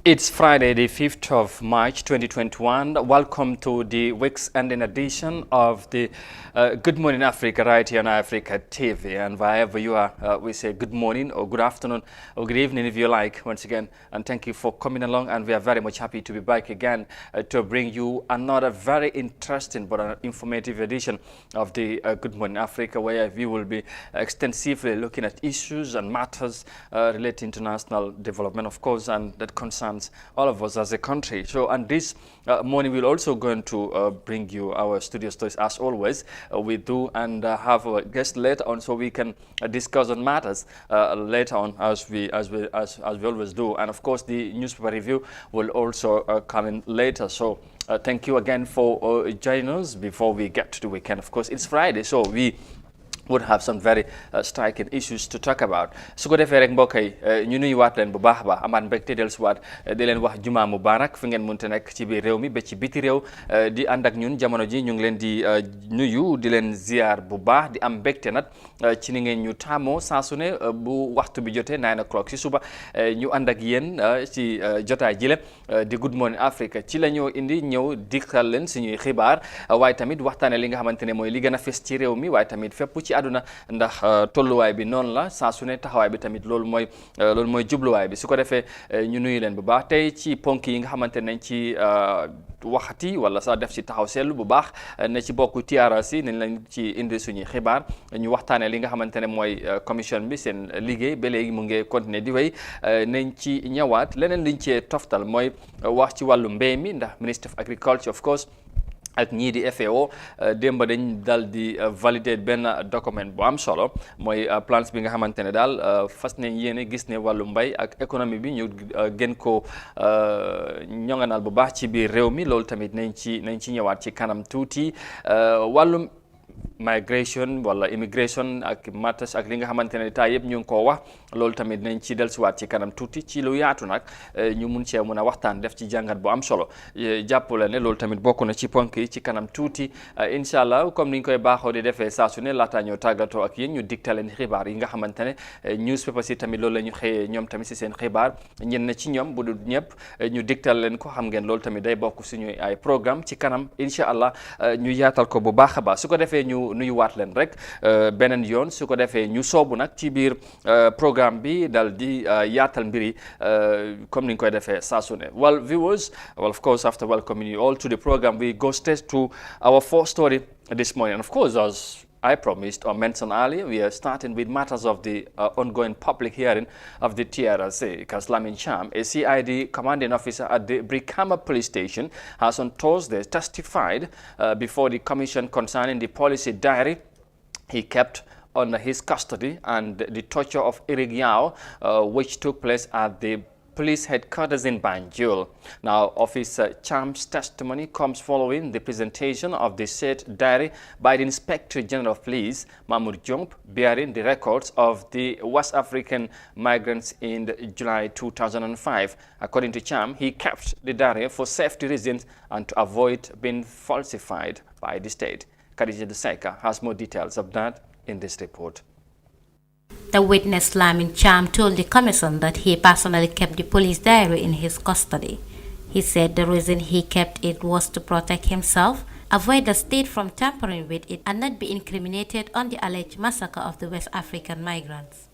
It's Friday, the 5th of March, 2021. Welcome to the week's ending edition of the Good Morning Africa right here on Africa TV. And wherever you are, we say good morning or good afternoon or good evening if you like, once again. And thank you for coming along. And we are very much happy to be back again to bring you another very interesting but informative edition of the Good Morning Africa, where we will be extensively looking at issues and matters relating to national development, of course, and that concerns all of us as a country. So, and this morning we're also going to bring you our studio stories as always we do, and have a guest later on so we can discuss on matters later on as we always do. And of course the newspaper review will also come in later. So thank you again for joining us before we get to the weekend. Of course it's Friday, so we would have some very striking issues to talk about. su ko defee rek mbokk yi ñu nuyuwaat leen bu baax a baax amaat mbégte dellusiwaat di leen wax juma mubarak fi ngeen mënte nekk ci biir réew mi ba ci biti réew di ànd ak ñun jamono ji ñu ngi leen di nuyu di leen ziar bu baax di am mbégte nag ci ni ngeen ñu taamoo saa su ne bu waxtu bi jotee 9 o'clock si suba ñu ànd ak yéen ci jotaay jile di Good Morning Africa ci la ñoo indi ñëw dikkal leen suñuy xibaar waaye tamit waxtaane li nga xamante ne mooy li gën a fes ci réew mi waaye tamit fépp ci aduna ndax tolluwaay bi noonu la saa su ne taxawaay bi tamit loolu mooy jubluwaay bi su ko defee ñu nuyu leen bu baax tey ci ponk yi nga xamante nañ ci waxati wala sax def ci taxaw seetlu bu baax ne ci bokku TRRC nañ lañ ci indi suñuy xibaar ñu waxtaanee li nga xamante ne mooy commission bi seen liggéey ba léegi mu ngi continuer di wéy nañ ci ñëwaat leneen liñ cee toftal mooy wax ci wàllu mbéy mi ndax Ministry of Agriculture of course ak ñii di FAO démb dañ dal di valider benn document bu am solo mooy plans bi nga xamante ne daal fas nañ yéene gis ne wàllu mbay ak économie bi ñu gën ko ñoŋanal bu baax ci biir réew mi loolu tamit nañ ci ñëwaat ci kanam tuuti wàllum migration wala immigration ak matters ak li nga xamante ne taa yëpp ñu ngi koo wax loolu tamit nañ ci dellusiwaat ci kanam tuuti ci lu yaatu nag ñu mun cee mun a waxtaan def ci jàngat bu am solo jàppale ne loolu tamit bokk na ci ponk yi ci kanam tuuti incha allah comme ni ñu koy baaxoo di defee saa su ne laataa ñoo tàggatoo ak yéen ñu digtaleen xibaar yi nga xamante ne newspaper si tamit loolu la ñu xëyee ñoom tamit si seen xibaar ñenn ci ñoom bu dul ñëpp ñu digtal leen ko xam ngeen loolu tamit day bokk suñuy ay programme ci kanam incha allah ñu yaatal ko bu baax a baax su ko defee ñu nuyuwaat leen rek beneen yoon su ko defee ñu soobu nag ci biir programme bi dal di yaatal mbiri comme ni ñu koy defee saa su ne. Well, viewers, well, of course, after welcoming you all to the program, we go straight to our first story this morning. And of course, as I promised or mentioned earlier, we are starting with matters of the ongoing public hearing of the TRRC, because Lamin Cham, a CID commanding officer at the Brikama police station, has on Thursday testified before the commission concerning the policy diary he kept under his custody and the torture of Eric Yao, which took place at the police headquarters in Banjul. Now, Officer Cham's testimony comes following the presentation of the said diary by the Inspector General of Police, Mahmoud Jump, bearing the records of the West African migrants in July 2005. According to Cham, he kept the diary for safety reasons and to avoid being falsified by the state. Khadija Duseka has more details of that in this report. The witness Lamin Cham told the commission that he personally kept the police diary in his custody. He said the reason he kept it was to protect himself, avoid the state from tampering with it, and not be incriminated on the alleged massacre of the West African migrants.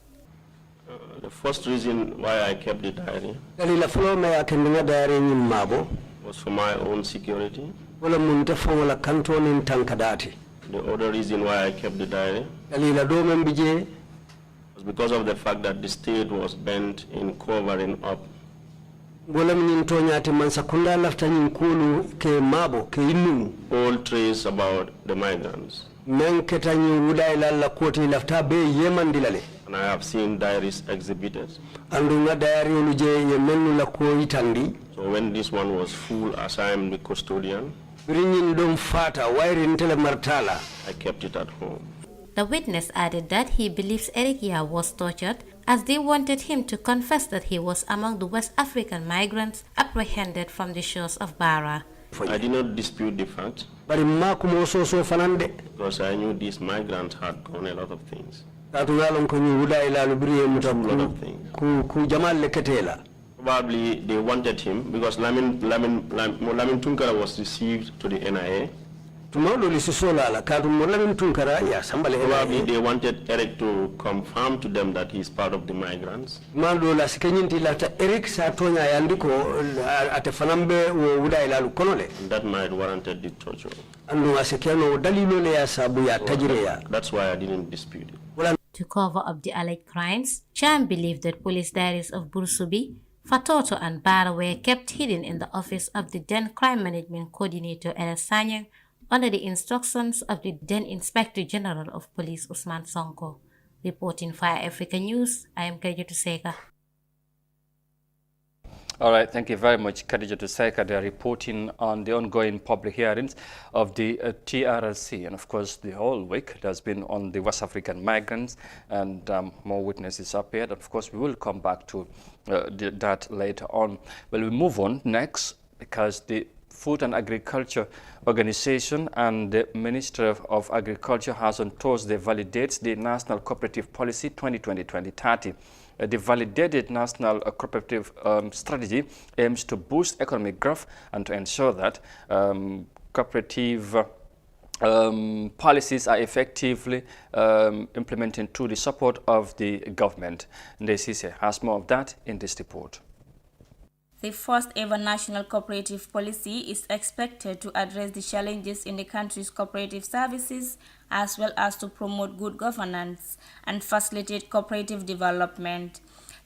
The first reason why I kept the diary was for my own security. The other reason why I kept the diary was because of the fact that the state was bent in covering up all trace about the migrants. And I have seen diaries exhibited. So when this one was full, as I am the custodian, I kept it at home. The witness added that he believes Eric Yao was tortured as they wanted him to confess that he was among the West African migrants apprehended from the shores of Barra. I did not dispute the fact, because I knew these migrants had done a lot of things. Probably they wanted him because Lamin Tunkara was received to the NIA. Probably they wanted Eric to confirm to them that he's part of the migrants. And that might warranted the torture. That's why I didn't dispute it. To cover up the alleged crimes, Cham believed that police diaries of Bursubi, Fatoto and Bara were kept hidden in the office of the then Crime Management Coordinator El Sanyang under the instructions of the then Inspector General of Police Usman Sonko. Reporting for Africa News, I am Khadija Tuseka. All right, thank you very much, Khadija Tuseka. They are reporting on the ongoing public hearings of the TRRC. And of course, the whole week it has been on the West African migrants, and more witnesses appeared. Of course, we will come back to that later on. Well, we move on next because the Food and Agriculture Organization and the Ministry of Agriculture has on Thursday validates the National Cooperative Policy 2020-2030. The validated National Cooperative Strategy aims to boost economic growth and to ensure that cooperative policies are effectively implemented through the support of the government. Ndesise has more of that in this report. The first ever national cooperative policy is expected to address the challenges in the country's cooperative services, as well as to promote good governance and facilitate cooperative development.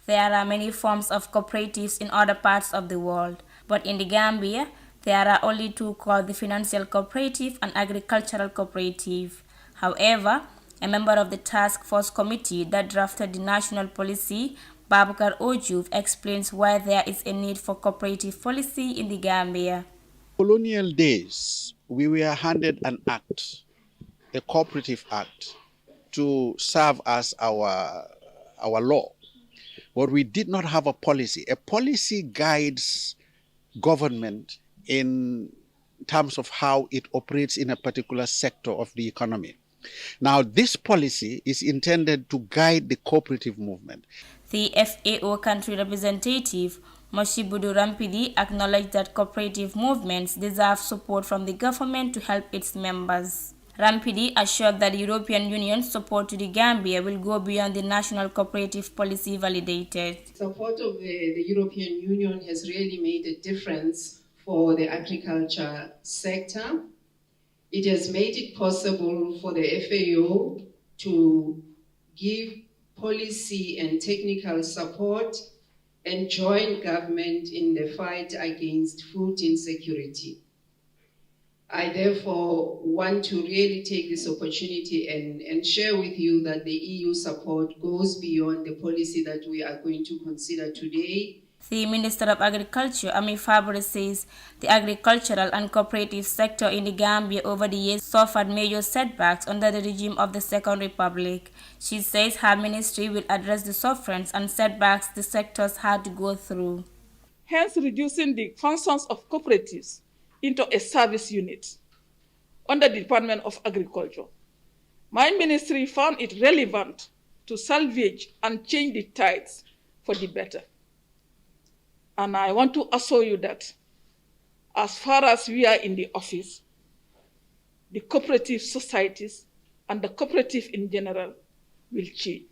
There are many forms of cooperatives in other parts of the world, but in the Gambia, there are only two called the Financial Cooperative and Agricultural Cooperative. However, a member of the task force committee that drafted the national policy, Babakar Ojuv, explains why there is a need for cooperative policy in the Gambia. Colonial days, we were handed an act, a cooperative act, to serve as our law. But we did not have a policy. A policy guides government in terms of how it operates in a particular sector of the economy. Now, this policy is intended to guide the cooperative movement. The FAO country representative, Moshibudu Rampidi, acknowledged that cooperative movements deserve support from the government to help its members. Rampidi assured that the European Union's support to the Gambia will go beyond the national cooperative policy validated. Support of the European Union has really made a difference for the agriculture sector. It has made it possible for the FAO to give policy and technical support and join government in the fight against food insecurity. I therefore want to really take this opportunity and share with you that the EU support goes beyond the policy that we are going to consider today. The Minister of Agriculture, Ami Fabre, says the agricultural and cooperative sector in the Gambia over the years suffered major setbacks under the regime of the Second Republic. She says her ministry will address the sufferance and setbacks the sectors had to go through. Hence, reducing the functions of cooperatives into a service unit under the Department of Agriculture. My ministry found it relevant to salvage and change the tides for the better. And I want to assure you that as far as we are in the office, the cooperative societies and the cooperative in general will change.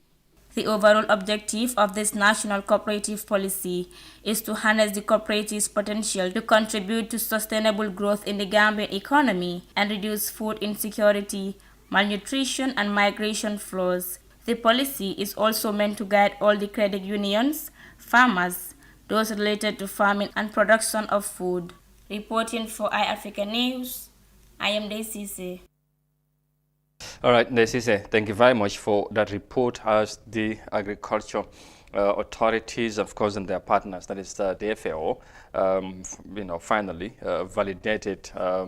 The overall objective of this national cooperative policy is to harness the cooperative's potential to contribute to sustainable growth in the Gambian economy and reduce food insecurity, malnutrition, and migration flows. The policy is also meant to guide all the credit unions, farmers, those related to farming and production of food. Reporting for iAfrica News, I am Desise. All right, Desise, thank you very much for that report. As the agriculture authorities, of course, and their partners, that is the FAO, finally validated, a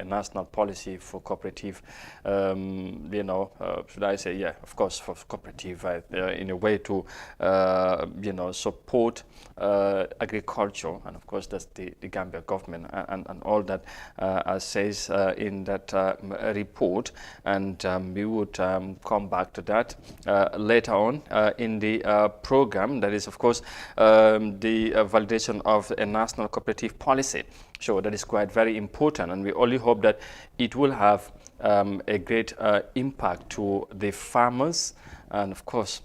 national policy for cooperative, should I say, yeah, of course, for cooperative, in a way to, support agriculture, and of course, that's the Gambia government and all that, as says in that report, and we would come back to that later on in the program, that is, of course, the validation of a national cooperative policy. So that is quite very important, and we only hope that it will have a great impact to the farmers and, of course,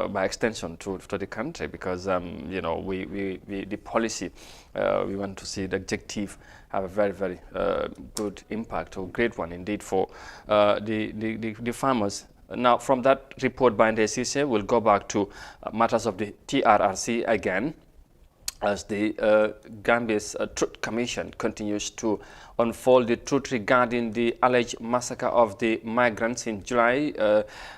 by extension to the country, because you know, the policy, we want to see the objective have a very, very good impact, or great one indeed, for the farmers. Now, from that report by Ndesise, we'll go back to matters of the TRRC again, as the Gambia's Truth Commission continues to unfold the truth regarding the alleged massacre of the migrants in July,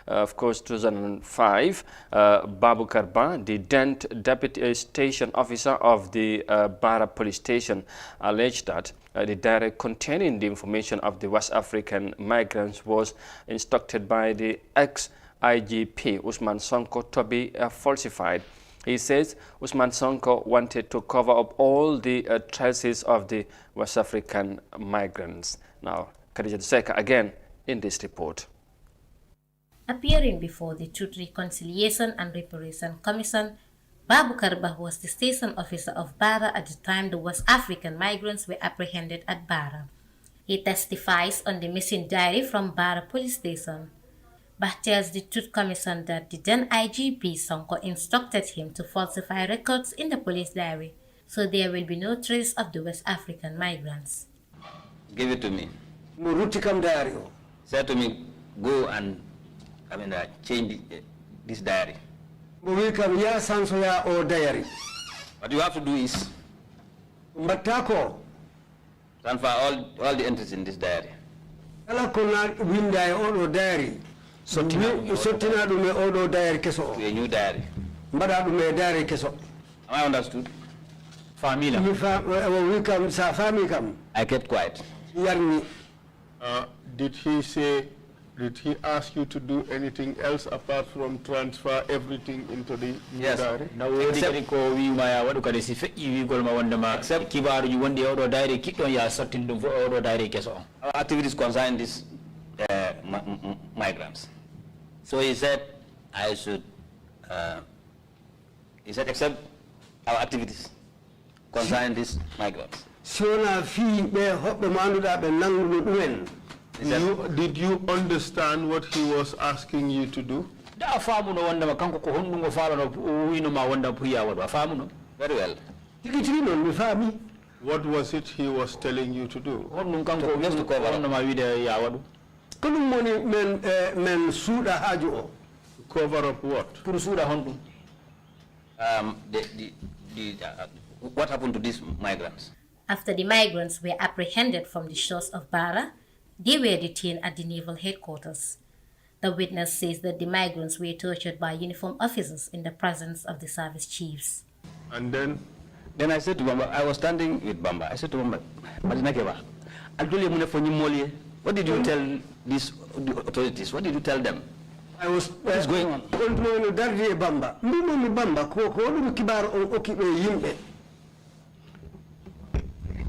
of course, 2005. Babu Karba, the then deputy station officer of the Bara police station, alleged that the diary containing the information of the West African migrants was instructed by the ex-IGP Usman Sonko to be falsified. He says Usman Sonko wanted to cover up all the traces of the West African migrants. Now, Khadija Seka again in this report. Appearing before the Truth, Reconciliation and Reparation Commission, Babu Karba was the station officer of Bara at the time the West African migrants were apprehended at Bara. He testifies on the missing diary from Bara police station, but tells the Truth Commission that the then IGP Sonko instructed him to falsify records in the police diary, so there will be no trace of the West African migrants. Give it to me. Murutikam diary. Said to me, go and change this diary. Diary. What you have to do is transfer all the entries in this diary. Diary. Sotina dume odo diary keso. A new diary. Mbada dume diary keso. Am I understood? Family. We come sa family come. I kept quiet. Did he ask you to do anything else apart from transfer everything into the new diary? No, except kibaru you want the odo diary kit on your certain odo diary keso. Our activities concern these migrants. So he said, I should, accept our activities concerning these migrants. Did you understand what he was asking you to do? Very well. What was it he was telling you to do? Just to cover. Cover up what? What happened to these migrants? After the migrants were apprehended from the shores of Bara, they were detained at the naval headquarters. The witness says that the migrants were tortured by uniformed officers in the presence of the service chiefs. And then? Then I said to Bamba, I was standing with Bamba. I said to Bamba, what did you tell these authorities? What did you tell them? I was what is going on?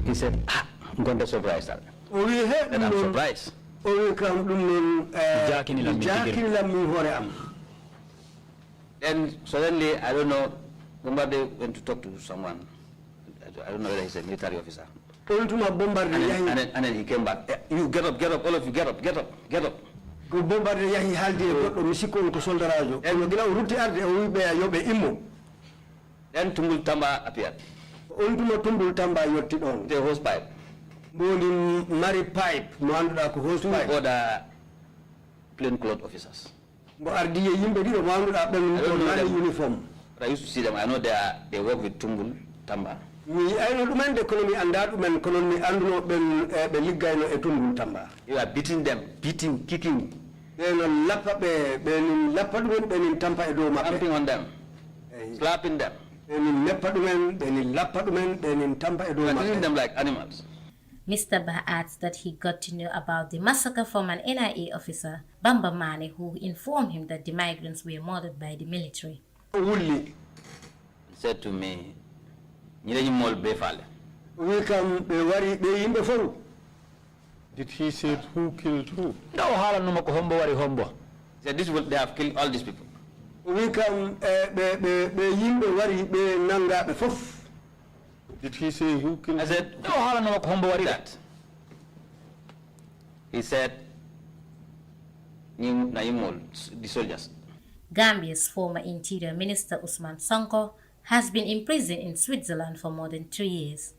He said, I'm going to surprise that. And I'm surprised. Then suddenly, I don't know, somebody went to talk to someone. I don't know whether he's a military officer. And then he came back. You get up, all of you, get up. Then Tumbul Tamba appeared. The hose pipe. Two other plainclothes officers. I used to see them. I know they work with Tumbul Tamba. You are beating them, kicking. Stamping on them, slapping them. Treating them like animals. Mr. Bah adds that he got to know about the massacre from an NIA officer, Bamba Mane, who informed him that the migrants were murdered by the military. He said to me, did he say who killed who? No, he said they have killed all these people. We come be yimbe wari be nangaɓe fof. Did he say who killed? I said, no, how no kombo wari that. He said, the soldiers. Gambia's former Interior Minister Usman Sonko has been imprisoned in Switzerland for more than 3 years.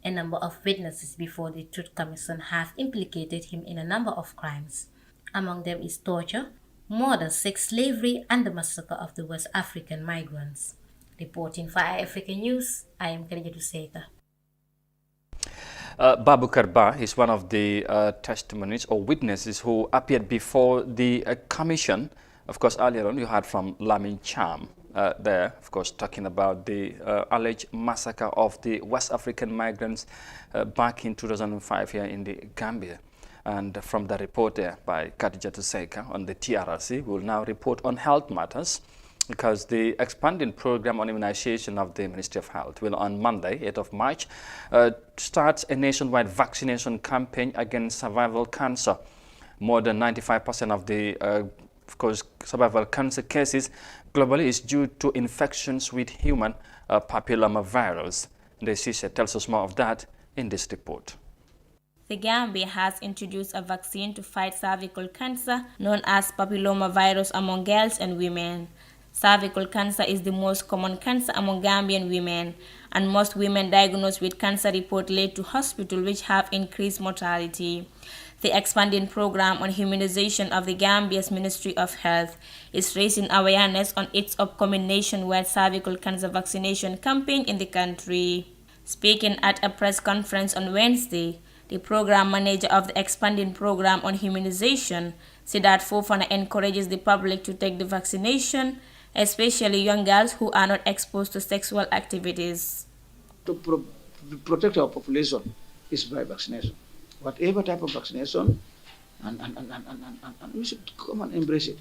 A number of witnesses before the Truth Commission have implicated him in a number of crimes. Among them is torture, murder, sex slavery, and the massacre of the West African migrants. Reporting for African News, I am Khadija Seka. Babukar Ba is one of the testimonies or witnesses who appeared before the commission. Of course, earlier on you heard from Lamin Cham there, of course, talking about the alleged massacre of the West African migrants back in 2005 here in the Gambia. And from the report there by Khadija Seka on the TRRC, we will now report on health matters, because the expanding program on immunization of the Ministry of Health will on Monday, 8th of March, start a nationwide vaccination campaign against cervical cancer. More than 95% of the, of course, cervical cancer cases globally is due to infections with human papillomavirus. The CISA tells us more of that in this report. The Gambia has introduced a vaccine to fight cervical cancer known as papillomavirus among girls and women. Cervical cancer is the most common cancer among Gambian women, and most women diagnosed with cancer report late to hospital, which have increased mortality. The expanding program on immunization of the Gambia's Ministry of Health is raising awareness on its upcoming nationwide cervical cancer vaccination campaign in the country. Speaking at a press conference on Wednesday, the program manager of the expanding program on immunization, Siddharth Fofana, encourages the public to take the vaccination, especially young girls who are not exposed to sexual activities. To protect our population is by vaccination. Whatever type of vaccination, and we should come and embrace it.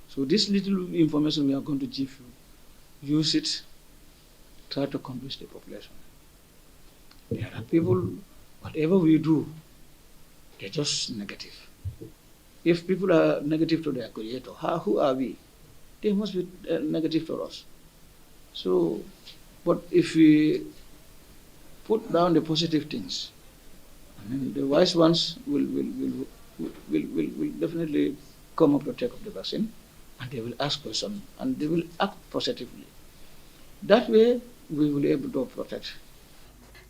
So this little information we are going to give you, use it, try to convince the population. There are people, whatever we do, they're just negative. If people are negative to their creator, who are we? They must be negative to us. So, but if we put down the positive things, I mean, the wise ones will definitely come up to take up the vaccine, and they will ask questions, and they will act positively. That way, we will be able to protect.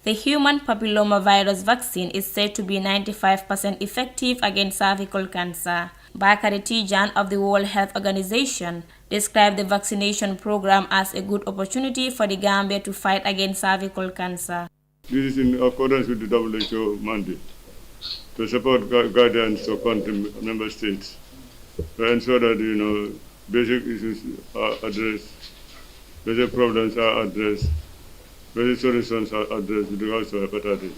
The human papillomavirus vaccine is said to be 95% effective against cervical cancer. Bakari Tijan of the World Health Organization described the vaccination program as a good opportunity for the Gambia to fight against cervical cancer. This is in accordance with the WHO mandate to support guidance to country member states to ensure that basic issues are addressed, basic problems are addressed, basic solutions are addressed with regards to hepatitis.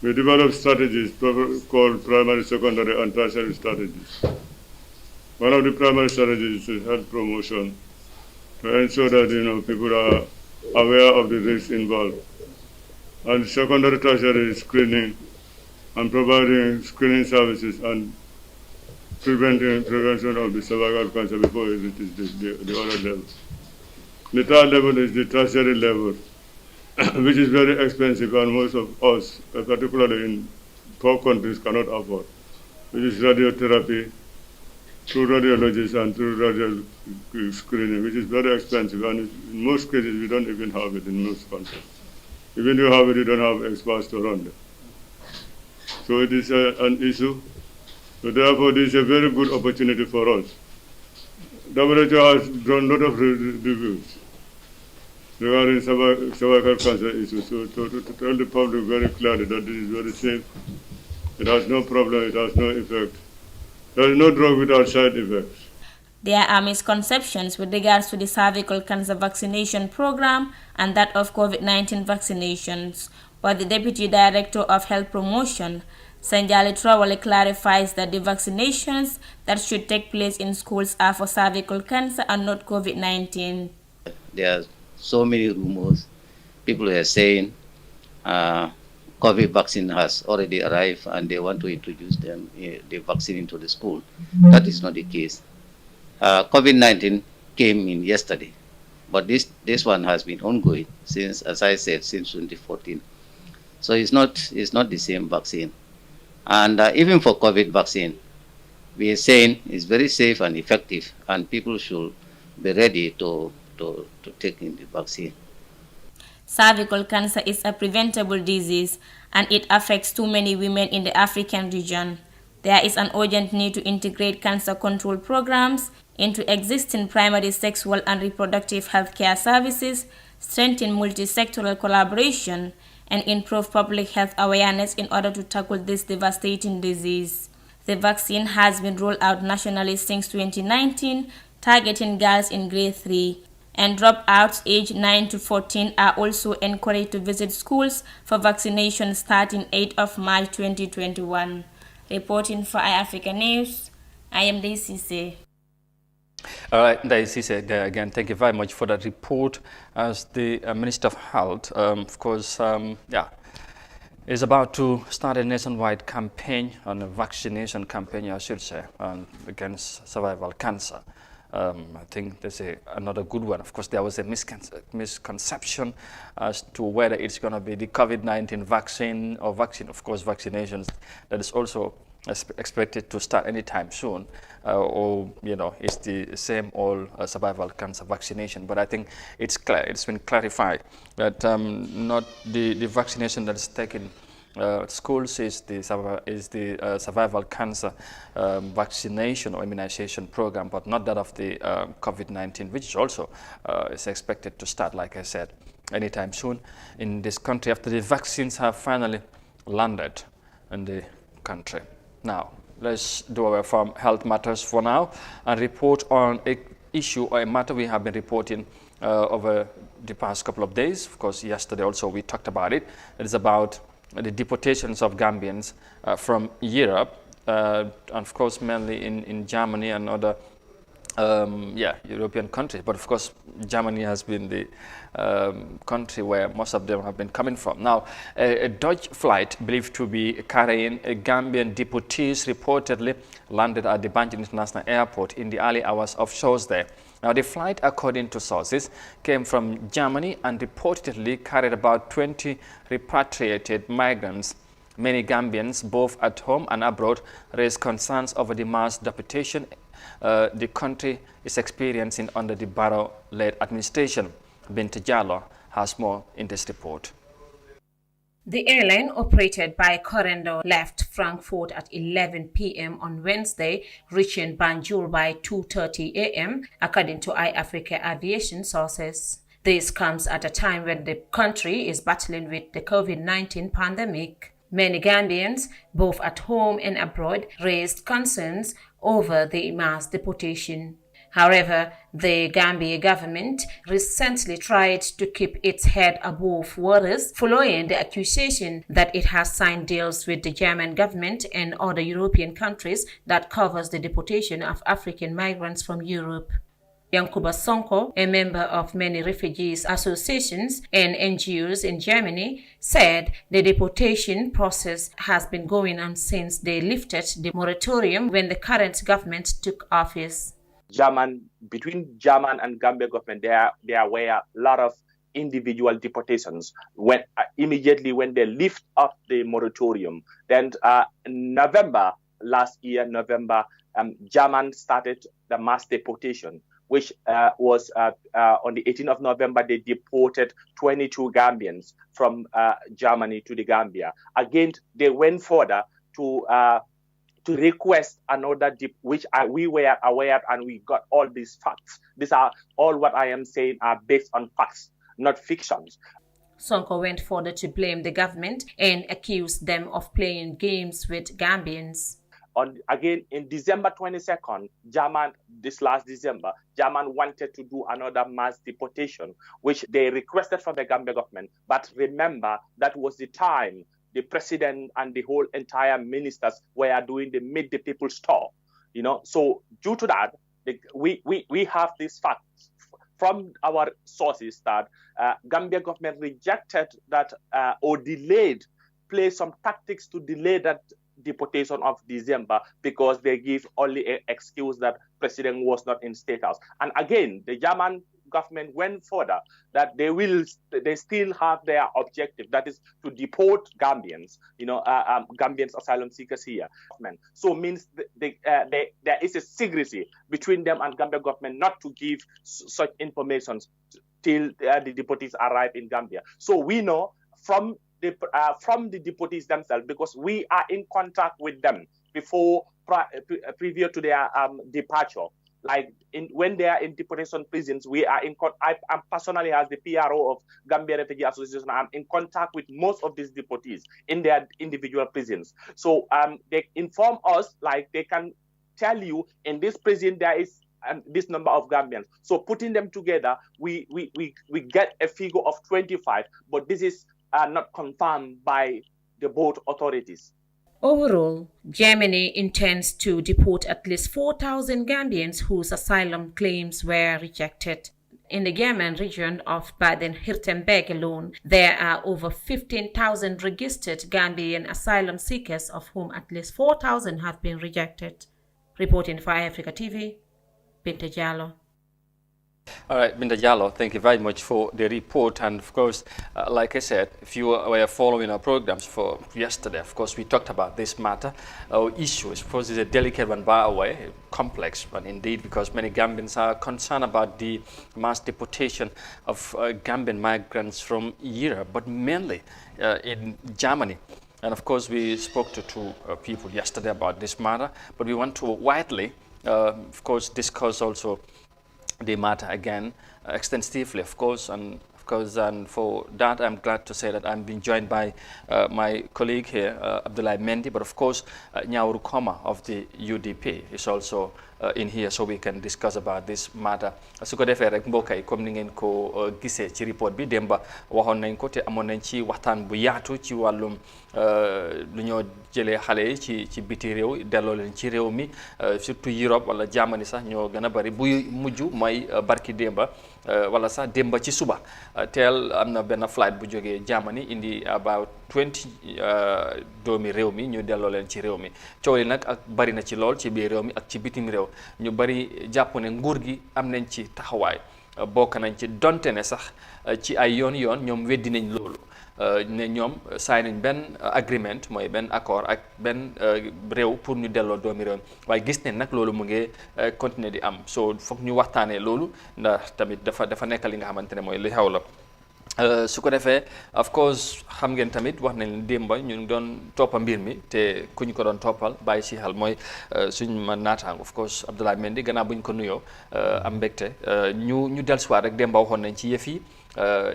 We develop strategies called primary, secondary, and tertiary strategies. One of the primary strategies is health promotion to ensure that people are aware of the risks involved. And secondary, tertiary screening and providing screening services and prevention of the cervical cancer before it reaches the other levels. The third level is the tertiary level, which is very expensive, and most of us, particularly in poor countries, cannot afford, which is radiotherapy through radiologists and through radio screening, which is very expensive, and in most cases we don't even have it in most countries. Even if you have it, you don't have experts to run it. So it is an issue. So therefore, this is a very good opportunity for us. WHO has drawn a lot of reviews regarding cervical cancer issues. So to tell the public very clearly that this is very safe, it has no problem, it has no effect. There is no drug without side effects. There are misconceptions with regards to the cervical cancer vaccination program and that of COVID-19 vaccinations, but the Deputy Director of Health Promotion, Sanjali Trawale, clarifies that the vaccinations that should take place in schools are for cervical cancer and not COVID-19. There are so many rumors. People are saying COVID vaccine has already arrived and they want to introduce the vaccine into the school. That is not the case. COVID-19 came in yesterday, but this one has been ongoing since, as I said, since 2014. So it's not the same vaccine. And even for COVID vaccine, we are saying it's very safe and effective, and people should be ready to take in the vaccine. Cervical cancer is a preventable disease and it affects too many women in the African region. There is an urgent need to integrate cancer control programs into existing primary sexual and reproductive health care services, strengthen multi-sectoral collaboration, and improve public health awareness in order to tackle this devastating disease. The vaccine has been rolled out nationally since 2019, targeting girls in grade 3. And dropouts aged 9 to 14 are also encouraged to visit schools for vaccination starting 8th of March 2021. Reporting for iAfrica News, I am Daisy. All right, Daisy, again, thank you very much for that report. As the Minister of Health, of course, is about to start a nationwide campaign, on a vaccination campaign, I should say, against cervical cancer. I think there's another good one. Of course, there was a misconception as to whether it's going to be the COVID-19 vaccine or vaccine. Of course, vaccinations that is also expected to start anytime soon, or it's the same old cervical cancer vaccination. But I think it's clear, it's been clarified that not the vaccination that is taken schools is the cervical cancer vaccination or immunization program, but not that of the COVID-19, which also is expected to start, like I said, anytime soon in this country after the vaccines have finally landed in the country. Now, let's do our farm health matters for now and report on an issue or a matter we have been reporting over the past couple of days. Of course, yesterday also we talked about it. It is about the deportations of Gambians from Europe, and of course mainly in Germany and other European countries. But of course, Germany has been the country where most of them have been coming from. Now, a Dutch flight believed to be carrying Gambian deportees reportedly landed at the Banjul International Airport in the early hours of Thursday. Now, the flight, according to sources, came from Germany and reportedly carried about 20 repatriated migrants. Many Gambians, both at home and abroad, raised concerns over the mass deportation the country is experiencing under the Barrow-led administration. Binti Jallo has more in this report. The airline, operated by Corendon, left Frankfurt at 11 p.m. on Wednesday, reaching Banjul by 2:30 a.m., according to iAfrica aviation sources. This comes at a time when the country is battling with the COVID-19 pandemic. Many Gambians, both at home and abroad, raised concerns over the mass deportation. However, the Gambia government recently tried to keep its head above waters following the accusation that it has signed deals with the German government and other European countries that covers the deportation of African migrants from Europe. Yankuba Sonko, a member of many refugees associations and NGOs in Germany, said the deportation process has been going on since they lifted the moratorium when the current government took office. Between German and Gambia government, there were a lot of individual deportations when immediately when they lift up the moratorium. Then last year, German started the mass deportation, which was on the 18th of November, they deported 22 Gambians from Germany to the Gambia. Again, they went further to request another which we were aware, and we got all these facts. These are all what I am saying are based on facts, not fictions. Sonko went further to blame the government and accused them of playing games with Gambians. Again, in December 22nd, this last December, German wanted to do another mass deportation, which they requested from the Gambia government. But remember, that was the time the president and the whole entire ministers were doing the Meet the People's tour. So due to that, we have these facts from our sources that Gambia government rejected that or delayed, play some tactics to delay that deportation of December because they give only an excuse that president was not in State House. And again, the German government went further that they still have their objective, that is to deport Gambians, Gambians asylum seekers here. So means there is a secrecy between them and Gambia government not to give such information till the deportees arrive in Gambia. So we know from the deportees themselves, because we are in contact with them before previous to their departure. Like when they are in deportation prisons, we are in contact. I personally, as the PRO of Gambia Refugee Association, I'm in contact with most of these deportees in their individual prisons. So they inform us, like they can tell you in this prison there is this number of Gambians. So putting them together, we get a figure of 25, but this is not confirmed by the both authorities. Overall, Germany intends to deport at least 4,000 Gambians whose asylum claims were rejected. In the German region of Baden-Württemberg alone, there are over 15,000 registered Gambian asylum seekers, of whom at least 4,000 have been rejected. Reporting for iAfrica TV, Binta Jallo. All right, Binta Jallo, thank you very much for the report. And of course, like I said, if you were following our programs for yesterday, of course, we talked about this matter. Our issue is, of course, is a delicate one by the way, complex one indeed, because many Gambians are concerned about the mass deportation of Gambian migrants from Europe, but mainly in Germany. And of course, we spoke to two people yesterday about this matter, but we want to widely, of course, discuss also the matter again extensively, of course, and for that I'm glad to say that I'm being joined by my colleague here, Abdoulaye Mendy, but of course Nyauru Koma of the UDP is also in here, so we can discuss about this matter. Su ko defee rek mbokk yi comme ni ngeen ko gisee ci report bi démba waxoon nañ ko te amoon nañ ci waxtaan bu yaatu ci wàllum lu ñoo jëlee xale yi ci biti réew delloo leen ci réew mi surtout Europe wala Germany sax ñoo gën a bari buy mujj mooy barki démba wala sax démba ci suba teel am na benn flight bu jógee Germany indi about 20 doomi réew mi ñu delloo leen ci réew mi coow li nag ak bari na ci lool ci biir réew mi ak ci bitim réew ñu bari jàpp ne nguur gi am nañ ci taxawaay bokk nañ ci donte ne sax ci ay yoon ñoom weddi nañ loolu ne ñoom sign nañ benn agreement mooy benn accord ak benn réew pour ñu delloo doomi réew waaye gis ne nag loolu mu ngi continuer di am so foog ñu waxtaanee loolu ndax tamit dafa nekk li nga xamante ne mooy li xew la su ko defee of course xam ngeen tamit wax nañ démba ñu ngi doon toppa mbir mi te ku ñu ko doon toppal bàyyi si xel mooy suñ ma naataango of course Abdoulaye Mendy gannaaw bu ñu ko nuyoo am mbégte ñu dellusiwaat rek démba waxoon nañ ci yëf yi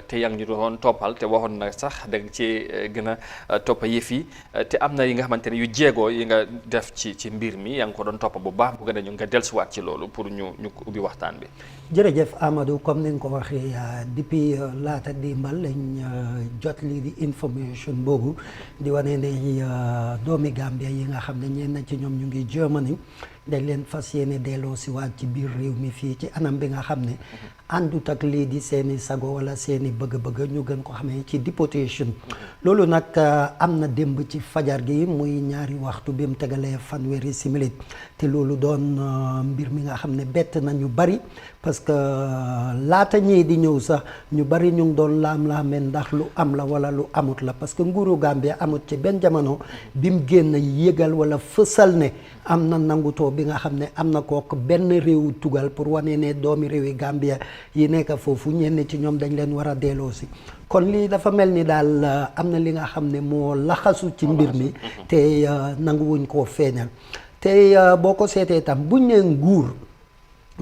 te yaa ngi ñu doon toppal te waxoon na sax da nga ci gën a toppa yëf yi te am na yi nga xamante ne yu jéegoo yi nga def ci mbir mi yaa ngi ko doon toppa bu baax bu gën a ñu nga dellusiwaat ci loolu pour ñu ubbi waxtaan bi. jërëjëf Amadou comme ni nga ko waxee depuis laata dimbal lañ jot lii di information boobu di wane ne doomi Gambia yi nga xam ne ñenn ci ñoom ñu ngi Germany dañ leen fas yéene delloo si waat ci biir réew mi fii ci anam bi nga xam ne àndut ak lii di seeni sago wala seeni bëgg-bëgg ñu gën ko xamee ci deportation loolu nag am na démb ci fajar gi muy ñaari waxtu bi mu tegalee fanweeri simili te loolu doon mbir mi nga xam ne bett na ñu bari parce que laata ñii di ñëw sax ñu bari ñu ngi doon laam-laamee ndax lu am la wala lu amut la parce que nguuru Gambia amut ci benn jamono bi mu génn yëgal wala fësal ne am na nangutoo bi nga xam ne am na kook benn réewu tugal pour wane ne doomi réewi Gambia yi nekk foofu ñenn ci ñoom dañ leen war a delloo si kon lii dafa mel ni daal am na li nga xam ne moo laxasu ci mbir mi te nanguwuñ koo feeñal te boo ko seetee tam buñ ne nguur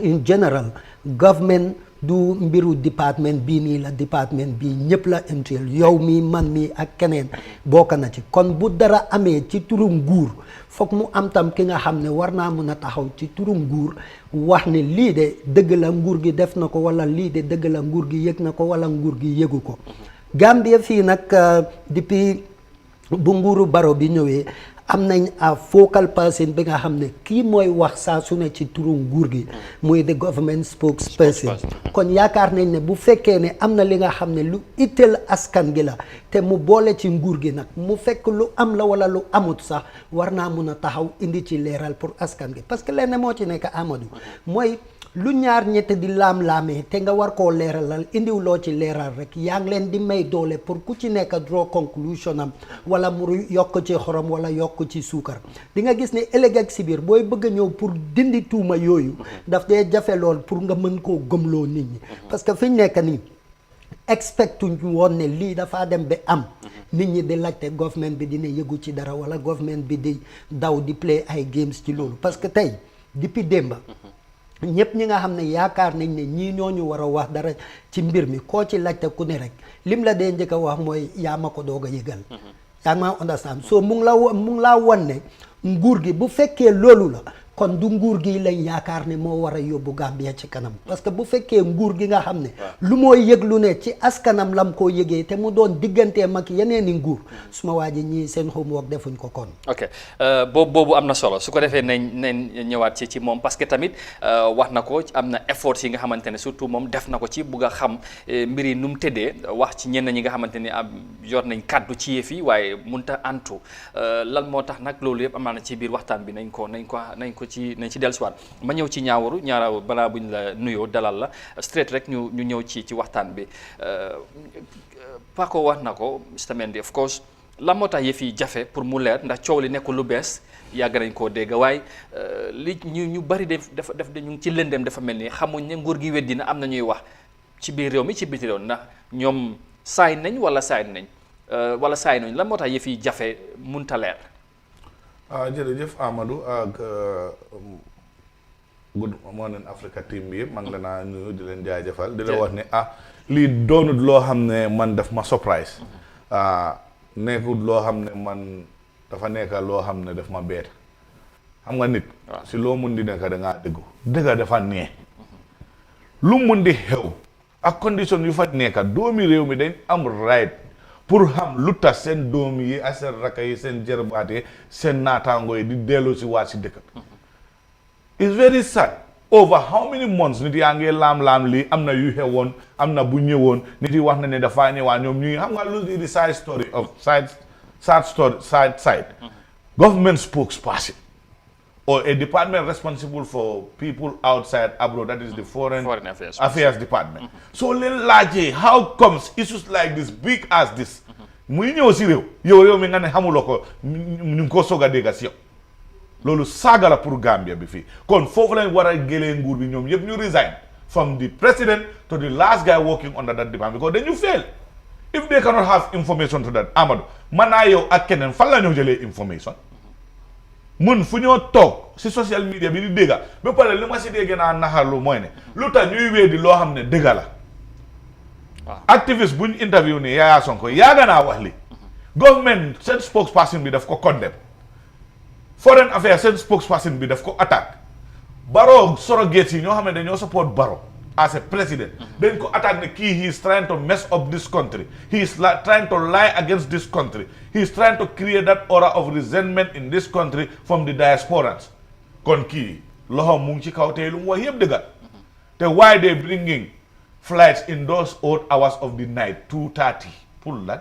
in general government du mbiru département bii nii la département bii ñëpp la entiel yow mi man mi ak keneen bokk na ci kon bu dara amee ci turu nguur foog mu am tam ki nga xam ne war naa mën a taxaw ci turu nguur wax ne lii de dëgg la nguur gi def na ko wala lii de dëgg la nguur gi yëg na ko wala nguur gi yëgu ko Gambia fii nag depuis bu nguuru Barrow bi ñëwee am nañ a focal person bi nga xam ne kii mooy wax saa su ne ci turu nguur gi muy the government spokesperson kon yaakaar nañ ne bu fekkee ne am na li nga xam ne lu itteel askan gi la te mu boole ci nguur gi nag mu fekk lu am la wala lu amut sax war naa mun a taxaw indi ci leeral pour askan gi parce que lenn moo ci nekk Amadou mooy lu ñaar ñett di laam-laamee te nga war koo leeralal indiwloo ci leeral rek yaa ngi leen di may doole pour ku ci nekk draw conclusion am wala mu yokk ci xorom wala yokk ci suukar di nga gis ne ëllëg ak si biir booy bëgg a ñëw pour dindi tuuma yooyu daf dee jafe lool pour nga mën koo gëmloo nit ñi parce que fi ñu nekk nii expectuñ woon ne lii dafaa dem ba am nit ñi di laajte government bi dina yëgu ci dara wala government bi di daw di play ay games ci loolu parce que tey depuis démba ñëpp ñi nga xam ne yaakaar nañ ne ñii ñooñu war a wax dara ci mbir mi koo ci laajte ku ne rek lim la dee njëkk a wax mooy yaa ma ko doog a yëgal yaa ngi ma understand so mu ngi laa wan ne nguur gi bu fekkee loolu la kon du nguur gi lañ yaakaar ne moo war a yóbbu Gambia ci kanam parce que bu fekkee nguur gi nga xam ne lu moo yëg lu ne ci askanam lam koo yëgee te mu doon digganteem ak yeneen i nguur suma waa ji ñii seen homework defuñ ko kon ok boobu am na solo su ko defee nañ ñëwaat ci moom parce que tamit wax na ko am na efforts yi nga xamante ne surtout moom def na ko ci bugg a xam mbir yi nu mu tëddee wax ci ñenn ñi nga xamante ne yor nañ kàddu ci yëf yi waaye munta antu lan moo tax nag loolu yëpp am na ci biir waxtaan bi nañ ko nañ ci dellusiwaat ma ñëw ci ñaawaru balaa buñ la nuyoo dalal la straight rek ñu ñëw ci waxtaan bi Paco wax na ko Mr Mendy of course lan moo tax yëf yi jafe pour mu leer ndax coow li nekkul lu bees yàgg nañ koo dégg waaye li ñu bari def ñu ngi ci lëndem dafa mel ni xamuñ ne nguur gi weddi na am na ñuy wax ci biir réew mi ci biti réew ndax ñoom saay nañ wala saay nañ lan moo tax yëf yi jafe munta leer jërëjëf Amadou ak Good Morning Africa team bi yëpp maa ngi leen a nuyu di leen jaajëfal di la wax ne lii doonut loo xam ne man daf ma surprise nekkut loo xam ne man dafa nekk loo xam ne daf ma beet xam nga nit si loo mun di nekk da ngaa dëgga dafa nee lu mun di xew ak condition yu fa nekk doomi réew mi dañ am right pour xam lu tax seen doom yi ak seen rakk yi seen jërbaat yi seen naataango yi di dellu si waat si dëkk it's very sad over how many months nit yaa ngi laam-laam lii am na yu xewoon am na bu ñëwoon nit yi wax na ne dafaa ñëwaat ñoom ñuy xam nga lu di side story of side government spokesperson or a department responsible for people outside abroad, that is the foreign affairs department. So leen laajee how comes issues like this big as this muy ñëw si réew mi nga ne xamuloo ko ñu ngi ko soog a dégg si yow loolu saaga la pour Gambia bi fii kon foofu lañ war a gélee nguur bi ñoom yëpp ñu resign from the president to the last guy working under that department because then you fail if they cannot have information to that Amadou man naa yow ak keneen fan la ñoo jëlee information mun fu ñoo toog si social media bi di dégga ba pare li ma si dégg naa naxarlu mooy ne lu tax ñuy weddi loo xam ne dëgga la activiste buñ interview ni Yaya Sonko yaaga naa wax li government seen spokesperson bi daf ko condemn foreign affairs seen spokesperson bi daf ko attaque Barrow surrogates yi ñoo xam ne dañoo support Barrow as a president dañ ko attaque ne kii he is trying to mess up this country he is trying to lie against this country he is trying to create that aura of resentment in this country from the diasporans kon kii loxo mu ngi ci kaw tey lu mu wax yëpp dëggal te why they bringing flights in those odd hours of the night 2:30 pour la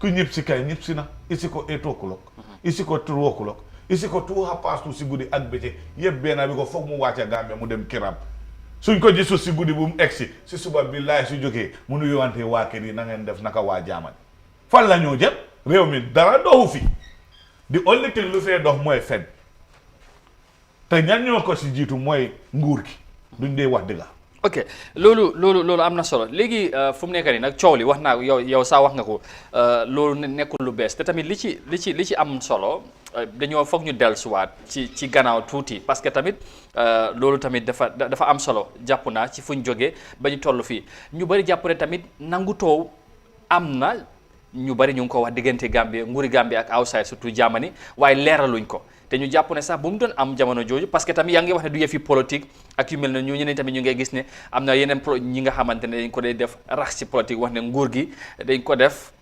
ku ñëpp si kay ñëpp si na isi ko 8 o'clock isi ko 3 o'clock isi ko 2:30 si guddi ak bëccëg yëpp benn bi ko foog mu wàcce Gambia mu dem kiram suñ ko gisul si guddi bu mu egsi si suba billaay su jógee mu nuyu wante waa kër yi na ngeen def naka waa jaaman fan la ñoo jëm réew mi dara doxu fi the only thing lu fee dox mooy fen te ñan ñoo ko si jiitu mooy nguur gi duñ dee wax dëgg. ok loolu am na solo léegi fu mu nekk nii nag coow li wax naa yow saa wax nga ko loolu nekkul lu bees te tamit li ci am solo dañoo foog ñu dellusiwaat ci gannaaw tuuti parce que tamit loolu tamit dafa am solo jàpp naa ci fuñ jógee ba ñu toll fii ñu bari jàpp ne tamit nangu toow am na ñu bari ñu ngi ko wax diggante Gambie nguuri Gambie ak outside surtout Germany waaye leeraluñ ko te ñu jàpp ne sax bu mu doon am jamono jooju parce que tamit yaa ngi wax ne du yëfi politique ak yu mel ne ñu ñeneen tamit ñu ngay gis ne am na yeneen ñi nga xamante ne dañ ko dee def rax ci politique wax ne nguur gi dañ ko def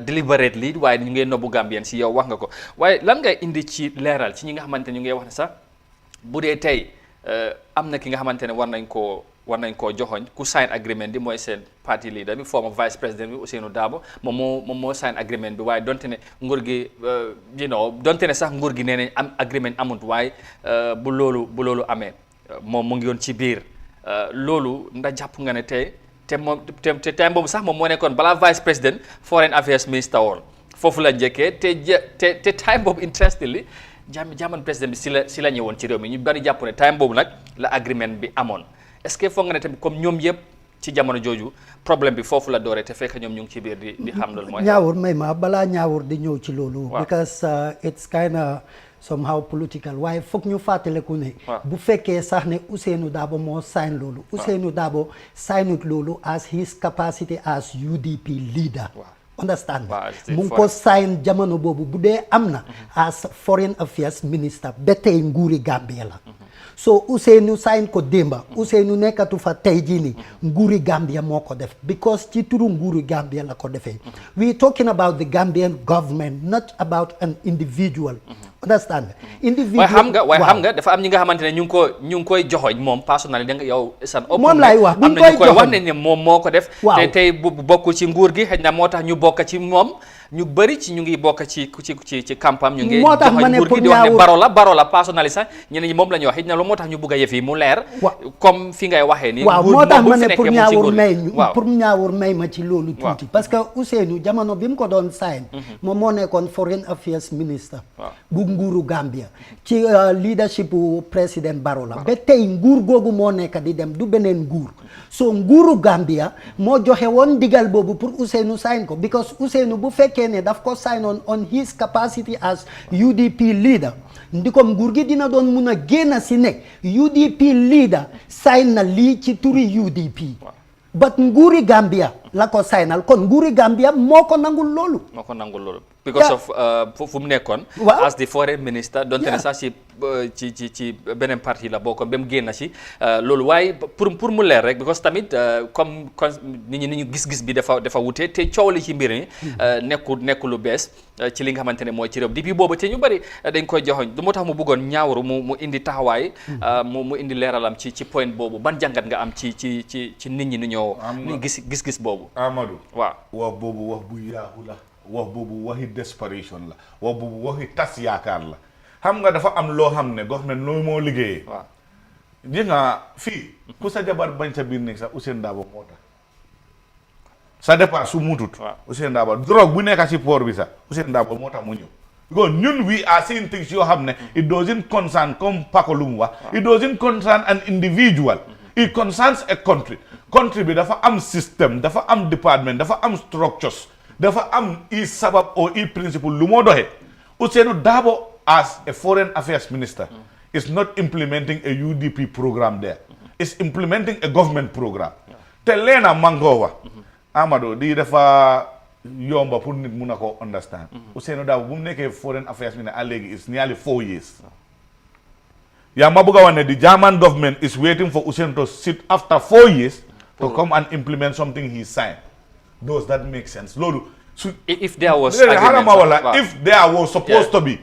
deliberately waaye ñu ngi nobbu Gambien si yow wax nga ko waaye lan ngay indi ci leeral ci ñi nga xamante ñu ngi wax ne sax bu dee tey am na ki nga xamante ne war nañ koo joxoñ ku sign agreement bi mooy seen party leader bi former vice président bi Ousseynou Dabo moom moo sign agreement bi waaye donte ne nguur gi donte ne sax nguur gi nee nañ am agreement amut waaye bu loolu amee moom mu ngi yoon ci biir loolu ndax jàpp nga ne tey te moom te time boobu sax moom moo nekkoon balaa vice président foreign affairs minister woon foofu la njëkkee te time boobu interestingly jaman président bi si la ñëwoon ci réew mi ñu bari jàpp ne time boobu nag la agreement bi amoon est-ce que foog nga ne tamit comme ñoom yëpp ci jamono jooju problème bi foofu la dooree te fekk ñoom ñu ngi ci biir di xam loolu mooy ñaawur may ma balaa ñaawur di ñëw ci loolu because it's kind of somehow political waaye foog ñu fàttaleku ne bu fekkee sax ne Ousseynou Dabo moo sign loolu Ousseynou Dabo signut loolu as his capacity as UDP leader understand mu ngi ko sign jamono boobu bu dee am na as foreign affairs minister ba tey nguuri Gambia la so Ousseynou sign ko démba Ousseynou nekkatu fa tey jii nii nguuri Gambia moo ko def because ci turu nguuri Gambia la ko defee we talking about the Gambian government not about an individual understand individual waaye xam nga dafa am ñi nga xamante ne ñu ngi koy joxoñ moom personnel da nga yow san moom laay wax am na ñu koy wax ne moom moo ko def te tey bu bokkul ci nguur gi xëy na moo tax ñu bokk ci moom ñu bëri ci ñu ngi bokk ci campam ñu ngi joxoñ nguur gi di wax ne baro la personnel sax ñeneen ñi moom la ñuy wax xëy na lu moo tax ñu bëgg a yëf yi mu leer comme fi ngay waxee ni waaw moo tax ma ne pour ñaawur may ma ci loolu tuuti parce que Ousseynou jamono bi mu ko doon sign moom moo nekkoon foreign affairs minister bu nguuru Gambia ci leadership bu président Barrow la ba tey nguur googu moo nekk di dem du beneen nguur so nguuru Gambia moo joxe woon ndigal boobu pour Ousseynou sign ko because Ousseynou bu fekkee ne daf ko sign on his capacity as UDP leader ndikom nguur gi dina doon mun a génn si ne UDP leader sign na lii ci turi UDP but nguuri Gambia la ko signal kon nguuri Gambia moo ko nangul loolu because of fu mu nekkoon as the foreign minister donte ne sax ci beneen parti la bokkoon ba mu génn si loolu waaye pour mu leer rek because tamit comme nit ñi gis-gis bi dafa wute te coow li ci mbir mi nekku lu bees ci li nga xamante ne mooy ci réew depuis boobu te ñu bëri dañ koy joxoñ du moo tax mu bëggoon ñaawru mu indi taxawaay mu indi leeralam ci point boobu ban jàngat nga am ci nit ñi ni ñoo gis-gis boobu Amadou waaw wax boobu wax bu yaaxu la wax boobu waxi desperation la wax boobu waxi tas yaakaar la xam nga dafa am loo xam ne government loolu moo liggéeyee ji nga fii ku sa jabar bañ sa biir nekk sax Ousseynou Dabo moo tax sa dépense su mutut Ousseynou Dabo drogue bu nekk ci port bi sax Ousseynou Dabo moo tax mu ñëw because ñun we are seeing things yoo xam ne it doesn't concern comme Paco lu mu wax it doesn't concern an individual it concerns a country bi dafa am système dafa am department dafa am structures dafa am i sabab or i principle lu moo doxee Ousseynou Dabo as a foreign affairs minister is not implementing a UDP program there is implementing a government program te leena mangoowa Amadou di dafa yomba pour nit mun a ko understand Ousseynou Dabo bu mu nekkee foreign affairs minister a léegi is nearly 4 years yaa ma bëgg a wax ne the German government is waiting for Ousseynou to sit after 4 years to come and implement something he signed. Does that make sense? Lolo, so if there was if there was supposed to be,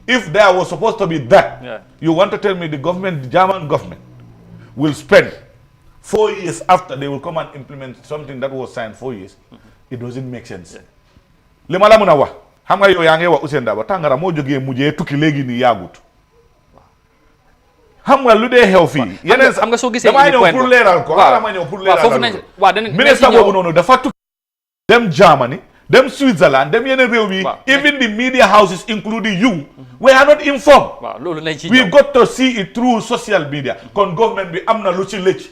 if there was supposed to be that, you want to tell me the government, the German government, will spend 4 years after they will come and implement something that was signed 4 years? It doesn't make sense. Lima la muna wa, hanga yo yange wa Ousseynou Dabo tangara mo joge muje tukki legi ni yagut. Xam nga lu dee xew fii yeneen xam nga soo gisee damay ñëw pour leeral ko dama ñëw pour leeral ministre boobu noonu dafa tukki dem Germany dem Switzerland dem yeneen réew mi even the media houses including you we are not informed we got to see it through social media kon government bi am na lu ci lëcc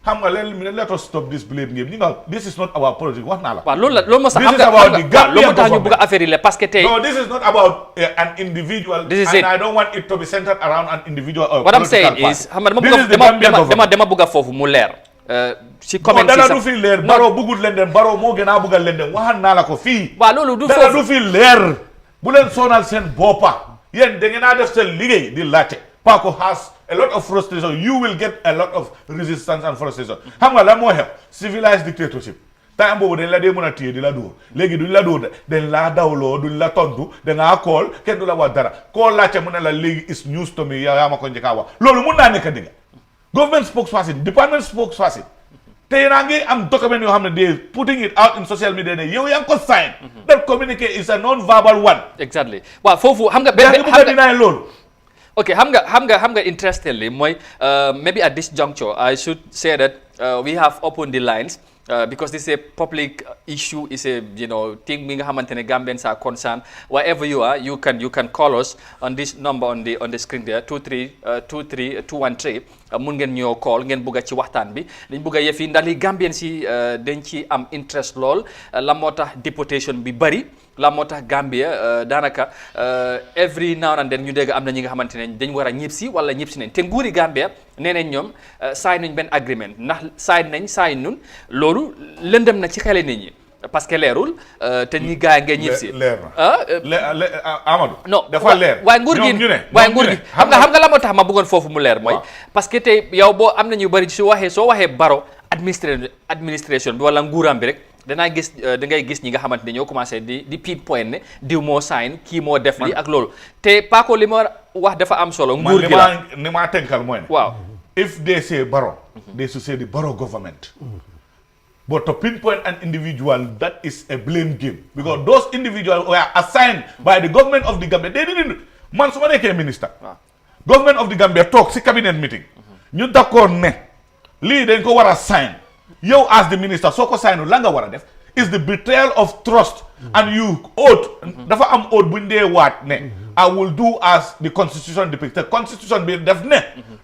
xam nga let us stop this blame game ñi nga this is not our politics wax naa la waaw loolu moo sax xam nga loolu tax ñu bëgg affaire yi la parce que tey no this is not about an individual and I don't want it to be centered around an individual or what I'm saying is xam nga dama bëgg a foofu mu leer ci comment dara du fi leer Barrow bëggul leen dem Barrow moo gën a bëgg leen dem waxal naa la ko fii waaw loolu du dara du fi leer bu leen sonal seen boppa yéen da ngeen a def seen liggéey di laajte Paco has a lot of frustration. You will get a lot of resistance and frustration. Xam nga la moo xew civilized dictatorship time boobu dañ la dee mën a téye di la dóor léegi duñ la dóor dañ laa dawloo duñ la tontu dangaa call kenn du la wax dara call laajte mu ne la léegi is news to me yaa ma ko njëkk a wax loolu mun naa nekk dëgg government spokesperson department spokesperson te yéen a ngi am document yoo xam ne they putting it out in social media ne yow yaa ngi ko sign that communique is a non verbal one exactly waaw foofu xam nga dinaay loolu okay xam nga interestingly mooy maybe at this juncture I should say that we have opened the lines because this is a public issue, is a thing we Gambians are concerned. Wherever you are, you can call us on this number on the screen there 2323213. Mun ngeen ñoo call ngeen bëgg ci waxtaan bi dañ bëgg yëf yi ndax li Gambians yi dañ ci am interest lool la moo tax deportation bi bari la moo tax Gambia daanaka every now and then ñu dégg am na ñi nga xamante ne dañ war a ñibbisi wala ñibbisi nañ te nguuri Gambia nee nañ ñoom sign nañ benn agreement ndax sign nun loolu lëndëm na ci xele nit ñi parce que leerul te ñi gaay ngeen ñibbisi leer na Amadou non dafa leer waaye nguur gi xam nga la moo tax ma bëggoon foofu mu leer mooy parce que tey yow boo am na ñu bari soo waxee baro administration bi wala nguuram bi rek da ngay gis ñi nga xamante ne ñoo commencé di pinpoint ne diw moo sign kii moo def li ak loolu te Paco li ma wax dafa am solo nguur gi la ni ma tënkal mooy ne waaw if they say baro they should say the borough government but to pinpoint an individual, that is a blame game. Because those individuals were assigned by the government of the Gambia. They didn't. Man, somebody came minister. Government of the Gambia talk, see cabinet meeting. You d'accord ne. Li den ko wara sign. You as the minister, so ko sign langa wara def. Is the betrayal of trust. And you oath. Dafa am oath bunde wat ne. I will do as the constitution depicts. The constitution be def ne.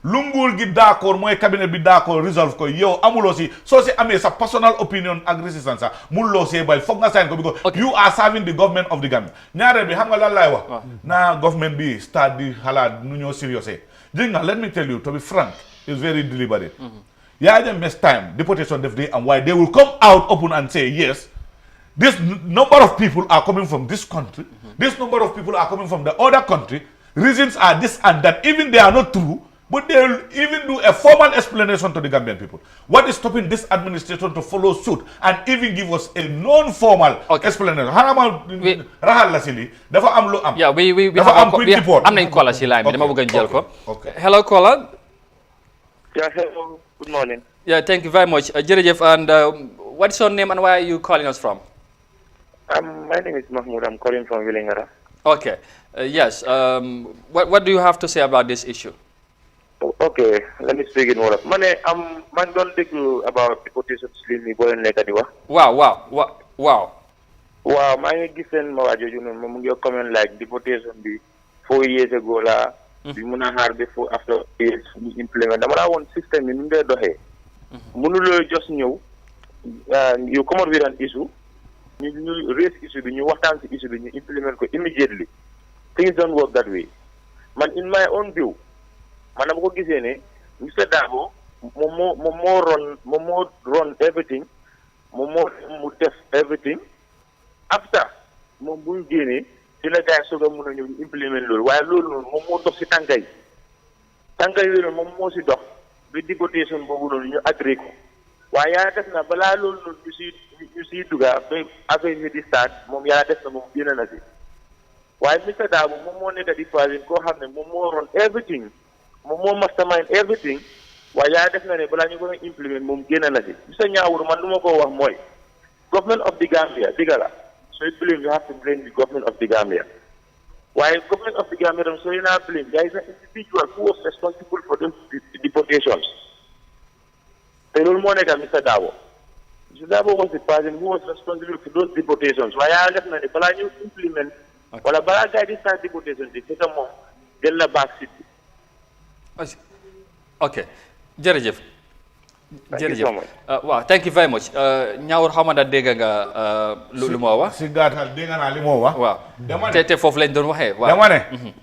Lungur gi d'accord moy cabinet bi d'accord resolve ko yow amulo si so si amé sa personal opinion ak resistance mulo si bay fokk nga sign ko because you are serving the government of the Gambia. Ñaare bi xam nga lan lay wax na government bi start di halad nu ñoo serious jinga let me tell you to be frank is very deliberate. Yeah, the next time deportation def day and why they will come out open and say yes. This number of people are coming from this country. This number of people are coming from the other country. Reasons are this and that. Even they are not true, but they will even do a formal explanation to the Gambian people. What is stopping this administration to follow suit and even give us a non-formal explanation? Yeah, we have am nañ caller ci line bi dama bëgg jël ko. Hello caller. Yeah, hello. Good morning. Yeah, thank you very much. Jërëjëf, and what's your name and where are you calling us from? My name is Mahmoud. I'm calling from Villingara. Okay. Yes. What do you have to say about this issue? Okay, let me speak in Wolof. Man don't think about deportation slim boy nekk di wax. Wow. Wow, maa ngi gis seen ma wajo ju noonu mu ngi comment like deportation bi 4 years ago la bi mun a xaar before after years ñu implement dama la woon système bi nu ngay doxee mënuloo just ñëw you come out with an issue ñu raise issue bi ñu waxtaan ci issue bi ñu implement ko immediately. Things don't work that way. Man in my own view man dama ko gisee ne Mr. Dabo moom moo run everything moom mu def everything after moom bu ñu génnee ci la gars yi soog a mun a ñëw implement loolu waaye loolu noonu moom moo dox si tànka yooyu noonu moom moo si dox bi deportation boobu noonu ñu agréé ko waaye yàlla def na balaa loolu noonu ñu siy dugga ba affaire yi di start moom yàlla def na moom génn na si waaye Mr. Dabo moom moo nekk di président koo xam ne moom moo run everything moom moo mastermind everything waaye yàlla def na ne balaa ñu ko implement moom génn na si Mr. Ñaawur man lu ma ko wax mooy government of the Gambia digga la so you believe you have to blame the government of the Gambia. Why government of the Gambia, so you not blame. There is an individual who was responsible for those deportations. Mr. Dabo. Mr. Dabo was the person who was responsible for those deportations. Why I definitely but you implement wala bala guide start deportation the second month del la back city. Okay. Jërëjëf. Waaw thank you very much. Ñaawur xaw ma da dégg nga lu moo wax. Si gàttal dégg naa li moo wax. Waaw te foofu lañ doon waxee. waaw dama ne.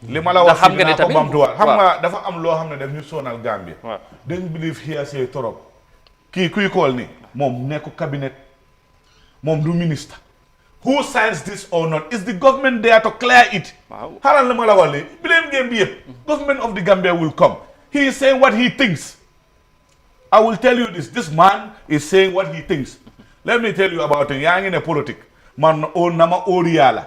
li ma la wax xam nga ne tamit xam nga dafa am loo xam ne daf ñu sonal Gambia. waaw dañ believe hearsay torop. Kii kuy kool ni moom nekku cabinet moom du ministre. Who signs this or not? Is the government there to clear it? Waaw xaaral la ma la wax léegi blame game bi yëpp. Government of the Gambia will come. He is saying what he thinks. I will tell you this man is saying what he thinks. let me tell you about it. Yang in a politic. Man o nama oriala.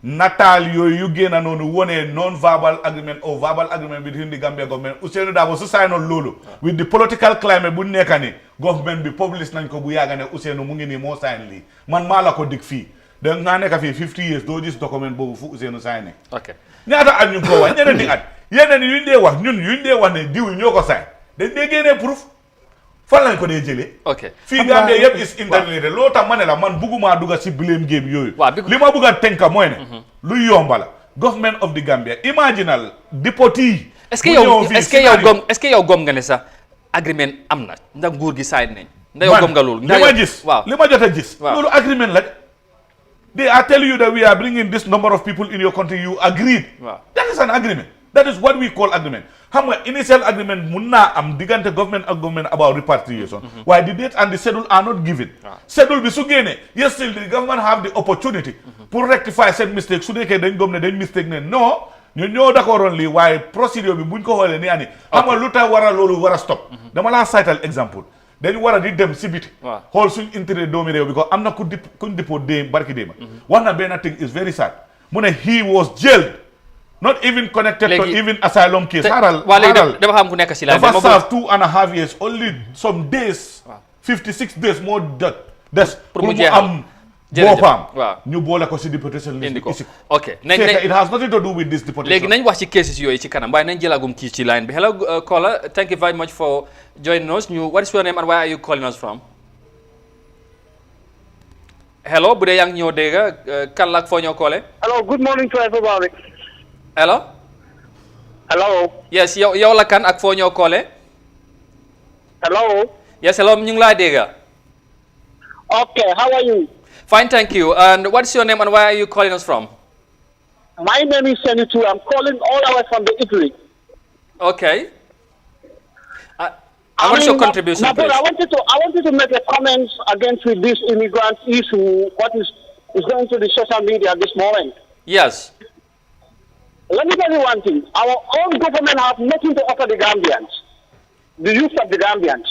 Natal you gain and on one non-verbal agreement or verbal agreement between the Gambia government. Usenu da was sign on lolo with the political climate bu nekani government be published nan ko bu yagane usenu mu ngi ni mo sign li. Man mala ko dik fi. De nga nek fi 50 years do this document bobu fu usenu sign. Okay. Ñata at ñu ko wax ñeneen di at. Yeneen yu ndé wax ñun yu ndé wax ne diw ñoko sign. Dañ dé gëné proof. Fan lañ ko dé jëlé. Okay. Fi Gambia yépp is interrelated. Lo tax mané la man buguma duga ci blame game yoyu. Li ma bëgga tenka moy né lu yomba la. Government of the Gambia. Imaginal deportee. Est-ce que yow gom nga né sa agreement amna ndax nguur gi sign nañ. Ndax yow gom nga lool. Lima gis. Lima jotta gis. Lolu agreement la. They are telling you that we are bringing this number of people in your country. You agreed. Wow. That is an agreement. That is what we call agreement. How initial agreement munna am digante government and government about repatriation. Why the date and the schedule are not given. Schedule bi su gene. Yes, still the government have the opportunity to rectify said mistake. Su deke dañ government dañ mistake ne no. ñu ñoo d'accord only why procedure bi buñ ko xolé ni ani. Xam lu tax wara lolu wara stop. Dama la cital example. Dañ wara di dem ci biti. Xol suñ intérêt doomi rew because amna ku depot de barki dema. One thing is very sad. Mu ne he was jailed. Not even connected to even asylum case. Haral. Dafa xam ku nekk ci la. Dafa serve 2.5 years. Only some days. 56 days more des. Pour mu am bopam. Ñu boole ko ci deportation list. Okay. It has nothing to do with this deportation. Legi nañ wax ci cases yoy ci kanam. Waaye nañ jëlagum kii ci line bi. Hello caller. Thank you very much for joining us. What is your name and where are you calling us from? Hello, bu dee yaa ngi ñëw dégg kan la ak foo ñoo calling? Hello, good morning to everybody. Hello? Hello? Yes, yow la kan ak foo ñoo calling? Hello? Yes, hello, ñu ngi laa dégg. Okay, how are you? Fine, thank you. And what's your name and where are you calling us from? My name is Senitu. I'm calling all the way from the Italy. Okay. What's your contribution, please? I wanted to make a comment against this immigrant issue, what is going to the social media this moment. Yes. Let me tell you one thing. Our own government have nothing to offer the Gambians, the youth of the Gambians.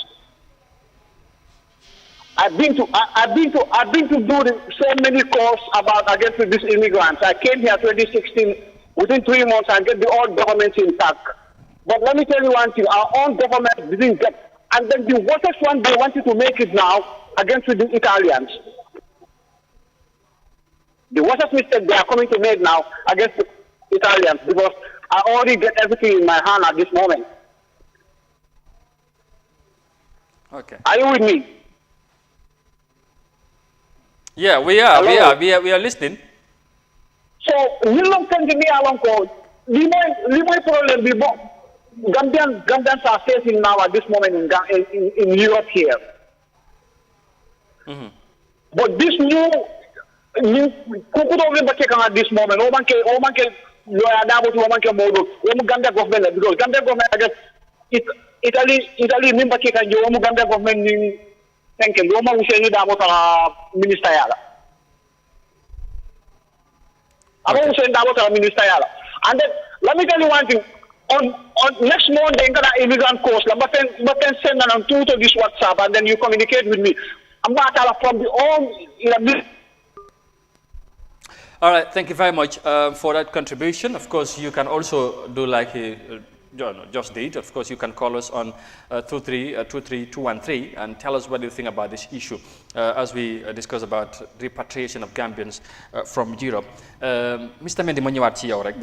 I've been to do so many calls against these immigrants. I came here 2016. Within 3 months, I get the old documents intact. But let me tell you one thing, our own government didn't get, and then the worst one, they wanted to make it now against the Italians. The worst mistake they are coming to make now against the Italians, because I already get everything in my hand at this moment. Okay. Are you with me? Yeah, we are. Hello? We are listening. So, we don't send me along code. Limoy problem be Gambians are facing now at this moment in Europe here. But this new at this moment, lawyer Gambia government because Gambia government against Italy member Gambia government ni thank you minister yala. And then let me tell you one thing. On next Monday, I'm gonna immigrant course. But then send them to this WhatsApp, and then you communicate with me. I'm not from the home. All right, thank you very much for that contribution. Of course, you can also do like John just did. Of course, you can call us on 23213 and tell us what you think about this issue as we discuss about repatriation of Gambians from Europe. Mr. Mendy ma ñëwaat ci yow rek.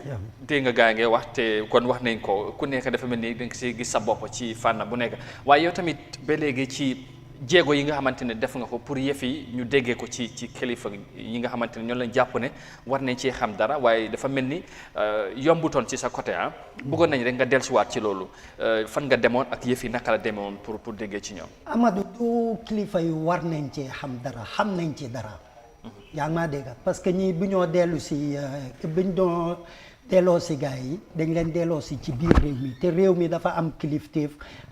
Dégg nga gaa ngi wax te kon wax nañ ko ku nekk dafa mel ni da nga si gis sa bopp ci fànn bu nekk waaye yow tamit ba léegi ci jéego yi nga xamante ne def nga ko pour yëf yi ñu déggee ko ci kilifa yi nga xamante ne ñoo leen jàpp ne war nañ ci xam dara waaye dafa mel ni yombutoon ci sa côté bëggoon nañ rek nga dellusiwaat ci loolu fan nga demoon ak yëf yi naka la demoon pour déggee ci ñoom. Amadou du kilifa yu war nañ ci xam dara xam nañ ci dara. yaa ngi maa dégg parce que ñii bu ñoo dellu si buñ doon delloo si gars yi dañ leen delloo si ci biir réew mi te réew mi dafa am kilifteef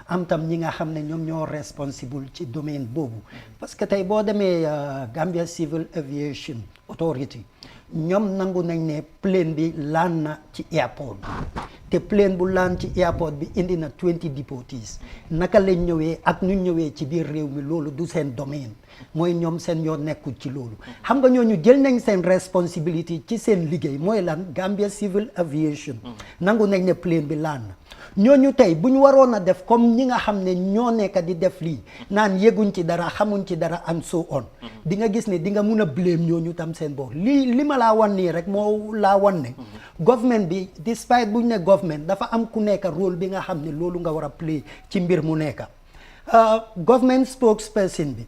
am tam ñi nga xam ne ñoom ñoo responsible ci domaine boobu parce que tey boo demee Gambia Civil Aviation Authority ñoom nangu nañ ne plane bi laan na ci airport bi te plane bu laan ci airport bi indi na 20 deportees naka lañ ñëwee ak ñu ñëwee ci biir réew mi loolu du seen domaine mooy ñoom seen ñoo nekkul ci loolu xam nga ñooñu jël nañ seen responsibility ci seen liggéey mooy lan Gambia Civil Aviation nangu nañ ne plane bi laan na ñooñu tey bu ñu waroon a def comme ñi nga xam ne ñoo nekk di def lii naan yëguñ ci dara xamuñ ci dara and so on di nga gis ne di nga mun a blame ñooñu tam seen bopp li ma laa wan nii rek moo laa wan ne government bi despite buñ ne government dafa am ku nekk rôle bi nga xam ne loolu nga war a play ci mbir mu nekk government spokesperson bi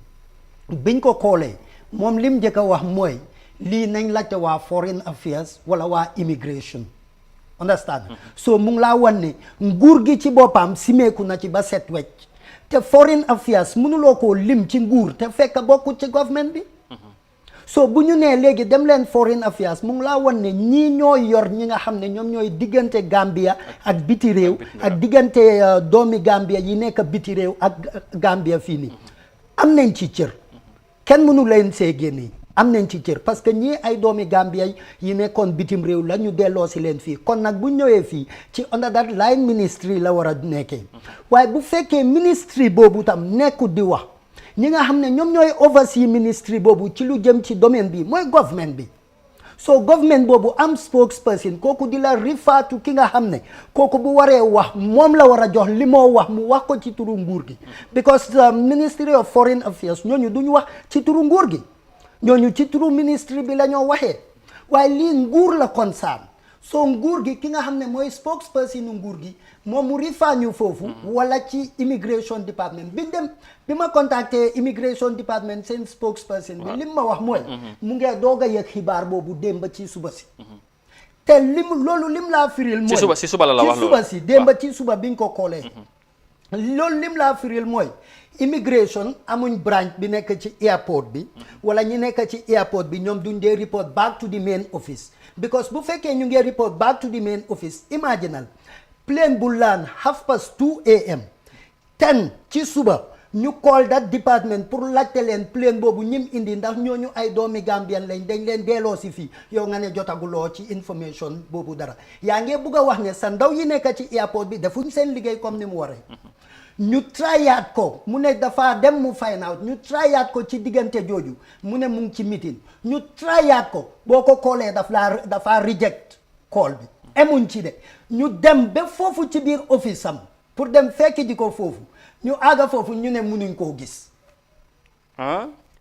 biñ ko koolee moom lim njëkk a wax mooy lii nañ laajte waa foreign affairs wala waa immigration understand so mu ngi laa wan ne nguur gi ci boppam simeeku na ci ba set wecc te foreign affairs mënuloo koo lim ci nguur te fekk bokku ci government bi so bu ñu nee léegi dem leen foreign affairs mu ngi laa wan ne ñii ñooy yor ñi nga xam ne ñoom ñooy diggante Gambia ak biti réew ak diggante doomi Gambia yi nekk biti réew ak Gambia fii nii am nañ ci cër kenn mënu leen see génne am nañ ci cër parce que ñii ay doomi Gambia yi nekkoon bitim réew la ñu delloo si leen fii kon nag bu ñëwee fii ci under that line ministry la war a nekkee waaye bu fekkee ministry boobu tam nekkul di wax ñi nga xam ne ñoom ñooy oversee ministry boobu ci lu jëm ci domaine bi mooy government bi so government boobu am spokesperson kooku di la rifaatu ki nga xam ne kooku bu waree wax moom la war a jox li moo wax mu wax ko ci turu nguur gi because Ministry of Foreign Affairs ñooñu duñu wax ci turu nguur gi ñooñu ci turu ministre bi la ñoo waxee waaye lii nguur la concerne so nguur gi ki nga xam ne mooy spokesperson nguur gi moom mu rifaañu foofu wala ci immigration department bi ma contacté immigration department seen spokesperson bi lim ma wax mooy mu ngee doog a yëg xibaar boobu démba ci suba si te loolu lim laa firil mooy ci suba la wax ci suba si démba ci suba biñ ko koolee loolu lim laa firil mooy immigration amuñ branch bi nekk ci airport bi wala ñi nekk ci airport bi ñoom duñ dee report back to the main office because bu fekkee ñu ngi report back to the main office imaginal plane bu laan 2:30 AM 10 ci suba ñu call that department pour laajte leen plane boobu ñim indi ndax ñooñu ay doomi Gambian lañ dañ leen delloo si fii yow nga ne jotaguloo ci information boobu dara yaa ngi bugg a wax ne sa ndaw yi nekk ci airport bi defuñ seen liggéey comme ni mu waree ñu tryaat ko mu ne dafa dem mu find out ñu tryaat ko ci diggante jooju mu ne mu ngi ci meeting ñu tryaat ko boo ko koolee dafa reject call bi emuñ ci de ñu dem ba foofu ci biir office am pour dem fekk ji ko foofu ñu àgga foofu ñu ne munuñ koo gis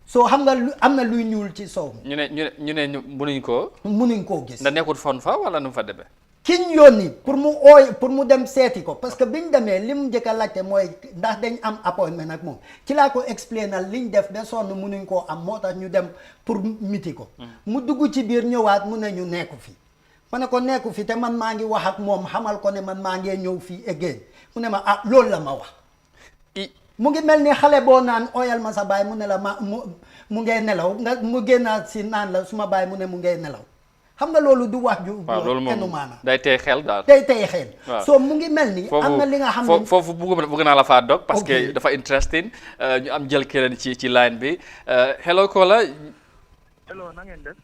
soo xam nga am na luy ñuul ci sow ñu ne munuñ koo gis da nekkul fon fa wala nu fa demee kiñ yónni pour mu dem seeti ko parce que biñ demee lim njëkk a laajte mooy ndax dañ am appointment ak moom ci laa ko explainal liñ def ba sonn munuñ koo am moo tax ñu dem pour miti ko mu dugg ci biir ñëwaat mu ne ñu nekku fi ma ne ko nekku fi te man maa ngi wax ak moom xamal ko ne man maa ngee ñëw fii again mu ne ma loolu la ma wax mu ngi mel ni xale boo naan oyal ma sa baay mu ne la mu ngee nelaw nga mu génnaat si naan la suma baay mu ne mu ngee nelaw xam nga loolu du wax ju enu maana day tey xel daal day tey xel soo mu ngi mel ni am na li nga xam ne foofu bëgg naa la faa dog parce que dafa interesting ñu am jël keneen ci line bi hello Kola hello na ngeen def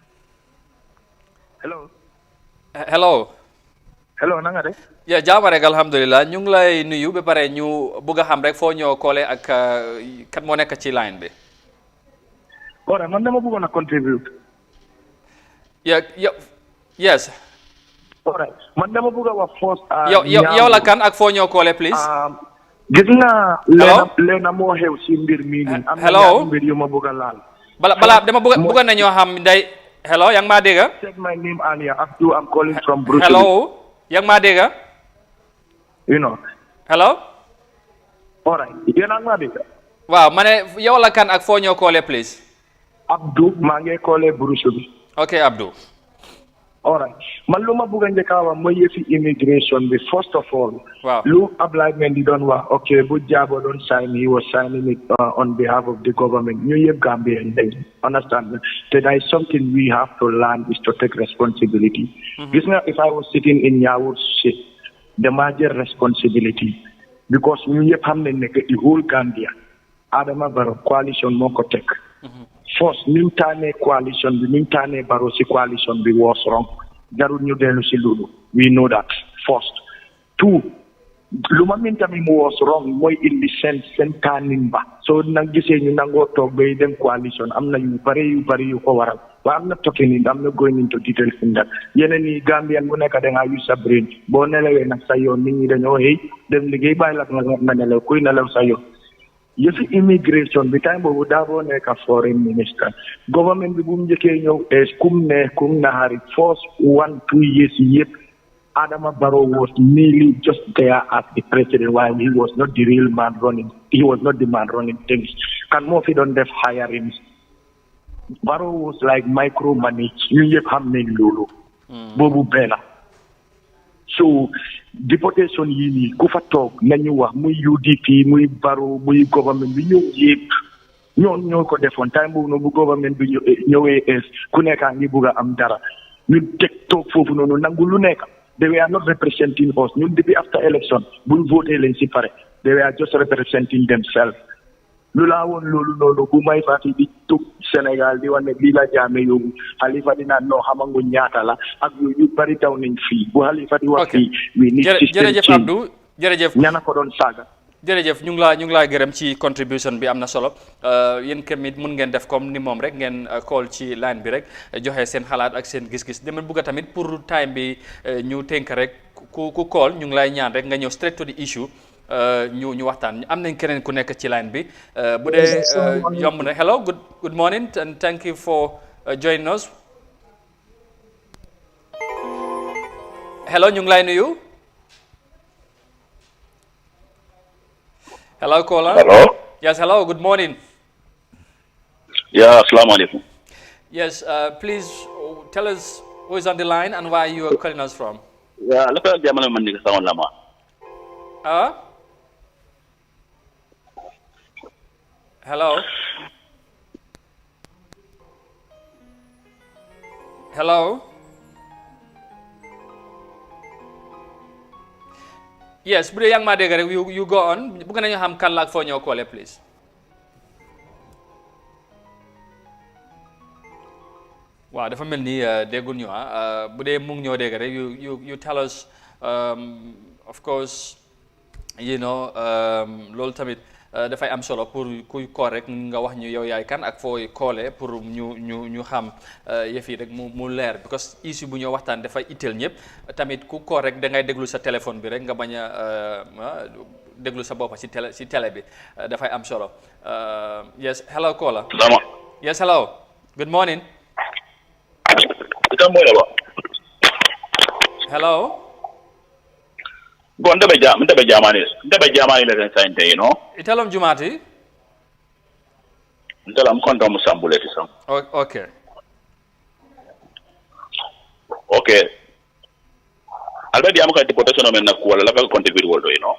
hello na nga def jaama rek alhamdulilah ñu ngi lay nuyu ba pare ñu bëgg a xam rek foo ñëw koole ak kat moo nekk ci line bi ora man dama bëggoon a contribute yes alright man dama bëgg a wax first yow la kan ak foo ñëw koole please gis nga leena moo xew si mbir mii nii am na mbir yu ma bëgg a laal balaa dama bëgg na ñoo xam nday hello yaa ngi maa dégg check my name Ania Abdou I'm calling from Brooklyn hello yaa ngi maa dégg you know hello alright yéen a ngi maa dégg waaw ma ne yow la kan ak foo ñëw koole please Abdou maa ngi koole Brooklyn ok Abdou alright man lu ma bëgg a njëkk a wax mooy yëfi immigration bi first of all lu Ablaye Mendy doon wax ok bu Jaabo doon sign he was signing it on behalf of the government ñu yëpp Gambien lañ understand te there is something we have to learn is to take responsibility gis nga if I was sitting in Yawur shit the major responsibility because ñu yëpp xam nañ ne que the whole Gambia Adama Barrow coalition moo ko teg first ni mu tànnee coalition bi ni mu tànnee Barrow si coalition bi was wrong jarul ñu dellu si loolu we know that first Two, luma mintami mo was wrong moy indi sen kanin ba so nang gisee ñu nango tok bay dem coalition amna yu bari yu ko waral wa amna talking in amna going into details in that yeneen ni Gambian bu nekk da nga use sa brain bo nelawé nak sa yoon nit ñi dañoo hey dem liggéey bay la nga nelaw kuy nelaw sa yoon yëfi immigration bi time boobu daaboo nekk foreign minister government bi bu mu njëkkee ñëw kum nahari first 1-2 years yëpp Adama Barrow was merely just there as the president while he was not the real man running. He was not the man running things. Can Murphy don't have hirings? Barrow was like micromanage. You have lulu. Bobu Bella. So deportation yini ku fa tok nañu wax muy UDP muy Barrow muy government bi ñew yépp ñoo ko defoon time bu no bu government bi ñëwé es ku nekk ngi bëgga am dara ñu tek tok fofu nonu nangu lu nekk. They were not representing us. Depuis after election, buñ voté leen ci paré. They were just representing themselves. Lula won lolu nonu bu may fati di tuk Sénégal di wone li la jamé yow Halifa dina no xamangu ñaata la ak yu bari taw nañ fi bu Halifa di wax fi we need system jërëjëf Abdou jërëjëf ñana ko doon saga jërëjëf ñu ngi laa gërëm ci contribution bi am na solo yéen tamit mun ngeen def comme ni moom rek ngeen call ci line bi rek joxe seen xalaat ak seen gis-gis dama bëgg tamit pour time bi ñu tënk rek ku call ñu ngi lay ñaan rek nga ñëw straight to the issue ñu waxtaan am nañ keneen ku nekk ci line bi bu dee yomb na hello good morning and thank you for joining us hello ñu ngi lay nuyu hello caller. Hello. Yes, hello. Good morning. Yeah, assalamu alaikum. Yes, please tell us who is on the line and where you are calling us from. Yeah, look at the man nigga sound lama. Hello. Hello. Yes, bu dee yang ma dégg rek you go on bëgg nañu xam kan la ak foo ñëw collé please. Waaw dafa mel ni déggul ñu bu dee mu ngi ñoo dégg rek you tell us of course you know loolu tamit dafay am solo pour kuy kool rek nga wax ñu yow yaay kan ak fooy koole pour ñu xam yëf yi rek mu leer because issue bu ñoo waxtaan dafay itteel ñëpp tamit ku kool rek da ngay déglu sa téléphone bi rek nga bañ a déglu sa bopp si télé bi dafay am solo yes hello caller. Yes hello good morning. Hello. Go ndebe jamani le sente you know. Italam jumati. Ndalam konto musambule tisam. Okay. Okay. Already am ka deportation men na kuala la ka contribute woldo you know.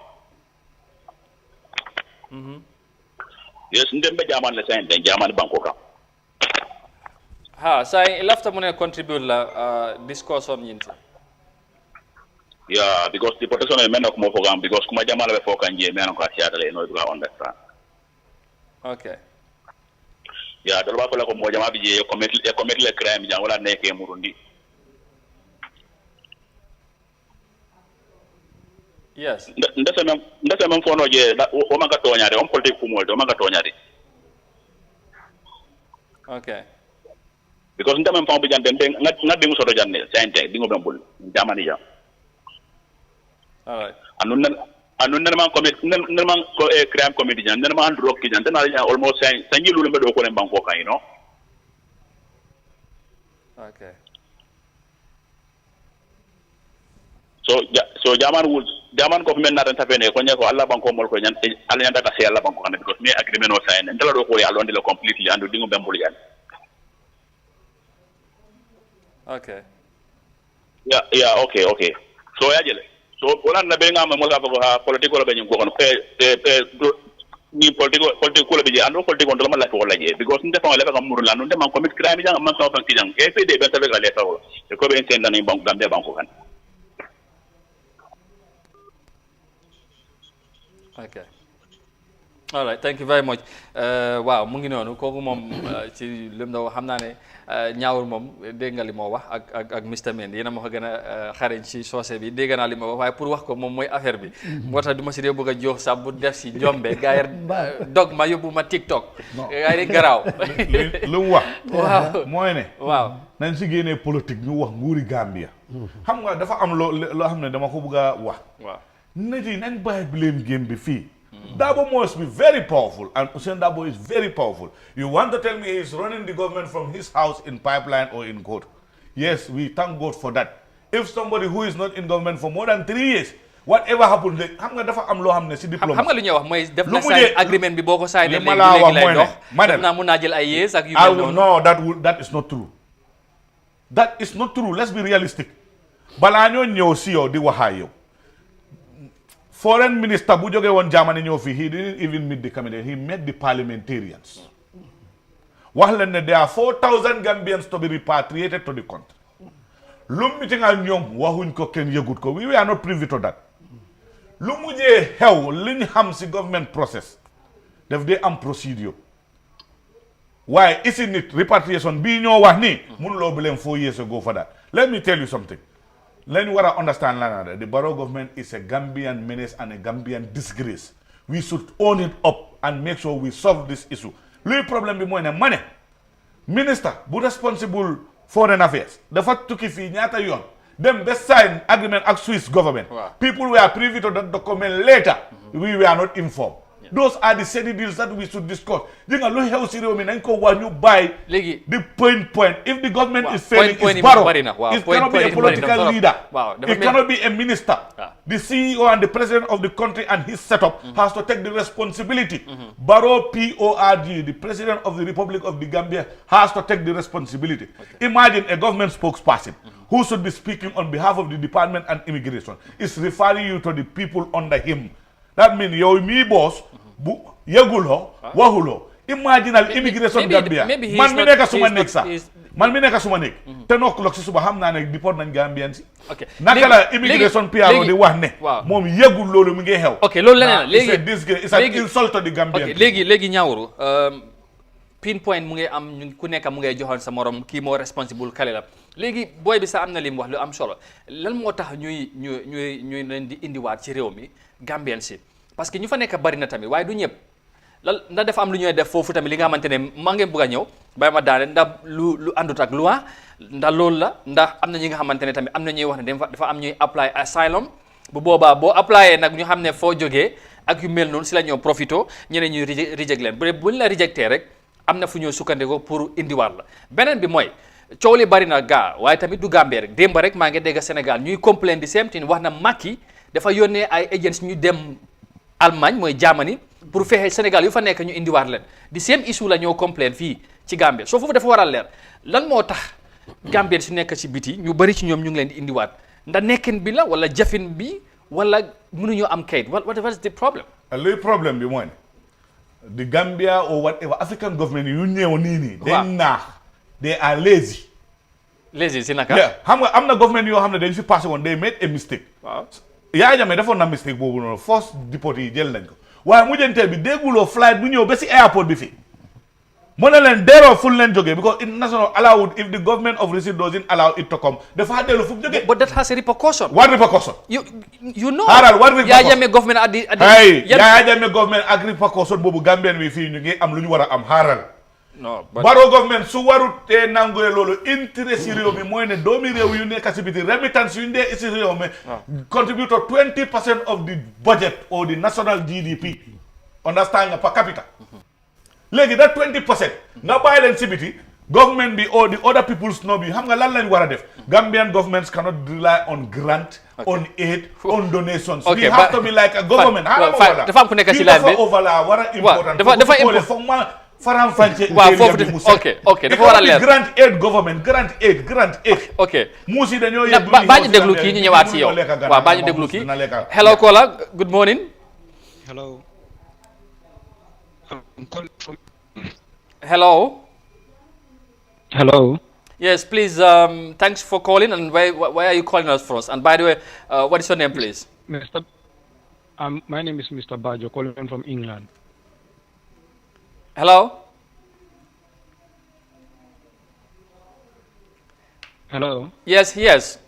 Yes ndembe jamani le sente jamani banko ka. Ha sai lafta mo ne contribute la discussion yinti. Yeah, because the protection of men of Mofogam, because Kumajamala folk and men of Kasiatale, no, you understand. Okay. Yeah, the Local Mojamabi committed a crime, Yamala Neke Murundi. Yes. That's a man for no year, that Omagatonia, the political Kumo, Omagatonia. Okay. Because in time found began them, not being sort of Janet, Sante, Dingobambul, Jamania. All right. Anun naman crime committee jan naman rock jan then almost saying you lumbe do ko en banko kan you know. Okay. So German government na renta fene ko nyako alla banko mol ko nyan alla nyanda ta se alla banko kan because me agreement no sign and do ko ya londi completely and dingo bembul yan. Okay. Yeah, okay. So ya jele. So wala na be ngam mo ka political be nyko kono ni political be ando political do mala ko la je because nde fa le ka muru la no nde man commit crime jang man so fan kijang e fe de be tabe ga le tawo e ko be en senda ni bank gambe banko kan. Okay. all right, thank you very much. Waaw mu ngi noonu kooku moom ci lim na xam naa ne ñaawul moom dégg nga li moo wax ak Mr Mendy yéen a ma ko gën a xarañ ci soose bi dégg naa li ma wax waaye pour wax ko moom mooy affaire bi moo tax du ma si dee bëgg a jox sax bu def si njombe gars yi dog ma yóbbu ma TikTok gars yi di garaaw lu mu wax waaw mooy ne waaw nañ si génnee politique ñu wax nguuri Gambia xam nga dafa am loo xam ne dama ko bëgg a wax waaw nit yi nañ bàyyi blame game bi fii Dabo must be very powerful, and Hussein Dabo is very powerful. You want to tell me he's running the government from his house in pipeline or in court? Yes, we thank God for that. If somebody who is not in government for more than 3 years, whatever happened, xam nga dafa am loo xam ne si diplôme. xam nga lu ñuy wax mooy def na sign agreement bi boo ko signé léegi lay dox. def naa mun naa jël ay years ak yu mel noonu. No, that is not true. That is not true. Let's be realistic. balaa ñoo ñëw si yow di waxaa yow. Foreign Minister bu jógee woon Germany ñëw fii he didn't even meet the cabinet, he met the parliamentarians. wax leen ne there are 4,000 Gambians to be repatriated to the country. lu meeting ak ñoom waxuñ ko kenn yëgut ko we are not privy to that. lu mujjee xew li ñu xam si government process daf dee am procedure. waaye isn't it repatriation bii ñoo wax nii mënuloo blame 4 years ago for that. Let me tell you something. Let me understand that the Barrow government is a Gambian menace and a Gambian disgrace. We should own it up and make sure we solve this issue. The problem is money. Minister, who responsible foreign affairs, the fact to keep them best sign agreement with Swiss government. Wow. People were privy to that document later. We were not informed. Yeah. Those are the steady deals that we should discuss. The point. If the government is failing, it's Barrow. It cannot be a political leader. Wow. It cannot be a minister. The CEO and the president of the country and his setup has to take the responsibility. Barrow PORG, the president of the Republic of the Gambia, has to take the responsibility. Okay. Imagine a government spokesperson who should be speaking on behalf of the Department and Immigration is referring you to the people under him. That means yow mi boss bu yegulo wahulo. Imagine al immigration Gambia. Man mi nekk suma nekk sax. Man mi nekk suma nekk. 10 o'clock si suba xam naa ne deport nañ Gambian si. Okay. Naka la immigration PRO di wax ne. Moom yegul loolu mi ngi xew. Okay, loolu leneen léegi it's an insult to the Gambian. Okay, léegi ñaawru pinpoint mu ngi am ku nekk mu ngay joxoon sa morom kii moo responsible kale la léegi booy bi sax am na li mu wax lu am solo lan moo tax ñuy leen di indiwaat ci réew mi Gambien si parce que ñu fa nekk bari na tamit waaye du ñëpp lan ndax dafa am lu ñuy def foofu tamit li nga xamante ne maa ngi bëgg a ñëw bàyyi ma daane ndax lu àndut ak loi ndax loolu la ndax am na ñi nga xamante ne tamit am na ñuy wax ne dafa am ñuy apply asylum bu boobaa boo applyé nag ñu xam ne foo jógee ak yu mel noonu si la ñoo profito ñeneen ñuy reject leen bu dee buñ la rejecté rek am na fu ñoo sukkandikoo pour indiwaat la beneen bi mooy coow li bari na gaa waaye tamit du Gambie rek démb rek maa ngi dégg Sénégal ñuy complain di same thing wax na Macky dafa yónnee ay agents ñu dem Allemagne mooy Germany pour fexe Sénégal yu fa nekk ñu indiwaat leen di same issue la ñoo complain fii ci Gambie soo foofu dafa war a leer lan moo tax Gambien si nekk ci biti ñu bari ci ñoom ñu ngi leen di indiwaat ndax nekkin bi la wala jafin bi wala mënuñoo am kayit what is the problem. Le problème bi mooy the Gambia or whatever African government yu ñëw nii they are lazy. Lazy si naka. Yeah, xam nga am na government yoo xam ne dañ fi passé woon they made a mistake. waaw Yaya Jammeh defoon na mistake boobu noonu force deport yi jël nañ ko waaye mujjanteel bi dégguloo flight bu ñëw ba si airport bi fii mu ne leen deeroo ful leen jógee because international allowed if the government of receipt doesn't allow it to come dafa dellu fu mu jógee. But that has a repercussion. What repercussion? You know. What repercussion? Yaya Jammeh government at the Yaya Jammeh government ak repercussion boobu Gambien bi fii ñu ngi am lu ñu war a am xaaral. No, Barrow government su warut te nanguwee loolu intérêt si réew mi mooy ne doomi réew yu nekk si biti remittance yu ndee si réew mi contribute to 20% of the budget or the national GDP understand nga per capita léegi da 20% nga bàyyi leen si biti government bi or the other people's no bi xam nga lan lañ war a def Gambian governments cannot rely on grant on aid on donations we have to be like a government dafa am ku nekk si line bi war a important dafa Faram Fanche ok dafa war a leer grant aid government grant aid ok muusi dañoo baa ñu déglu kii ñu ñëwaat si yow waaw baa ñu déglu kii hello Kola good morning hello I'm calling from hello yes please thanks for calling and why are you calling us from and by the way what is your name please my name is Mr. Bajo calling from England. Hello? Hello? Yes. Yes.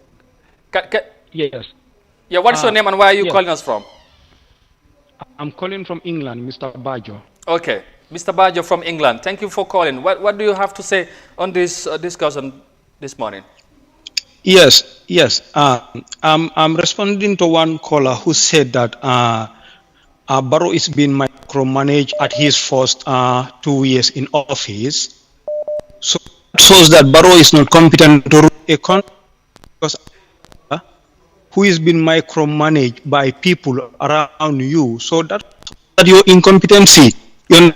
Yeah, what's your name and where are you calling us from? I'm calling from England, Mr. Bajo. Okay. Mr. Bajo from England. Thank you for calling. What do you have to say on this discussion this morning? Yes. I'm responding to one caller who said that Barrow is being micromanaged at his first 2 years in office. So that shows that Barrow is not competent to rule a country because who is being micromanaged by people around you. So that your incompetency. You're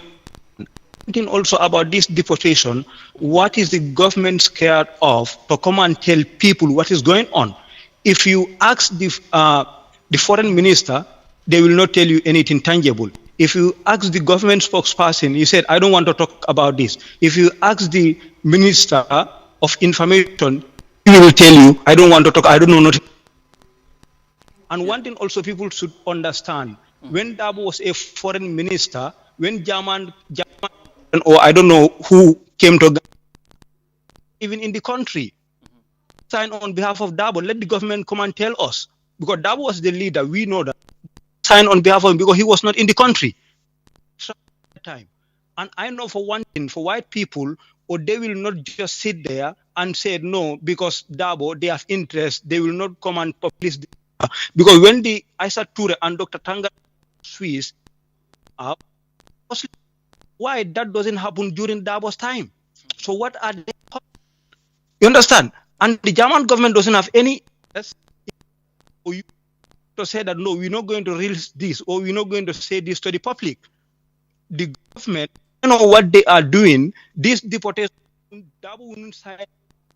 thinking also about this deportation. What is the government scared of to come and tell people what is going on? If you ask the foreign minister, they will not tell you anything tangible. If you ask the government spokesperson, he said, I don't want to talk about this. If you ask the minister of information, he will tell you, I don't want to talk, I don't know nothing. And one thing also people should understand, when Dabo was a foreign minister, when German or I don't know who came to even in the country, sign on behalf of Dabo, let the government come and tell us. Because Dabo was the leader, we know that. Sign on behalf of him because he was not in the country. And I know for one thing, for white people, or they will not just sit there and say no, because Dabo, they have interest, they will not come and publish this. Because when the Isa Toure and Dr. Tanga Swiss up, why that doesn't happen during Dabo's time? So what are they? You understand? And the German government doesn't have any interest for you to say that no, we're not going to release this or we're not going to say this to the public. The government, you know what they are doing. This deportation, Dabo wouldn't sign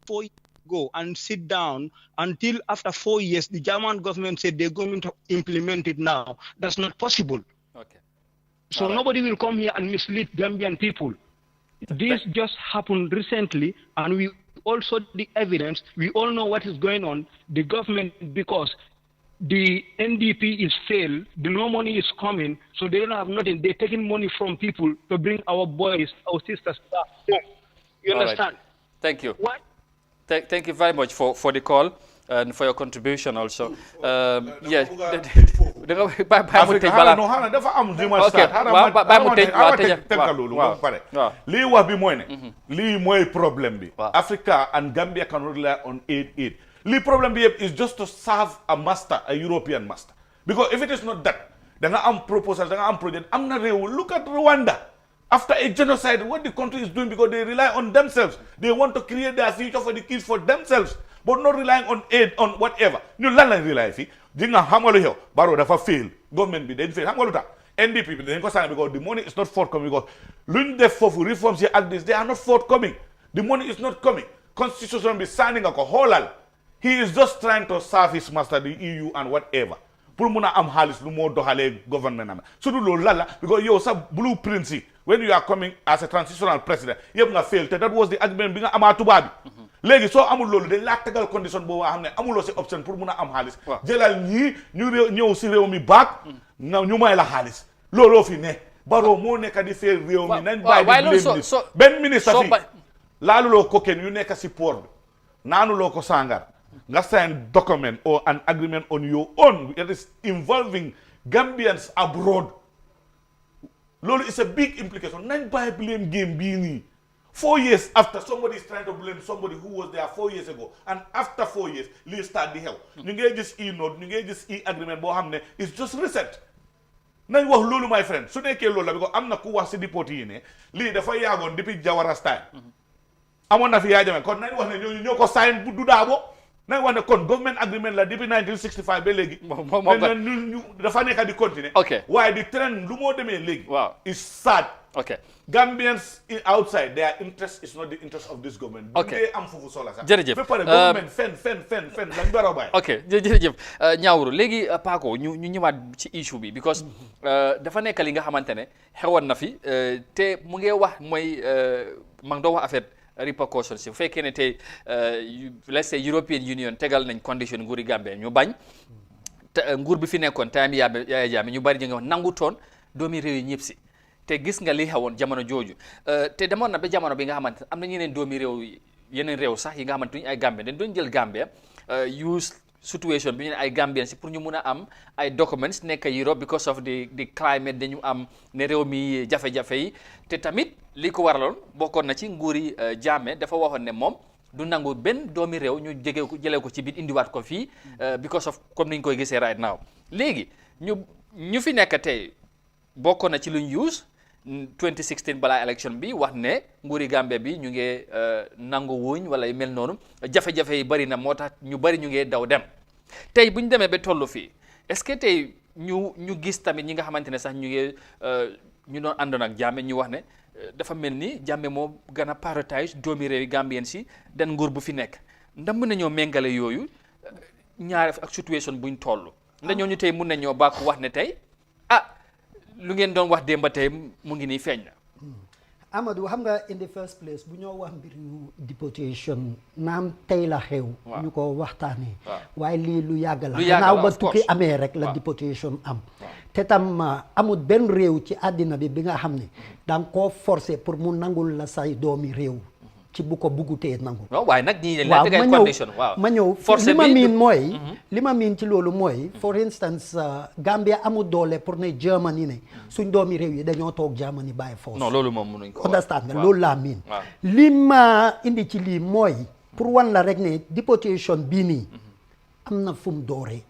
4 years ago and sit down until after 4 years. The German government said they're going to implement it now. That's not possible. Okay. So nobody will come here and mislead Gambian people. This just happened recently, and we also the evidence. We all know what is going on. The government, because the NDP is failed, the no money is coming, so they don't have nothing. They're taking money from people to bring our boys, our sisters back home. You understand? Right. Thank you. What? Thank you very much for the call and for your contribution also. Yes. Li wax bi moy ne li moy problem bi. Africa and Gambia cannot rely on aid. Li problem bi is just to serve a master, a European master. Because if it is not that, da nga am proposal, da nga am project, am na rew. Look at Rwanda. After a genocide, what the country is doing, because they rely on themselves. They want to create their future for the kids for themselves, but not relying on aid, on whatever. You lan la rely fi. Dinga hamalo here. Barrow dafa fail. Government bi den fail. Hamalo ta. NDP bi den ko sign because the money is not forthcoming. Because luñ def fofu reforms here at this, they are not forthcoming. The money is not coming. Constitution be signing a holal. He is just trying to serve his master, the EU and whatever. Pour muna am halis lu mo dohale government am. So do lo lala because you sa blueprint. When you are coming as a transitional president, you have failed. That was the argument being amatubabi. Legi so amul lolu de la tegal condition bo xamne amulo ci option pour mëna am xaliss jëlal ñi ñu ñew ci réew mi baak ñu may la xaliss lolo fi ne Barrow mo nekk di fay réew mi nañ bay di ben ministre fi laalulo ko ken yu nekk ci port nanulo ko sangar nga sign document or an agreement on your own. It is involving Gambians abroad. Lolo is a big implication. Nañ bay blame game bi ni 4 years after, somebody is trying to blame somebody who was there 4 years ago, and after 4 years, let's start the hell. You get this e-note, you get this e-agreement, but it's just recent. Now, what lulu, my friend? So they kill Lola because I'm not going to deport you. Lee, the fire yagon, the Jawara style. I'm on the fire jam. Because now, you can sign do that. Now, when the government agreement like 1965 belegi, the fire the continent. Okay. Why the trend lumo de me leg? Wow. Is sad. Okay. Gambians outside, their interest is not the interest of this government. Okay. Jërëjëf. Government fen lañ baro bay. Ok, jërëjëf ñaawru léegi Paco ñu ñëwaat ci issue bi because dafa nekk li nga xamante ne xewoon na fi te mu ngi wax mooy ma ngi doon wax affaire repercussions si bu fekkee ne tey let's say European Union tegal nañ condition nguuri Gambie ñu bañ te nguur bi fi nekkoon time Yaya Jammeh ñu bari ñu ngi wax nangu toon doomi réew yi ñëpp si te gis nga li xewoon jamono jooju te demoon na ba jamono bi nga xamante am na ñeneen doomi réew yeneen réew sax yi nga xamante ni ay Gambien dañ doon jël Gambia use situation bi ñu ne ay Gambien si pour ñu mun a am ay documents nekk Europe because of the climate dañu am ne réew mi jafe-jafe yi te tamit li ko waraloon bokkoon na ci nguuri Jammeh dafa waxoon ne moom du nangu benn doomi réew ñu jëlee ko ci biir indiwaat ko fii because of comme ni ñu koy gisee right now léegi ñu fi nekk tey bokkoon na ci luñ use 2016 balaa élection bi wax ne nguuri Gambie bi ñu ngi nangu wuñ wala yu mel noonu jafe-jafe yi bari na moo tax ñu bari ñu ngi daw dem tey bu ñu demee ba tollu fii est-ce que tey ñu gis tamit ñi nga xamante ne sax ñu doon àndoon ak Jammeh ñu wax ne dafa mel ni Jammeh moo gën a prioritize doomi réew yi Gambien si den nguur bu fi nekk ndax mën nañoo méngale yooyu ñaare ak situation buñ toll ndax ñooñu tey mun nañoo bàkku wax ne tey lu ngeen doon wax démb tey mu ngi nii feeñ na. Amadou xam nga in the first place bu ñoo wax mbiru deportation naam tey la xew. ñu ko waxtaanee. waaye lii lu yàgg la. gannaaw ba tukki amee rek la deportation am. te tam amul benn réew ci àddina bi nga xam ne da nga koo forcer pour mu nangul la say doomi réew. ci bu ko buggutee nangu. waaye nag ñii la tegay condition ma ñëw li ma miin mooy. li ma miin ci loolu mooy. for instance Gambia amul doole pour ne Germany ne suñ doomi réew yi dañoo toog Germany by force. non loolu moom mënuñ ko understand nga loolu laa miin. li ma indi ci lii mooy pour wan la rek ne deportation bii nii am na fu mu dooree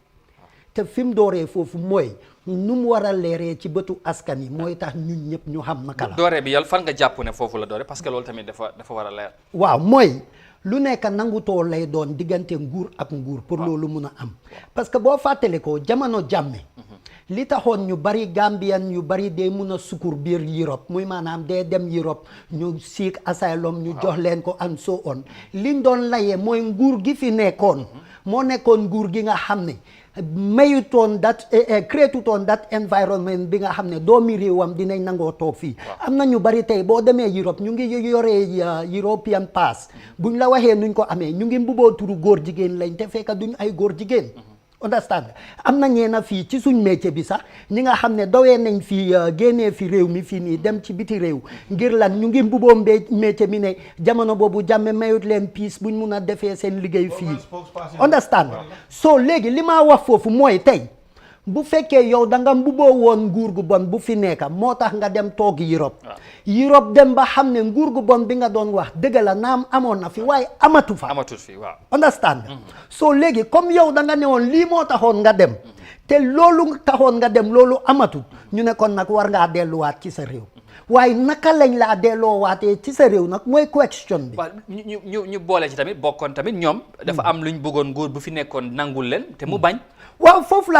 te fi mu dooree foofu mooy. nu mu war a leeree ci bëtu askan yi mooy tax ñun ñëpp ñu xam naka la. doore bi yàlla fan nga jàpp ne foofu la doore parce que loolu tamit dafa war a leer. waaw mooy lu nekk nangutoo lay doon diggante nguur ak nguur pour loolu mun a am. parce que boo fàttale ko jamono Jammeh li taxoon ñu bari Gambian yu bari dee mun a sukkur biir Europe muy maanaam dee dem Europe ñu seek asylum ñu jox leen ko and so on liñ doon layee mooy nguur gi fi nekkoon moo nekkoon nguur gi nga xam ne. mayutoon créatutoon that environment bi nga xam ne doomi réewam dinañ nangoo toog fii am na ñu bari tey boo demee Europe ñu ngi yoree European pass buñ la waxee nuñ ko amee ñu ngi mbuboo turu góor jigéen lañ te fekk duñ ay góor jigéen understand am na ñeena fii ci suñ métier bi sax ñi nga xam ne dawee nañ fii génnee fi réew mi fii nii dem ci biti réew ngir lan ñu ngi mbuboo métier mi ne jamono boobu Jammeh mayut leen piis buñ mun a defee seen liggéey fii understand so léegi li ma wax foofu mooy tey bu fekkee yow da nga mbuboo woon nguur gu bon bu fi nekka moo tax nga dem toog Europe dem ba xam ne nguur gu bon bi nga doon wax dëgg la naam amoon na fi waaye amatul fi waaw understand so léegi comme yow da nga ne woon lii moo taxoon nga dem te loolu taxoon nga dem loolu amatul ñu ne kon nag war ngaa delluwaat ci sa réew waaye naka lañ laa delloowaatee ci sa réew nag mooy question bi. waaw ñu boole ci tamit bokkoon tamit ñoom. dafa am luñ bëggoon nguur bu fi nekkoon nangul leen te mu bañ. waaw foofu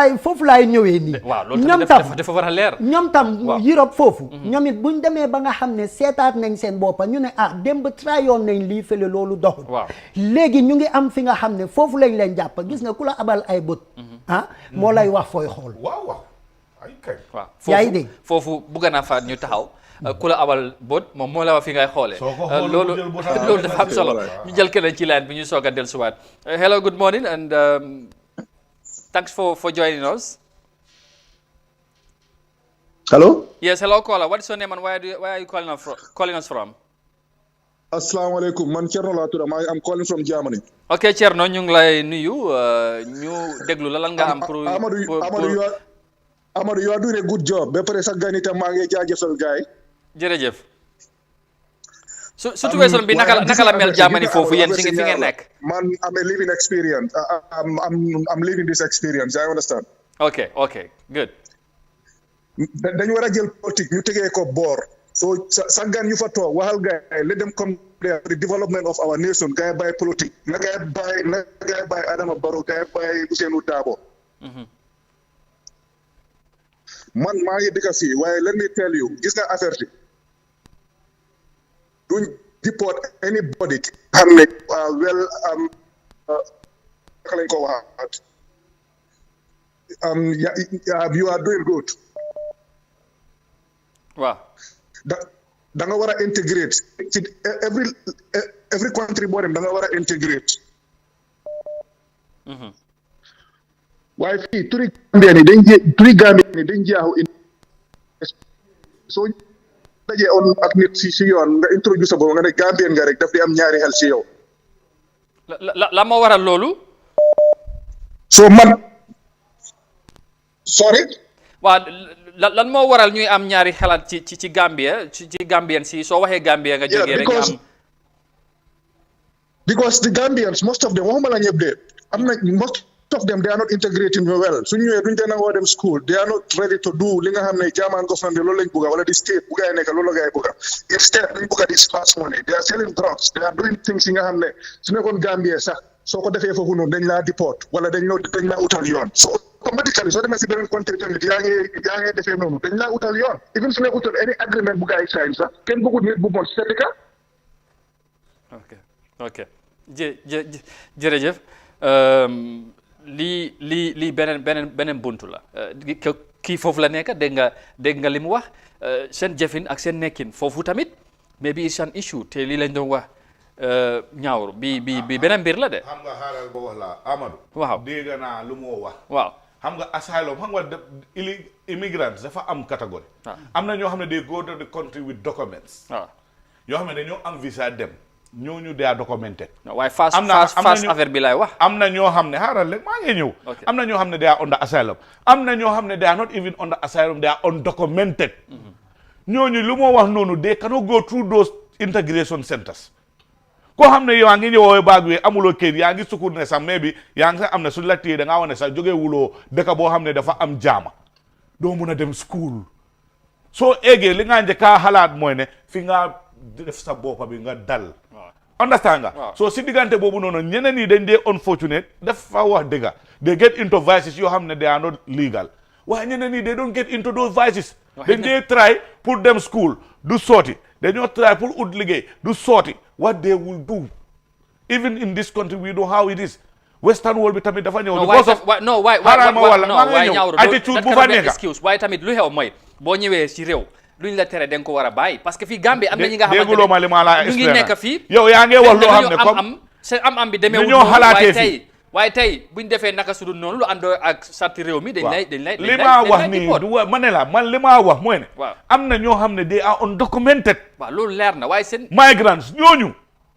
laay ñëwee nii. waaw loolu tamit dafa war a leer. ñoom tam Europe foofu. ñoom it buñ demee ba nga xam ne seetaat nañ seen boppa ñu ne démb trayoon nañ lii fële loolu doxul. waaw léegi ñu ngi am fi nga xam ne foofu lañ leen jàpp gis nga ku la abal ay bët. moo lay wax fooy xool. waaw yaa ngi dégg foofu bugg naa fa ñu taxaw. ku la abal bët moom moo la wax fi ngay xoolee. loolu dafa am solo ñu jël keneen ci line bi ñu soog a dellusiwaat. hello good morning and thanks for joining us. Hello? Yes, hello caller. What is your name and where are you calling us from? Assalamu alaikum. Man Cherno la tudd. I'm calling from Germany. Okay, Cherno, ñu ngi lay nuyu ñu déglu la lan nga am pour Amadou, you are doing a good job. Ba pare sax gan itam maa ngi jaajëfal gaay. Jërëjëf. Situation bi naka la mel Germany foofu yéen fi ngeen nekk. Man am a living experience. I'm living this experience. I understand. Okay, good. Dañu war a jël politique ñu tegee ko boor. So sa gan yu fa toog waxal gaay let them come there for the development of our nation. Gaay bàyyi politique. Na gaay bàyyi Adama Barrow, gaay bàyyi Ousainou Darboe. Man maa ngi dëkk fii waaye let me tell you gis nga affaire bi duñ deport anybody xam ne naka lañ ko waxaat you are doing good. waaw. da nga war a integrate ci every country boo dem da nga war a integrate. waaye fii turi Gambia ni dañ jaaxu so dajee on ak nit si yoon nga introduce sa boobu nga ne Gambien nga rek daf di am ñaari xel si yow. la moo waral loolu. so man sorry. waaw lan moo waral ñuy am ñaari xalaat ci Gambia ci Gambien si soo waxee Gambia nga jógee rek am. because the Gambians most of them waxuma la ñëpp de am na most of them they are not integrating well su ñëwee duñ te nangoo dem school they are not ready to do li nga xam ne German government bi loolu lañ bëgga wala di state bu gaay nekk loolu la gaay bëgga instead lañ bëgga di fast money they are selling drugs they are doing things yi nga xam ne su nekkoon Gambia sax soo ko defee foofu noonu dañ laa deport wala dañ laa utal yoon so automatically soo demee si beneen country tamit yaa ngi defee noonu dañ laa utal yoon even su nekkutoon any agreement bu gaay sign sax kenn bëggut nit bu bon certificat. ok jërëjëf lii beneen buntu la kii foofu la nekk dégg nga li mu wax seen jëfin ak seen nekkin foofu tamit mais bi it's an issue te lii lañ doon wax ñaawru bi beneen mbir la de. xam nga xaaral ba wax la Amadou. waaw dégg naa lu moo wax. waaw xam nga asylum xam nga immigrants dafa am catégorie. am na ñoo xam ne they go to the country with documents. waaw yoo xam ne dañoo am visa dem. ñooñu they are documented. waaye fast affaire bi lay wax. am na ñoo xam ne xaaral rek maa ngi ñëw. am na ñoo xam ne they are under asylum. am na ñoo xam ne they are not even under asylum they are undocumented. ñooñu lu moo wax noonu they cannot go through those integration centers. koo xam ne yaa ngi ñëwoo baag wi amuloo kër yaa ngi sukkur ne sax mais bi yaa ngi sax am na suñu la téye da ngaa wane sax jógee wuloo dëkk boo xam ne dafa am jaama doo mun a dem school soo eggee li nga njëkk a xalaat mooy ne fi nga def sa boppa bi nga dal. understand nga so si diggante boobu noonu ñeneen ñi dañ dee unfortunate dafa wax dëgga they get into vices yoo xam ne they are not legal waaye ñeneen ñi they don't get into those vices dañ dee try pour dem school du sooti dañoo try pour ut liggéey du sooti what they will do even in this country we know how it is western world bi tamit dafa ñëw attitude bu fa nekk waaye tamit lu xew mooy boo ñëwee si réew luñ la tere dañ ko war a bàyyi parce que fii Gambie am na ñi nga xamante ne ñu ngi nekk fii yow yaa ngi wax loo xam ne comme seen am bi demee ñoo xalaatee fii waaye tey buñ defee naka su dul noonu lu àndoo ak sarti réew mi dañ lay li maa wax nii ma ne la man li maa wax mooy ne am na ñoo xam ne they are undocumented waaw loolu leer na waaye seen migrants ñooñu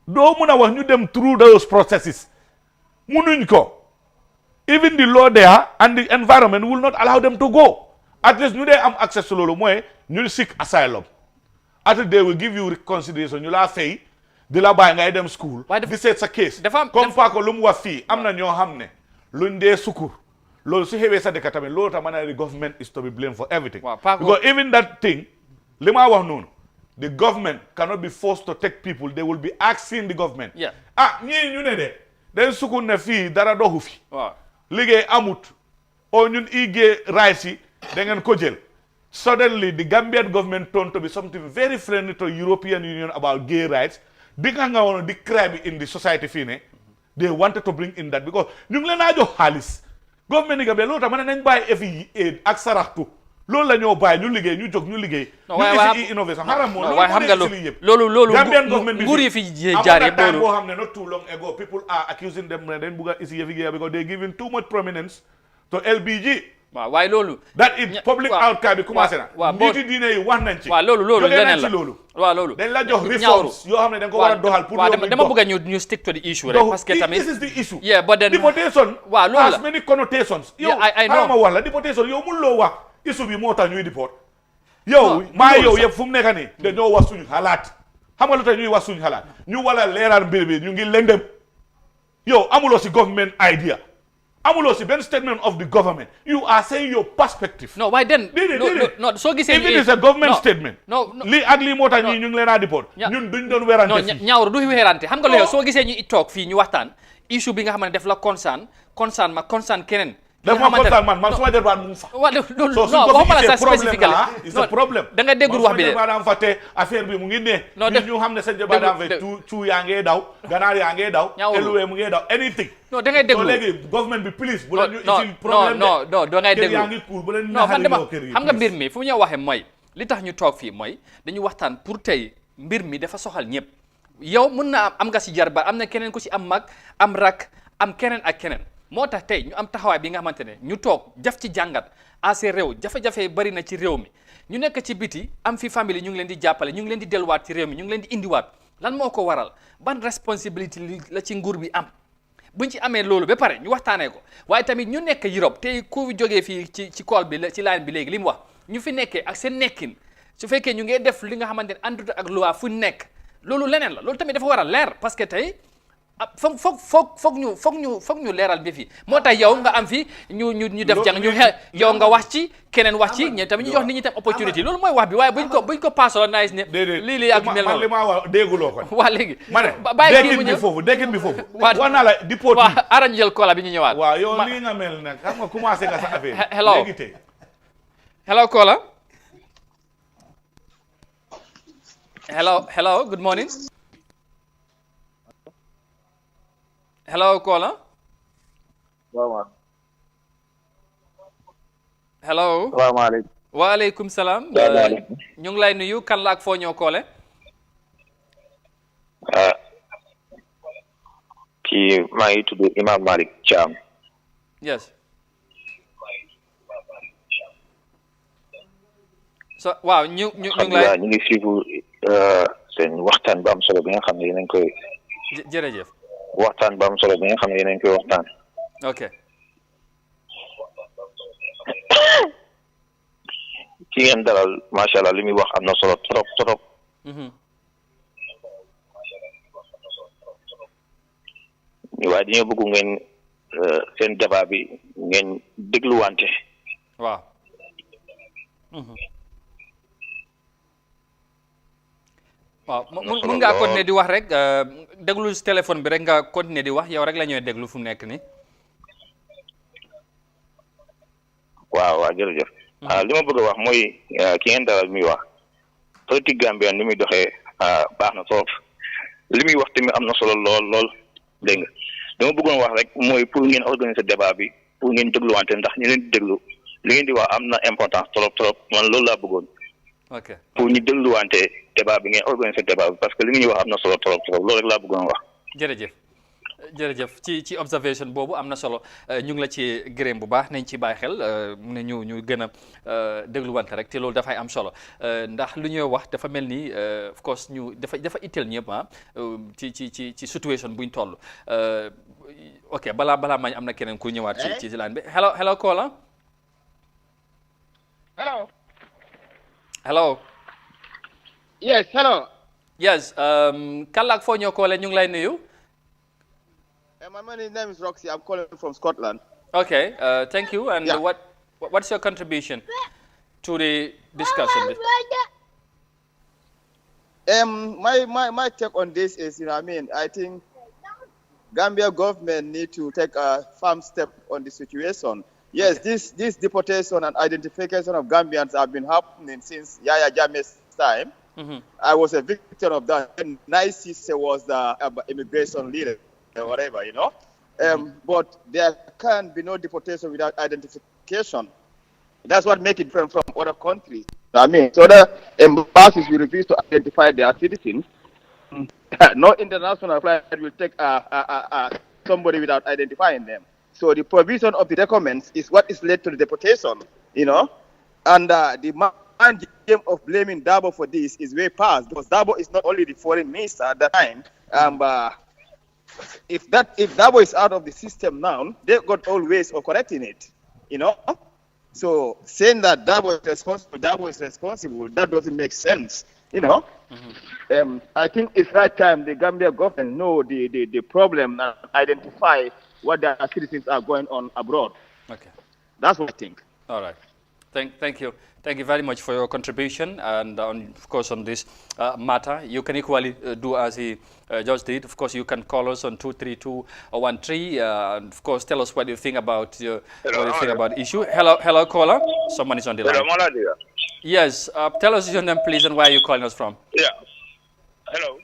doo mun a wax ñu dem through those processes munuñ ko even the law there and the environment will not allow them to go at least ñu dee am access to loolu mooy ñu seek asylum at they will give you consideration ñu laa fay di la bàyyi ngay dem school di seet sa case comme pas que lu mu wax fii am na ñoo xam ne luñ dee sukkur loolu su xewee sa dëkk tamit loolu tax ma ne the government is to be blamed for everything because even that thing li ma wax noonu the government cannot be forced to take people they will be asking the government ñii ñu ne de dañ sukkur ne fii dara doxu fi liggéey amut o ñun igee rights yi da ngeen ko jël suddenly the Gambian government turned to be something very friendly to European Union about gay rights di nga woon di crime in the society fii ne they wanted to bring in that because ñu ngi leen a jox xaalis government yi Gambia loolu tax ma ne nañ bàyyi FIA ak saraxtu loolu la ñoo bàyyi ñu liggéey ñu jóg ñu liggéey ñu isi innovation xaram moo loolu Gambian government bi nguur yi fi jaar yëpp am na time boo xam ne not too long ago people are accusing them ne dañ bugg a isi FIA because they giving too much prominence to LBG waaw waaye loolu that is public outcry bi commencé na njiiti diine yi wax nañ ci waaw loolu leneen la waaw loolu dañ la jox reforms yoo xam ne da nga ko war a doxal pour dama bëgg a ñu stick to the issue rek parce que tamit this is the issue but then deportation waaw loolu has many connotations yow xaaral ma wax la deportation yow mun loo wax issue bi moo tax ñuy deport yow maa yow yëpp fu mu nekk nii dañoo wax suñu xalaat xam nga lu tax ñuy wax suñu xalaat ñu wala leeral mbir bi ñu ngi lëndëm yow amuloo si government idea amuloo si benn statement of the government you are saying your perspective. no waaye den no soo gisee if it is a government statement. lii ak lii moo tax ñu ngi leen a deport ñun duñ doon werante fii ñaawru du werante xam nga lu yow soo gisee ñu toog fii ñu waxtaan issue bi nga xam ne def la concern keneen. daf ma concern man suma jarbaat mu fa. waaw loolu non waxuma la sax spécifique la c'est un problème da nga déggul wax bi de man fa te affaire bi mu ngi ne ñu xam ne sa jarbaat daan fa cu yaa ngee daw ganaar yaa ngee daw eluwee mu ngee daw anything non da ngay déglu so léegi government bi please bu leen ñu isil problème non da ngay déglu yaa ngi cool bu leen non man dama xam nga mbir mi fu ñu waxee mooy li tax ñu toog fii mooy dañu waxtaan pour tey mbir mi dafa soxal ñëpp yow mën na am nga si jarbaat am na keneen ku si am mag am rak am keneen ak keneen moo tax tey ñu am taxawaay bi nga xamante ne ñu toog def ci jàngat assez réew jafe-jafe bari na ci réew mi ñu nekk ci biti am fi famille ñu ngi leen di jàppale ñu ngi leen di delluwaat ci réew mi ñu ngi leen di indiwaat lan moo ko waral ban responsabilité la ci nguur bi am buñ ci amee loolu ba pare ñu waxtaanee ko waaye tamit ñu nekk Europe tey ku jógee fii ci call bi ci line bi léegi li mu wax ñu fi nekkee ak seen nekkin su fekkee ñu ngi def li nga xamante ne àndut ak loi fu nekk loolu leneen la loolu tamit dafa war a leer parce que tey foog ñu leeral bi fi moo tax yow nga am fi ñu def jàng ñu yow nga wax ci keneen wax ci ñe tamit ñu jox nit ñi tam opportunité loolu mooy wax bi waaye buñ ko paasoo nice ne lii ak mel noonu li ma wax dégguloo ko waa léegi ma ne dekkin bi foofu wax naa la dipoti waaw arañ jël kola bi ñu ñëwaat waaw yow lii nga mel nag xam nga commencé nga sa affaire léegi tey hello kola hello good morning hello caller. hello. salaamaaleykum. waaleykum salaam. ñu ngi lay nuyu kan la ak foo ñëw koole. kii maa ngi tudd Imam Malik Thiam. yes. so waaw ñu ngi lay. ñu ngi suivre seen waxtaan bu am solo bi nga xam ne yéen koy. jërëjëf. waxtaan ba am solo bi nga xam ne yéen a ngi koy waxtaan. ok. ci ngeen dalal macha allah li muy wax am na solo trop trop. waaye dañoo bëgg ngeen seen débat bi ngeen dégluwante. waaw. waaw mun ngaa continuer di wax rek déglu si téléphone bi rek nga continuer di wax yow rek la ñuy déglu fu mu nekk nii. waaw jërëjëf. li ma bëgg a wax mooy ki ngeen dalal muy wax politique Gambien ni muy doxee baax na trop li muy wax tamit am na solo lool dégg nga li ma bëggoon wax rek mooy pour ngeen organiser débat bi pour ngeen dégluwante ndax ñu leen di déglu li ngeen di wax am na importance trop man loolu laa bëggoon. ok pour ñu dégluwante débat bi ngeen organiser débat bi parce que li nga ñuy wax am na solo trop loolu rek laa bëggoon wax. jërëjëf ci observation boobu am na solo ñu ngi la ci gërëm bu baax nañ ci bàyyi xel ne ñu gën a dégluwante rek te loolu dafay am solo ndax lu ñuy wax dafa mel ni of course ñu dafa itteel ñëpp ci situation buñ toll ok balaa mañ am na keneen ku ñëwaat ci line bi hello caller. hello. yes hello. yes kan la ak foo ñoo koole ñu ngi lay nuyu. My name is Roxy. I'm calling from Scotland. Okay, thank you. And what's your contribution to the discussion? My take on this is, I think Gambia government need to take a firm step on the situation. Yes, this deportation and identification of Gambians have been happening since Yaya Jammeh's time. I was a victim of that. And Nice was the immigration leader. Or whatever, but there can be no deportation without identification. That's what makes it different from other countries. So the embassies will refuse to identify their citizens. No international flight will take somebody without identifying them. So the provision of the documents is what is led to the deportation, And the mind game of blaming Dabo for this is way past, because Dabo is not only the foreign minister at that time. If Dabo is out of the system now, they've got all ways of correcting it, So saying that Dabo is responsible, that doesn't make sense, I think it's right time the Gambia government know the problem and identify what their citizens are going on abroad. Okay. That's what I think. All right. Thank you. Thank you very much for your contribution, and of course on this matter, you can equally do as he just did. Of course, you can call us on 23213, and of course tell us what you think about the issue. Hello, caller. Someone is on the line. Hello, yes. Tell us your name, please, and where you're calling us from. Yeah. Hello.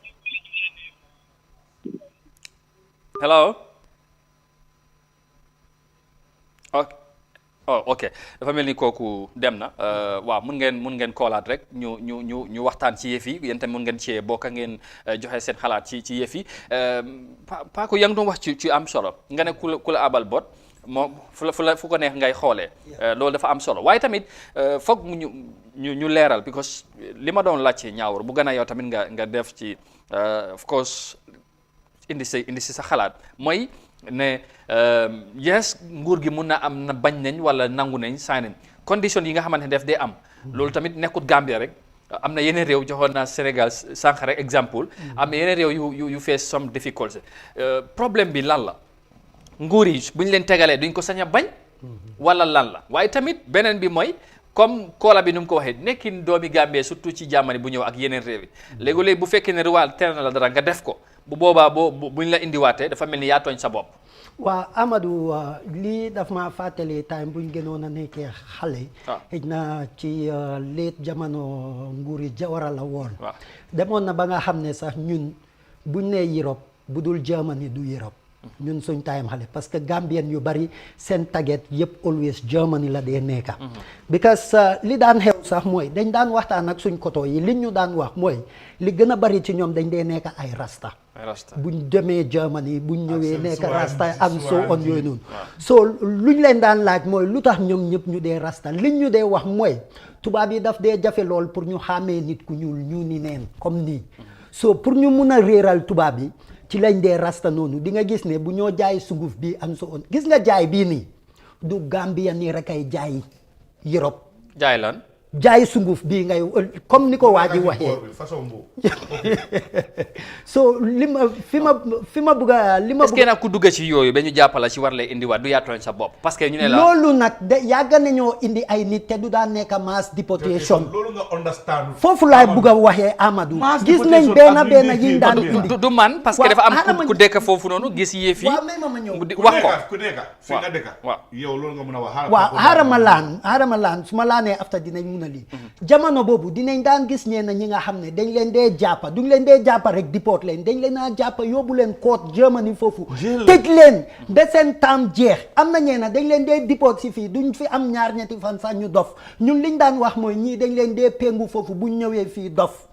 Hello. Okay. oh ok dafa mel ni kooku dem na waaw mun ngeen koolaat rek ñu waxtaan ci yëf yi yéen tamit mun ngeen cee bokk ngeen joxe seen xalaat ci yëf yi Paco yaa ngi doon wax ci am solo nga ne ku la abal bot moom fu ko neex ngay xoolee loolu dafa am solo waaye tamit foog ñu leeral because li ma doon laajte ñaawur bu gën a yow tamit nga def ci of course indi si sa xalaat mooy ne yes nguur gi mun na am na bañ nañ wala nangu nañ saay nañ condition yi nga xamante ne def dee am loolu tamit nekkut Gambia rek am na yeneen réew joxoon naa Sénégal sànq rek exemple am na yeneen réew yu face some difficulty problème bi lan la nguur yi bu ñu leen tegalee duñ ko sañ a bañ wala lan la waaye tamit beneen bi mooy comme koola bi nu mu ko waxee nekkin doomi Gambie surtout ci jamono bu ñëw ak yeneen réew yi léegi-léegi bu fekkee ne riwaal tere na la dara nga def ko bu boobaa buñ la indiwaatee dafa mel ni yaa tooñ sa bopp waaw Amadou lii daf ma fàttali time buñ gënoon a nekkee xale xëj na ci leet jamono nguuri Jawara la woon demoon na ba nga xam ne sax ñun buñ nee Europe bu dul Germany du Europe ñun suñ time xale parce que Gambien yu bari seen target yëpp always Germany la dee nekka because li daan xew sax mooy dañ daan waxtaan ak suñ koto yi li ñu daan wax mooy li gën a bari ci ñoom dañ dee nekka ay rasta buñ demee Germany buñ ñëwee nekka rasta am so on yooyu noonu so luñ leen daan laaj mooy lu tax ñoom ñëpp ñu dee rasta liñ ñu dee wax mooy tubaab yi daf dee jafe lool pour ñu xàmmee nit ku ñuul ñu ni neen comme nii so pour ñu mun a réeral tubaab yi ci lañ dee rasta noonu di nga gis ne bu ñoo jaay sunguf bi am so on gis nga jaay bii nii du Gambia nii rek ay jaay Europe jaay lan jaay sunguf bii ngay comme ni ko waa ji waxee so fi ma bëgg a est-ce que nag ku dugg ci yooyu ba ñu jàppala ci war lay indiwaat du yaatooñ sa bopp parce que ñu ne la loolu nag de yàgg nañoo indi ay nit te du daan nekk mass deportation loolu nga understand foofu laay bëgg a waxee Amadou gis nañ benn yiñ daan indi du man parce que dafa am ku dëkk foofu noonu gis yëf yi wax ko ku nekk fi nga dëkk yow loolu nga mën a wax waaw xaaral ma laan su ma laanee after dinañ lii jamono boobu dinañ daan gis ñee na ñi nga xam ne dañ leen dee jàppa duñ leen dee jàppa rek deport leen dañ leen a jàppa yóbbu leen court Germany foofu tëj leen ba seen taam jeex am na ñee na dañ leen dee deport si fii duñ fi am ñaar ñetti fan sax ñu dof ñun liñ daan wax mooy ñii dañ leen dee péngu foofu buñ ñëwee fii dof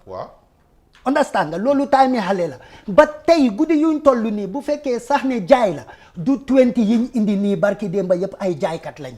understand nga loolu time yi xale la ba tey guddi yuñ toll nii bu fekkee sax ne jaay la du 20 yiñ indi nii barki démba yëpp ay jaaykat lañ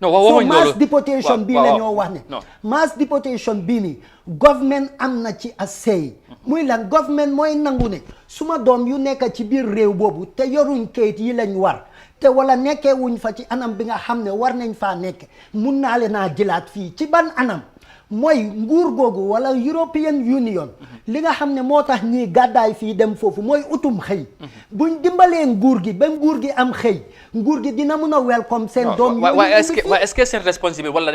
non so mass deportation bii la ñoo wax ne mass deportation bii nii government am na ci a say muy lan government mooy nangu ne suma doom yu nekk ci biir réew boobu te yoruñ kayit yi lañ war te wala nekkee wuñ fa ci anam bi nga xam ne war nañ faa nekk mun naa leen a jëlaat fii ci ban anam mooy nguur googu wala European Union li nga xam ne moo tax ñii gàddaay fii dem foofu mooy utum xëy buñ dimbalee nguur gi ba nguur gi am xëy nguur gi dina mun a welcome seen doom waaye est-ce que seen responsabilité wala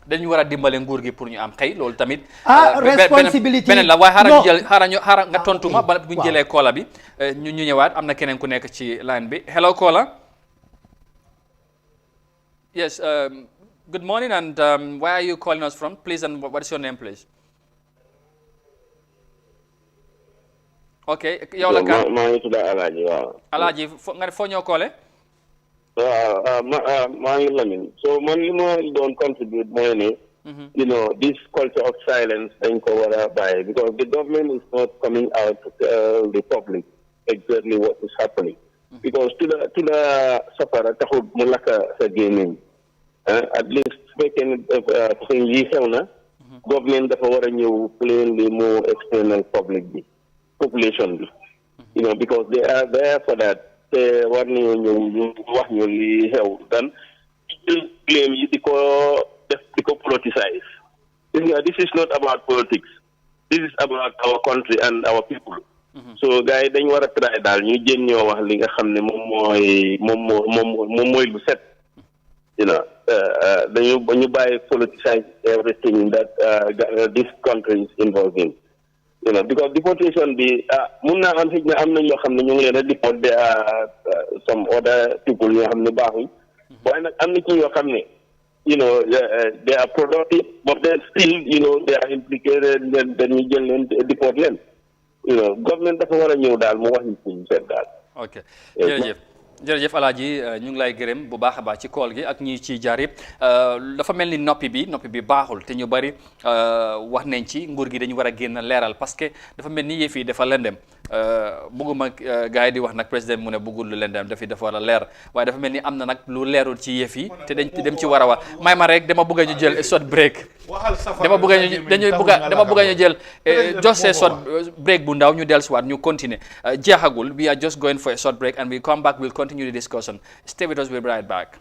dañu war a dimbale nguur gi pour ñu am xëy loolu tamit responsibility beneen la waaye xaaral nga tontuma ba buñ jëlee koola bi ñu ñëwaat am na keneen ku nekk ci line bi hello koola yes good morning and where are you calling us from please and what is your name please ok yow la kan maa ngi tudd Alaaji waaw Alaaji nga foo ñoo koole waaw maa ngi Lamin so man li ma doon contribute mooy ne you know this culture of silence dañ ko war a bàyyi because the government is not coming out to tell the public exactly what is happening because to the safara taxul mu lakka sa gémmiñ at least su fekkee ne façon yi xew na government dafa war a ñëw plainly mu explainal public bi population bi you know because they are there for that te war nañoo ñëw ñu wax ñu li xew dan blame yi di ko politicize this is not about politics this is about our country and our people so gars yi dañ war a try daal ñu jéem ñoo wax li nga xam ne moom mooy lu set you know dañu bàyyi politicize everything that this country is involved in you know because deportation bi mun naa am xëj na am na ñoo xam ne ñu ngi leen a deport de some other people ñoo xam ne baaxuñ waaye nag am na ci ñoo xam ne you know they are productive but then still you know they are implicated dañuy jël leen deport leen you know government dafa war a ñëw daal mu wax ñu seet daal ok jërëjëf Alaaji ñu ngi lay gërëm bu baax a baax ci kool gi ak ñi ci jaar yëpp dafa mel ni noppi bi baaxul te ñu bari wax nañ ci nguur gi dañu war a génn leeral parce que dafa mel ni yëf yi dafa lëndëm bëgguma gars yi di wax nag président mu ne bëggul lu leen dem dafa war a leer waaye dafa mel ni am na nag lu leerul ci yëf yi te dem ci war a wax may ma rek dama bëgg ñu jël short break dama bëgg ñu jël just a short break bu ndaw ñu dellusiwaat ñu continuer jeexagul we are just going for a short break and we come back we'll continue the discussion stay with us we'll be right back.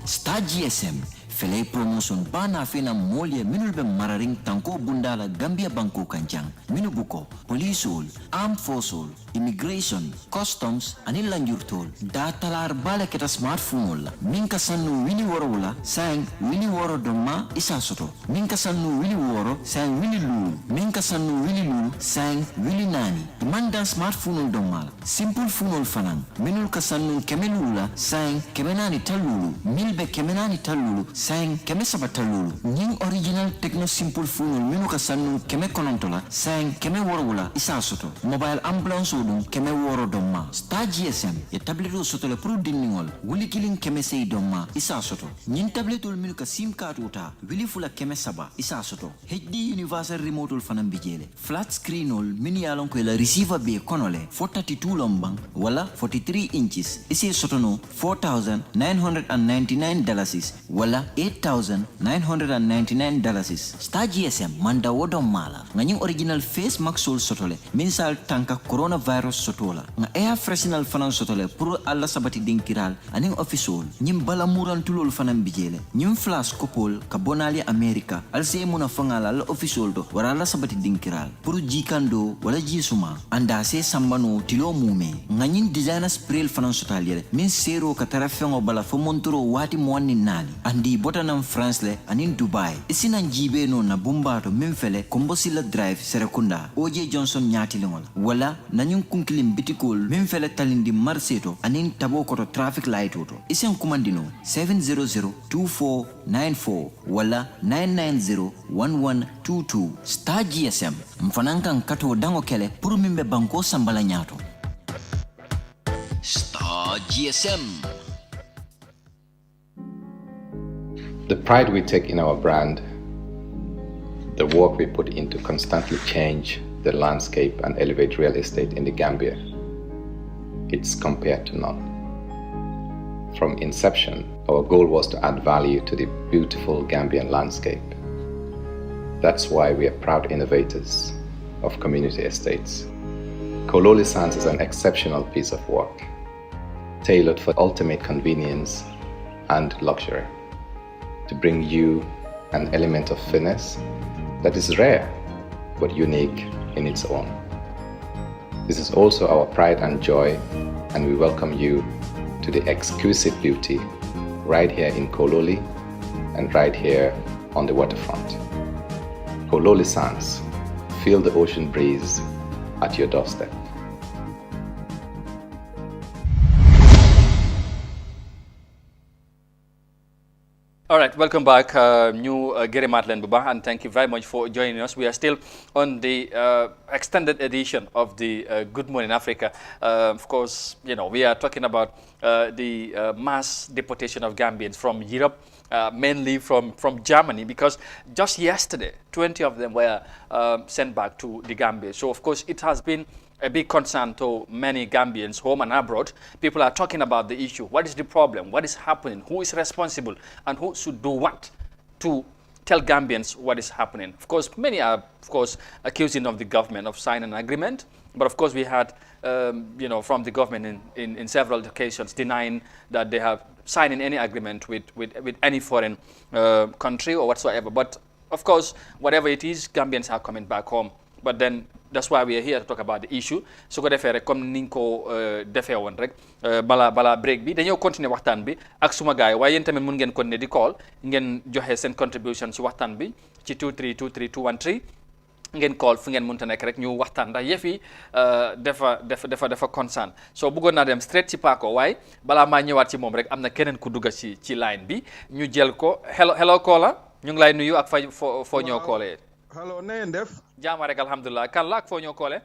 Star GSM fele promotion bana fena molye minul be mararing tanko bundala Gambia banko kanjang minu buko policeol armed forceol immigration customs anil lanjurtol datalar bala keta smartphone la minka sannu wini woro wala sang wini woro doma isa soto minka sannu wini woro sang wini lu minka sannu wini lu sang wini nani manda smartphone doma simple phone fanan minul kasannu kemelula sang kemenani talulu milbe kemenani talulu sang keme sabatalulu ning original techno simple phone minu kasannu keme konontola sang keme woro wala isa soto mobile ambulance odum keme woro doma Star GSM ya tabletu soto le pro dinningol wuli killing keme sey doma isa soto nyin tabletul minu ka sim card uta wili fula keme saba isa soto HD universal remote ul fanam bijele flat screen ul mini yalon ko la receiver be konole 432 lombang wala 43 inches isi soto no $4,999 wala $8,999 Star GSM manda wodom mala ngani original face mask sol sotole minsal tanka coronavirus sotola nga air freshener fanan sotole pour alla sabati dinkiral aning official nyim bala muran tulol fanan bijele nyim flash kopol ka bonali america alse muna fangala al official do wara alla sabati dinkiral pour jikando wala jisuma anda se sambano tilo mume ngani designer spray fanan sotale min sero ka tarafengo bala fo montoro wati monni nali andi botanam France le anin Dubai isinan jibe no na bumbato min fele kombosila drive serekunda OJ Johnson nyati lingol wala nanyun kunkilim bitikol min fele talindi marseto anin tabo koto traffic light oto isen kumandino 700-2494 wala 990-1122 Star GSM mfanankan kato dango kele puru mimbe banko sambala nyato Star GSM. The pride we take in our brand, the work we put in to constantly change the landscape and elevate real estate in the Gambia, it's compared to none. From inception, our goal was to add value to the beautiful Gambian landscape. That's why we are proud innovators of community estates. Kololi Sands is an exceptional piece of work, tailored for ultimate convenience and luxury, to bring you an element of finesse that is rare but unique in its own. This is also our pride and joy, and we welcome you to the exquisite beauty right here in Kololi and right here on the waterfront. Kololi Sands, feel the ocean breeze at your doorstep. All right, welcome back, new Gary Matland Buba, and thank you very much for joining us. We are still on the extended edition of the Good Morning Africa. Of course, you know, we are talking about the mass deportation of Gambians from Europe, mainly from Germany, because just yesterday, 20 of them were sent back to the Gambia. So, of course, it has been a big concern to many Gambians, home and abroad. People are talking about the issue. What is the problem? What is happening? Who is responsible? And who should do what to tell Gambians what is happening? Of course, many are, of course, accusing of the government of signing an agreement. But of course, we had, you know, from the government in several occasions denying that they have signed any agreement with any foreign country or whatsoever. But of course, whatever it is, Gambians are coming back home. But then that's why we are here to talk about the issue. So ko defee rek comme niñ ko defee woon rek bala break bi dañoo continuer waxtaan bi ak suma gaay waaye yéen tamit mun ngeen continuer di call ngeen joxe seen contribution ci waxtaan bi ci 2323213 ngeen call fu ngeen mënta nekk rek ñu waxtaan ndax yëf yi dafa concern so bëggoon naa dem straight ci Paco waaye balaa maa ñëwaat ci moom rek am na keneen ku dugga ci line bi ñu jël ko hello caller ñu ngi lay nuyu ak foo ñoo callee. Hello, na ngeen def. Jaama rek alhamdulilah kan la ak foo ñoo koole.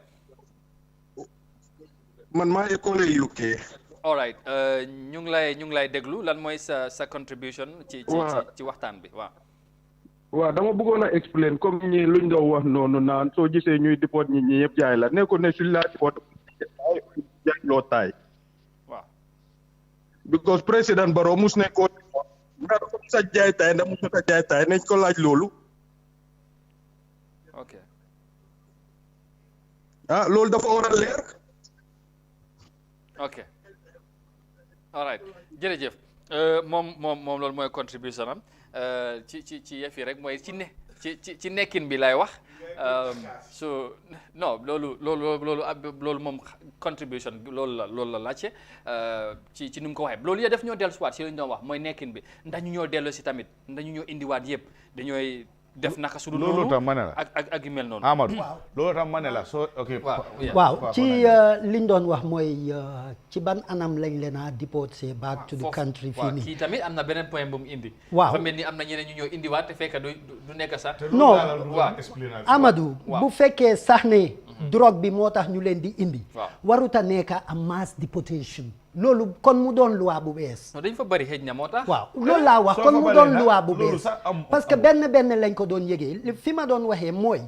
Man maa ngi koole UK. all right ñu ngi lay déglu lan mooy sa contribution ci waxtaan bi waaw. waaw dama bëggoon a explain comme ñi luñ doon wax noonu naan soo gisee ñuy deport ñi yëpp jaay la nekkoon ne suñ laa deport jaay loo taay. waaw. because président Barrow mus nañ koo nga dafa mus a jaay taay ndax mus na jaay taay nañ ko laaj loolu. ok. loolu dafa war a leer. ok. all right jërëjëf moom loolu mooy contribution am ci yëf yi rek mooy ci nekkin bi lay wax so non loolu moom contribution loolu la laajte ci ni mu ko waxee loolu yëpp def ñoo dellu si waat si li ñu doon wax mooy nekkin bi ndax ñu ñoo dellu si tamit ndax ñu ñoo indiwaat yëpp dañooy def naka su dul noonu loolu tam ma ne la ak yu mel noonu. Amadou loolu tam ma ne la soo ok. waaw ci liñ doon wax mooy ci ban anam lañ leen a déporté back to the country fii nii. kii tamit am na beneen point bu mu indi. waaw dafa mel ni am na ñeneen ñu ñoo indiwaat te fekk du nekk sax. non waaw Amadou bu fekkee sax ne drogue bi moo tax ñu leen di indi. waruta nekk a mass deportation. loolu kon mu doon loi bu bees. dañ fa bari xëj na moo tax. waaw loolu laa wax kon mu doon loi bu bees parce que benn lañ ko doon yëgee fi ma doon waxee mooy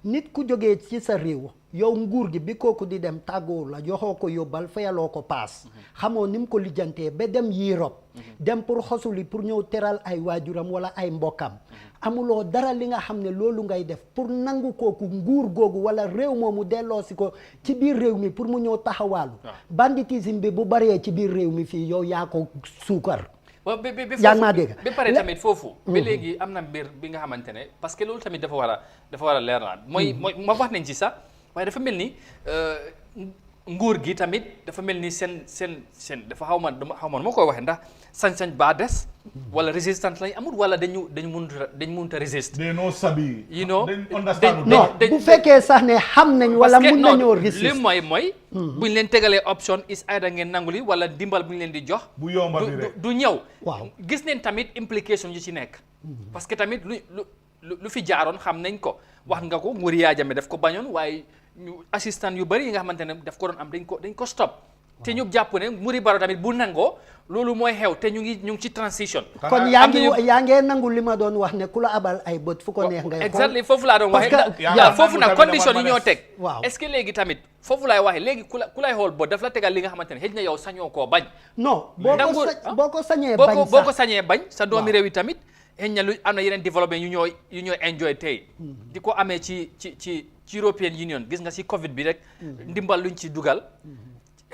nit ku jógee ci sa réew yow nguur gi bi kooku di dem tàggoo la joxoo ko yóbbal fayaloo ko paas xamoo ni mu ko lijjantee ba dem Europe dem pour xosuli pour ñëw teral ay waajuram wala ay mbokkam amuloo dara li nga xam ne loolu ngay def pour nangu kooku nguur googu wala réew moomu delloosi ko ci biir réew mi pour mu ñëw taxawaalu banditisme bi bu baree ci biir réew mi fii yow yaa ko suukar yaa maa dégg ba pare tamit foofu ba léegi am na mbir bi nga xamante ne parce que loolu tamit dafa war a leer naa mooy ma wax nañ ci sax waaye dafa mel ni nguur gi tamit dafa mel ni seen dafa xaw ma nu ma koy waxee ndax sañ-sañ baa des wala résistance lañ amul wala dañu mënut a résister. they no sabi. you know non bu fekkee sax ne xam nañ wala mun nañoo résister li mooy buñ leen tegalee option is either ngeen nanguli wala dimbal buñ leen di jox. bu yomba bi rek du ñëw. waaw gis neen tamit implication yi ci nekk. parce que tamit lu fi jaaroon xam nañ ko wax nga ko nguur Yaya Jammeh daf ko bañoon waaye ñu assistant yu bari yi nga xamante ne daf ko doon am dañ ko stop. te ñu jàpp ne Muri Barrow tamit bu nangoo loolu mooy xew te ñu ngi ci transition. kon yaa ngi nangu li ma doon wax ne ku la abal ay bët fu ko neex ngay xool. exactly foofu laa doon waxee foofu nag condition yi ñoo teg. waaw est-ce que léegi tamit foofu laay waxee léegi ku lay xool bët daf la tegal li nga xamante ne xëy na yow sañoo koo bañ. non boo ko sañee bañ sax boo ko sañee bañ sa doomi réew yi tamit xëy na lu am na yeneen développement yu ñooy enjoy tey. di ko amee ci European Union gis nga si Covid bi rek. ndimbal luñ ci dugal.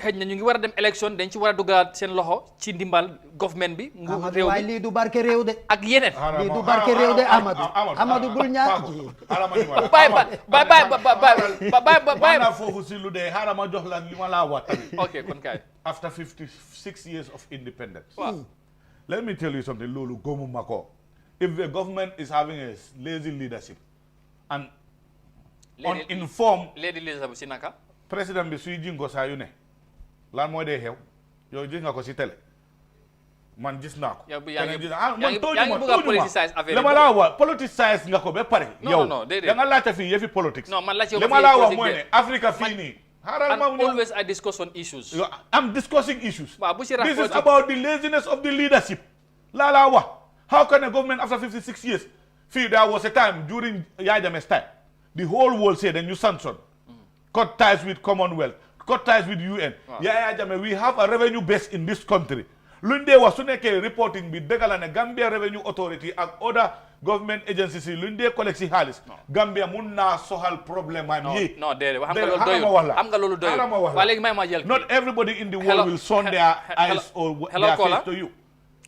xëy na ñu ngi war a dem élection dañ ci war a dugalaat seen loxo ci ndimbal government bi. nguur réew waaye lii du barke réew de. ak yeneen. lii du barke réew de Amadou bul ñaar ji. bàyyi naa foofu si lu dee xaaral ma jox la li ma laa wax tamit. ok kon kay. after 56 years of independence. let me tell you something loolu gëmuma ko. if the government is having a lazy leadership and uninformed. lazy leadership si naka. président bi suy jingo saa yu ne. lan mooy dee xew yow gis nga ko si télé man gis naa ko. yaa ngi bëgg a politicize affaire li ma laa wax politicize nga ko ba pare. yow da nga laajte fii yëfi politics. non man laajte li ma laa wax mooy ne Africa fii nii. always I discuss on issues. I'm discussing issues. waaw bu si this is about the laziness of the leadership. laa wax how can a government after 56 years fii there was a time during Yaya Jammeh's time the whole world said then you sanction cut ties with Commonwealth. cut ties with UN. Yaya Jammeh we have a revenue base in this country. luñ dee wax su nekkee reporting bi dëgg la ne Gambia Revenue Authority ak other government agencies yi luñ dee collecte si xaalis. Gambia mun naa soxal problème am yi. non déedéet xam nga loolu doyul waaye léegi may ma jël. not everybody in the world will turn their eyes or their face to you.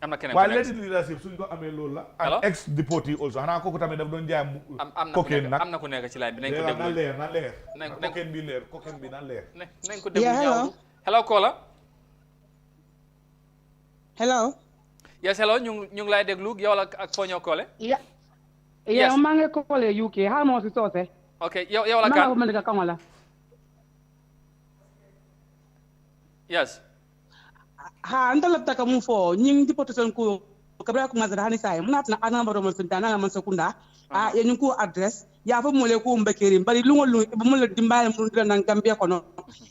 am na keneen waaye léegi leadership suñ ko amee loolu la. ak ex déporté also xanaa kooku tamit daf doon jaay cocaine nag am na ku nekk ci line bi nañ ko déglu na leer cocaine bi na leer nañ ko déglu ñaaw hello Kola. hello. yes hello ñu ngi lay déglu yow la ak foo ñëw Kole. yes maa ngi Kole UK xaaral ma si soose. ok yow la kan maa ngi ko la. yes. ha ndala taka mu fo ñing deportation ko kabra ko mazara hani say munat na ana baro man sunta na man sekunda ya ñu ko address ya fa mo le ko mbakeri bari lu ngol lu mo le dimbale mu dina nan Gambia ko non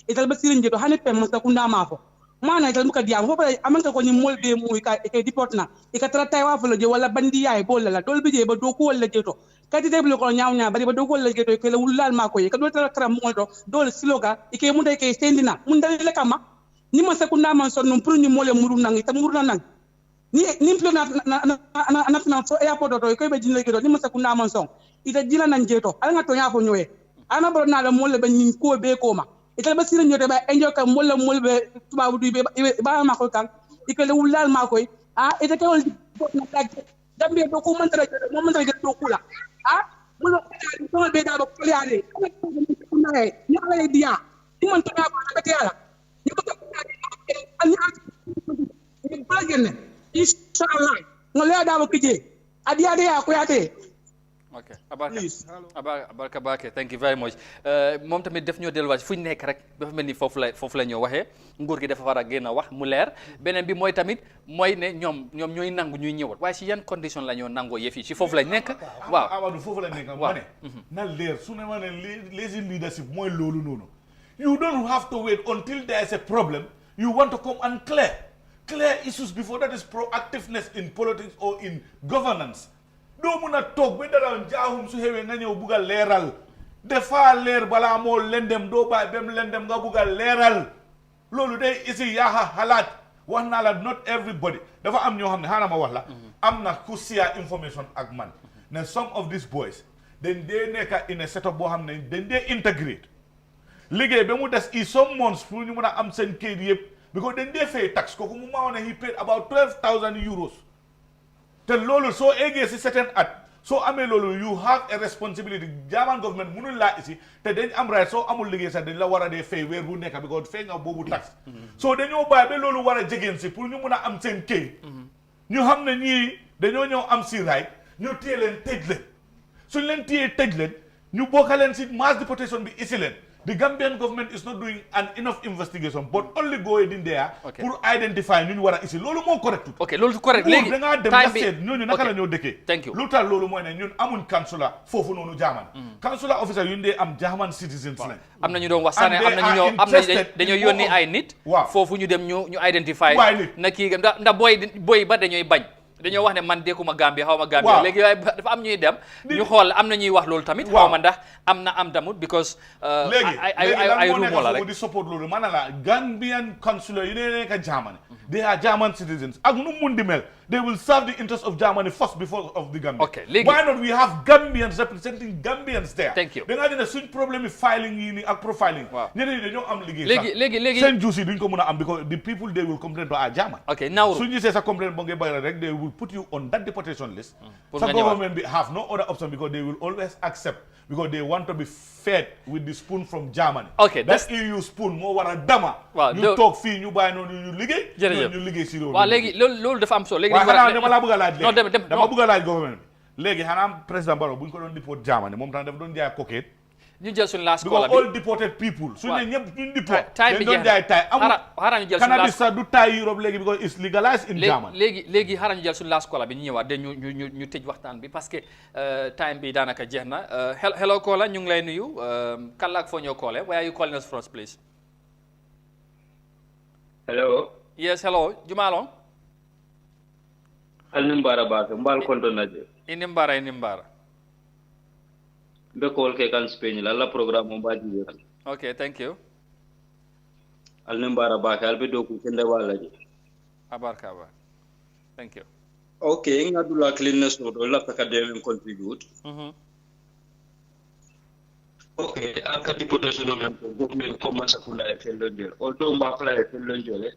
ital ba sirin jeto hani pe man sekunda ma fo mana ital muka diam fo pare amanka ko ni molbe mu ka e deport na e ka trata wa fo je wala bandi yaay bo la dol bi je ba do ko wala jeto kati de ko nyaaw bari ba do ko wala jeto ke la wulal ma ko e ka do tara kram mo do dol siloga e ke mu de ke sendina mun dal le kama ni ma sekunda man son pour ni mole muru nang ita muru nang ni plo na finance so airport do ko be jinle do ni ma sekunda man son ita jila nan jeto ala nga to nya fo ñowe ana bro na la mole be ni ko be ko ma ita ba sira ñote ba enjo ka mole be tuba du be ba ma ko kan ikale wulal ma koy ita ke wol na tag dambe do ko man tara mo man tara do kula mo no be da ba ko yaale ni ala dia ni man to na ba be yala ni ko ni bagene inshallah ngale da ba kije adia de ya ko yate. Okay, abarka bake, thank you very much. Mom tamit def ñoo delluwaat fu ñu nekk rek dafa mel ni foofu la ñoo waxee nguur gi dafa war a génn wax mu leer beneen bi mooy tamit mooy ne ñoom ñooy nangu ñuy ñëwaat waaye si yan condition la ñoo nangoo yëf yi si foofu lañ nekk. waaw Amadou foofu lañ nekk ma ne na leer su ne ma ne lazy leadership mooy loolu noonu. You don't have to wait until there is a problem. You want to come and clear issues before. That is proactiveness in politics or in governance. Do muna talk be dara jaahum su hewe nga ñew bugal leral defa leer bala mo lendem do bay bem lendem nga bugal leral lolu day isi yaha halat wax na la not everybody dafa am ñoo xamne xana ma wax la am na ku sia information ak man ne some of these boys then they neka in a setup bo xamne then they integrate liggéey be mu des i some months pour ñu mëna am sen kayit yépp because then they pay tax ko mu ma wone he paid about 12,000 euros. Te lolo so ege si certain at so amé lolo you have a responsibility. German government munul la isi te dañ am right so amul liggéey sax dañ la wara dé fay wër bu nekk because fay nga bobu tax so dañoo bay be lolo wara jegen si pour ñu mëna am sen kay ñu xam ne ñi dañoo ñëw am si right ñu téye leen tëj leen suñ leen téye tëj leen ñu bokkaleen si mass deportation bi isi leen. The Gambian government is not doing enough investigation, but only going in there to identify ñu wara ici lolu mo correct. Okay, lolu correct. Légui da nga dem la seet ñooñu naka la ñoo dëkkee. Thank you. Lu tax lolu mooy ne ñun amuñ consular foofu noonu German. Consular officer yu ndé am German citizens lañ. Am na ñu doon wax sané am na ñu ñoo am na dañoo yónni ay nit. Foofu ñu dem ñu identify. Na kii ndax boy ba dañuy bañ. dañoo wax ne man deekuma Gambie xaw ma Gambie léegi dafa am ñuy dem ñu xool am na ñuy wax loolu tamit xaw ma ndax am na am damut because ay rumo la rek di support loolu maanaam la Gambian consular yu ne nekk Germany they are German citizens ak nu mun di mel they will serve the interest of Germany first before of the Gambia. Okay, why not we have Gambians representing Gambians there. Thank you. da ngaa ne suñ problème yi filing yi nii ak profiling ñeneen ñi dañoo am liggéey léegi seen juice yi duñ ko mën a am because the people they will complain to are German. Okay, now suñ gisee sa complaint ba ngay bëri rek they will put you on that deportation list. So government have no other option because they will always accept because they want to be fed with the spoon from Germany. Okay, that EU spoon moo war a dama. ñu toog fii ñu bàyyi noonu ñu liggéey. jërëjëf ñu liggéey si loolu. waaw léegi loolu dafa am solo. léegi dama laa bëgg a laaj léegi dama bëgg a laaj government bi léegi xanaa président Barrow bu ñu ko doon deport Germany moom tam dafa doon jaay cocaine. ñu jël suñu last because all deported people suñu ne ñëpp ñu deport time bi doon jaay tay amul xaaral ñu jël suñu cannabis sax du tay Europe léegi because it's legalized in Germany léegi xaaral ñu jël suñu last caller bi ñu ñëwaat de ñu tëj waxtaan bi parce que time bi daanaka jeex na hello caller ñu ngi lay nuyu kan la ak foo ñëw caller where are you calling us from please. Hello. Yes, hello. Jumalo. Alnimbara bake mbal konto naje. Inimbara. Be call ke kan Spain la programme mbaji. Okay, thank you. Alnimbara bake albe doku kende wala je. Abarka. Thank you. Okay, ngadula cleanness do la academic contribute. Okay, aka deportation no men government commence kula e felonjel. Although ma kula e felonjel.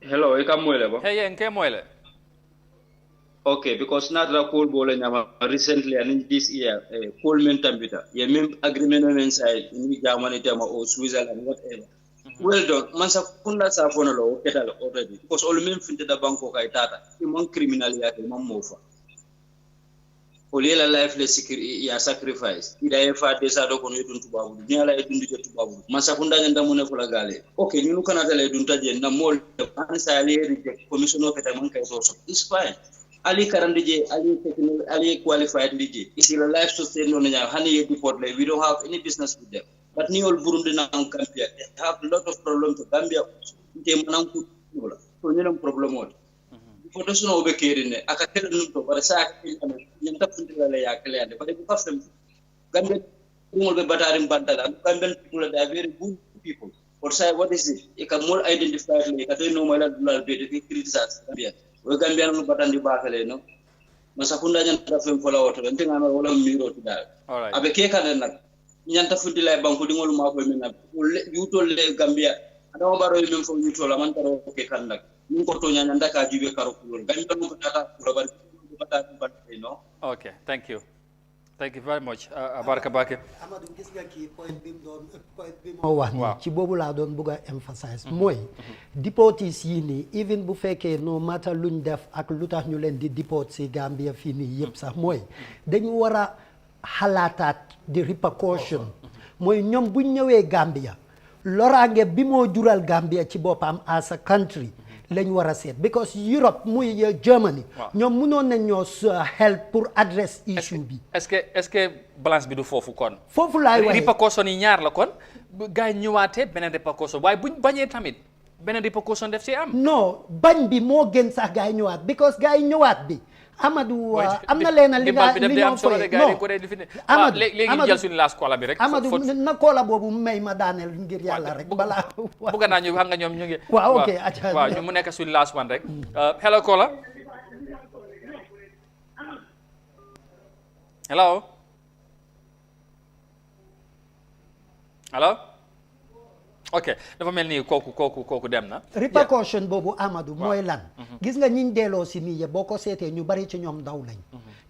Hello, e kam moyle ba? Hey, en ke moyle. Okay, because not the cool ball nyama recently and this year cool men tambita. Ye mem agreement men say in Germany tema or Switzerland whatever. Well done. Man sa kunda sa fono lo kedal already. Because all men finte da banko kay tata. Imon criminal ya ke mam mofa. Olela life le security ya sacrifice. Ida e fa desa do kono yedun tubabu. Nyala e dundu tubabu. Man sa kunda nyanda mo ne fula gale. Okay, ñu kana tale dun taje na mol an sa le reject commission of man kay so. It's fine. Ali karandije, Ali technical, Ali qualified lije. Isi la life sustain no nya hani ye deport le. We don't have any business with them. but niol Burundi na Gambia they have a lot of problems to Gambia te mananku dola to ñenam problem won photo suno be kerine aka tel num to bara sa ñen tafunti la ya klende bare bu fafem Gambia ngol be batarim bandala Gambian people are very good people or say what is it e ka more identified le ka to no mala dulal be de criticize Gambia we Gambia no batandi bakale no masakunda ñanta fem fola woto nte ngama wala miro to dal abe ke kala nak ñanta fundi lay banko di ngol ma ko men yutol le Gambia adama baro men fo yutol man taro ke kan nak min ko to ñanda ka jibe karo ko Gambia no tata ko bari batati batay no. Okay, thank you very much Baraka Bake. Amadou gis nga ki point bi mo wax ni ci bobu la doon bëgg emphasize moy deportees yi ni even bu fekkee no matter luñ def ak lutax ñu leen di deport ci Gambia fii nii yëpp sax mooy dañu war a xalaataat di repercussion mooy ñoom buñ ñëwee Gambia loraange bi moo jural Gambia ci boppam as a country lañ war a seet because Europe muy Germany ñoom mënoon nañ ñoo help pour address issue bi est-ce que balance bi du foofu kon foofu laay waxee repercussion yi ñaar la kon gars yi ñëwaatee beneen repercussion waaye buñ bañee tamit beneen repercussion def ci am non bañ bi moo gën sax gars yi ñëwaat because gars yi ñëwaat bi Amadou am na leena li nga li ñoo foy non Amadou léegi jël suñu laas kola bi rek Amadou na kola boobu may ma daaneel ngir yàlla rek balaa bëgg naa ñu xam nga ñoom ñu ngi waaw ok waaw ñu mu nekk suñu laas one rek hello kola hello ok dafa mel ni kooku dem na repercussion boobu Amadou mooy lan gis nga ñiñ delloo si nii boo ko seetee ñu bari ci ñoom ndaw lañ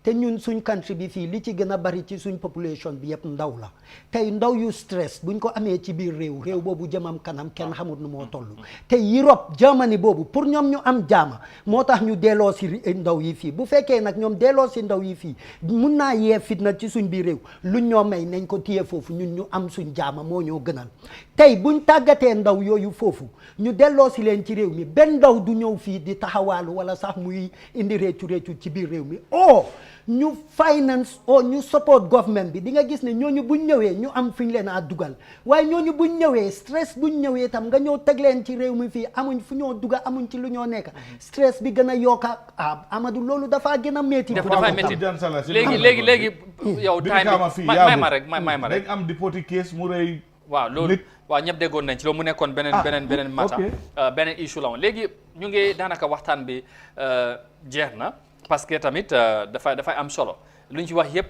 te ñun suñ country bi fii li ci gën a bari ci suñ population bi yëpp ndaw la tey ndaw yu stress buñ ko amee ci biir réew boobu jëmam kanam kenn xamut nu moo toll te Europe Germany boobu pour ñoom ñu am jaama moo tax ñu delloo si ndaw yi fii bu fekkee nag ñoom delloo si ndaw yi fii mun naa yee fitna ci suñ biir réew luñ ñoo may nañ ko téye foofu ñun ñu am suñ jaama moo ñoo gënal tey buñ tàggatee ndaw yooyu foofu ñu delloo si leen ci réew mi benn ndaw du ñëw fii di taxawaalu wala sax muy indi réccu ci biir réew mi ñu finance ñu support government bi di nga gis ne ñooñu buñ ñëwee ñu am fi ñu leen a dugal waaye ñooñu buñ ñëwee stress buñ ñëwee tam nga ñëw teg leen ci réew mi fii amuñ fu ñoo duga amuñ ci lu ñoo nekk stress bi gën a yokka Amadou loolu dafa gën a métti léegi yow time may ma rek dañ am déporté case mu rëy waaw loolu waaw ñëpp déggoon nañ ci loolu mu nekkoon beneen mata beneen issue la woon léegi ñu ngi daanaka waxtaan bi jeex na parce que tamit dafay am solo lu ñu ci wax yëpp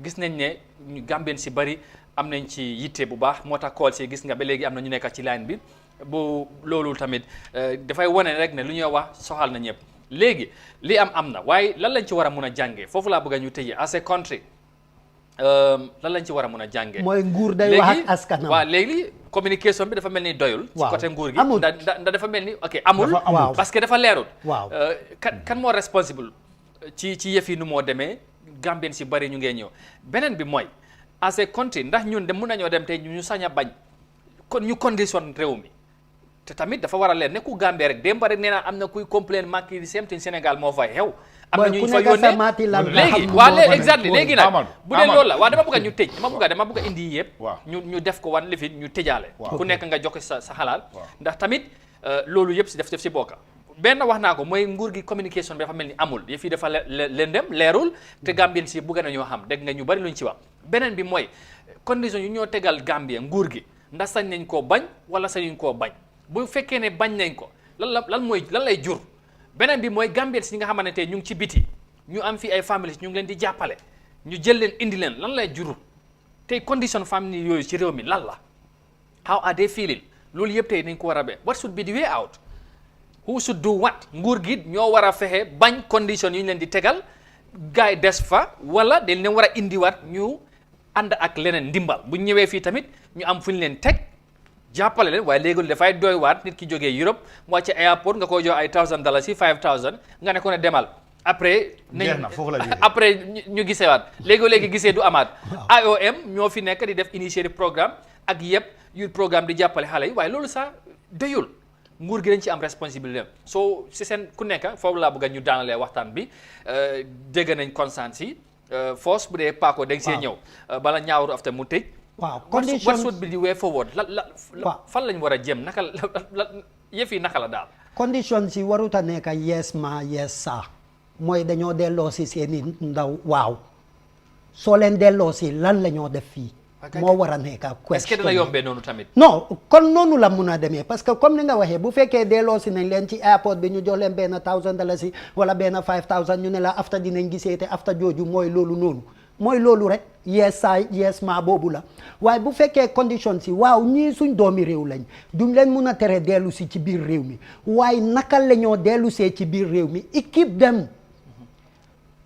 gis nañ ne ñu Gambien si bari am nañ ci yitte bu baax moo tax kool si gis nga ba léegi am na ñu nekk ci line bi bu loolu tamit dafay wane rek ne lu ñuy wax soxal na ñëpp léegi li am na waaye lan lañ ci war a mun a jàngee foofu laa bëgg a ñu tëjee as a country lan lañ ci war a mun a jàngee. mooy nguur day wax ak askanam waaw léegi communication bi dafa mel ni doyul. ci côté nguur gi ndax dafa mel ni ok amul. parce que dafa leerul. waaw kan moo responsible ci yëf yi nu moo demee Gambien si bari ñu ngee ñëw beneen bi mooy as a country ndax ñun de mun nañoo dem tey ñu sañ a bañ kon ñu condition réew mi te tamit dafa war a leer ne ku Gambie rek démb rek nee naa am na kuy complain manque di same thing Sénégal moo fay xew. am na ñu fa yónnee léegi waa léegi exactly léegi nag bu dee loolu la waa dama bëgg a ñu tëj dama bëgg a indi yëpp ñu def ko wan lifin ñu tëjaale ku nekk nga joxe sa xalaat ndax tamit loolu yëpp si def si bokka benn wax naa ko mooy nguur gi communication bi dafa mel ni amul yëf yi dafa lëndëm leerul te Gambien si bëgg nañoo xam dégg nga ñu bari luñ ci wax beneen bi mooy condition yu ñoo tegal Gambien nguur gi ndax sañ nañ koo bañ wala sañuñ koo bañ bu fekkee ne bañ nañ ko lan lay jur beneen bi mooy Gambien si ñi nga xamante ne ñu ngi ci biti ñu am fi ay families ñu ngi leen di jàppale ñu jël leen indi leen lan lay jur tey condition famille yooyu ci réew mi lan la how are they feeling loolu yëpp tey nañ ko war a be what should be the way out who should do what nguur gi ñoo war a fexe bañ condition yu ñu leen di tegal gars yi des fa wala dañ leen war a indiwaat ñu ànd ak leneen ndimbal bu ñëwee fii tamit ñu am fu ñu leen teg jàppale leen waaye léegi dafay doy waat nit ki jógee Europe mu wàcce airport nga koy jox ay $1,000 si $5,000 nga ne ko ne demal après après ñu gisewaat léegi gisee du amaat IOM ñoo fi nekk di def initiative programme ak yëpp yu programme di jàppale xale yi waaye loolu sax doyul nguur gi dañ ci am responsabilité soo si seen ku nekk foofu laa bëgg ñu daanalee waxtaan bi dégg nañ conscience yi force bu dee paako da nga see ñëw bala ñaawru after mu tëj waaw conditions what should be the way forward fan lañ war a jëm naka yëf yi naka la daal. conditions yi warut a nekk yes ma yes sa mooy dañoo delloo si seeni ndaw waaw soo leen delloo si lan la ñoo def fii. moo war a nekk question est-ce que dina yombee noonu tamit. non kon noonu la mun a demee parce que comme ni nga waxee bu fekkee delloo si nañ leen ci airport bi ñu jox leen benn $1,000 wala benn $5,000 ñu ne la after dinañ gisee te after jooju mooy loolu noonu mooy loolu rek yes saa yes ma boobu la waaye bu fekkee condition si waaw ñii suñ doomi réew lañ duñ leen mun a tere dellu si ci biir réew mi waaye naka la ñoo dellu see ci biir réew mi equip them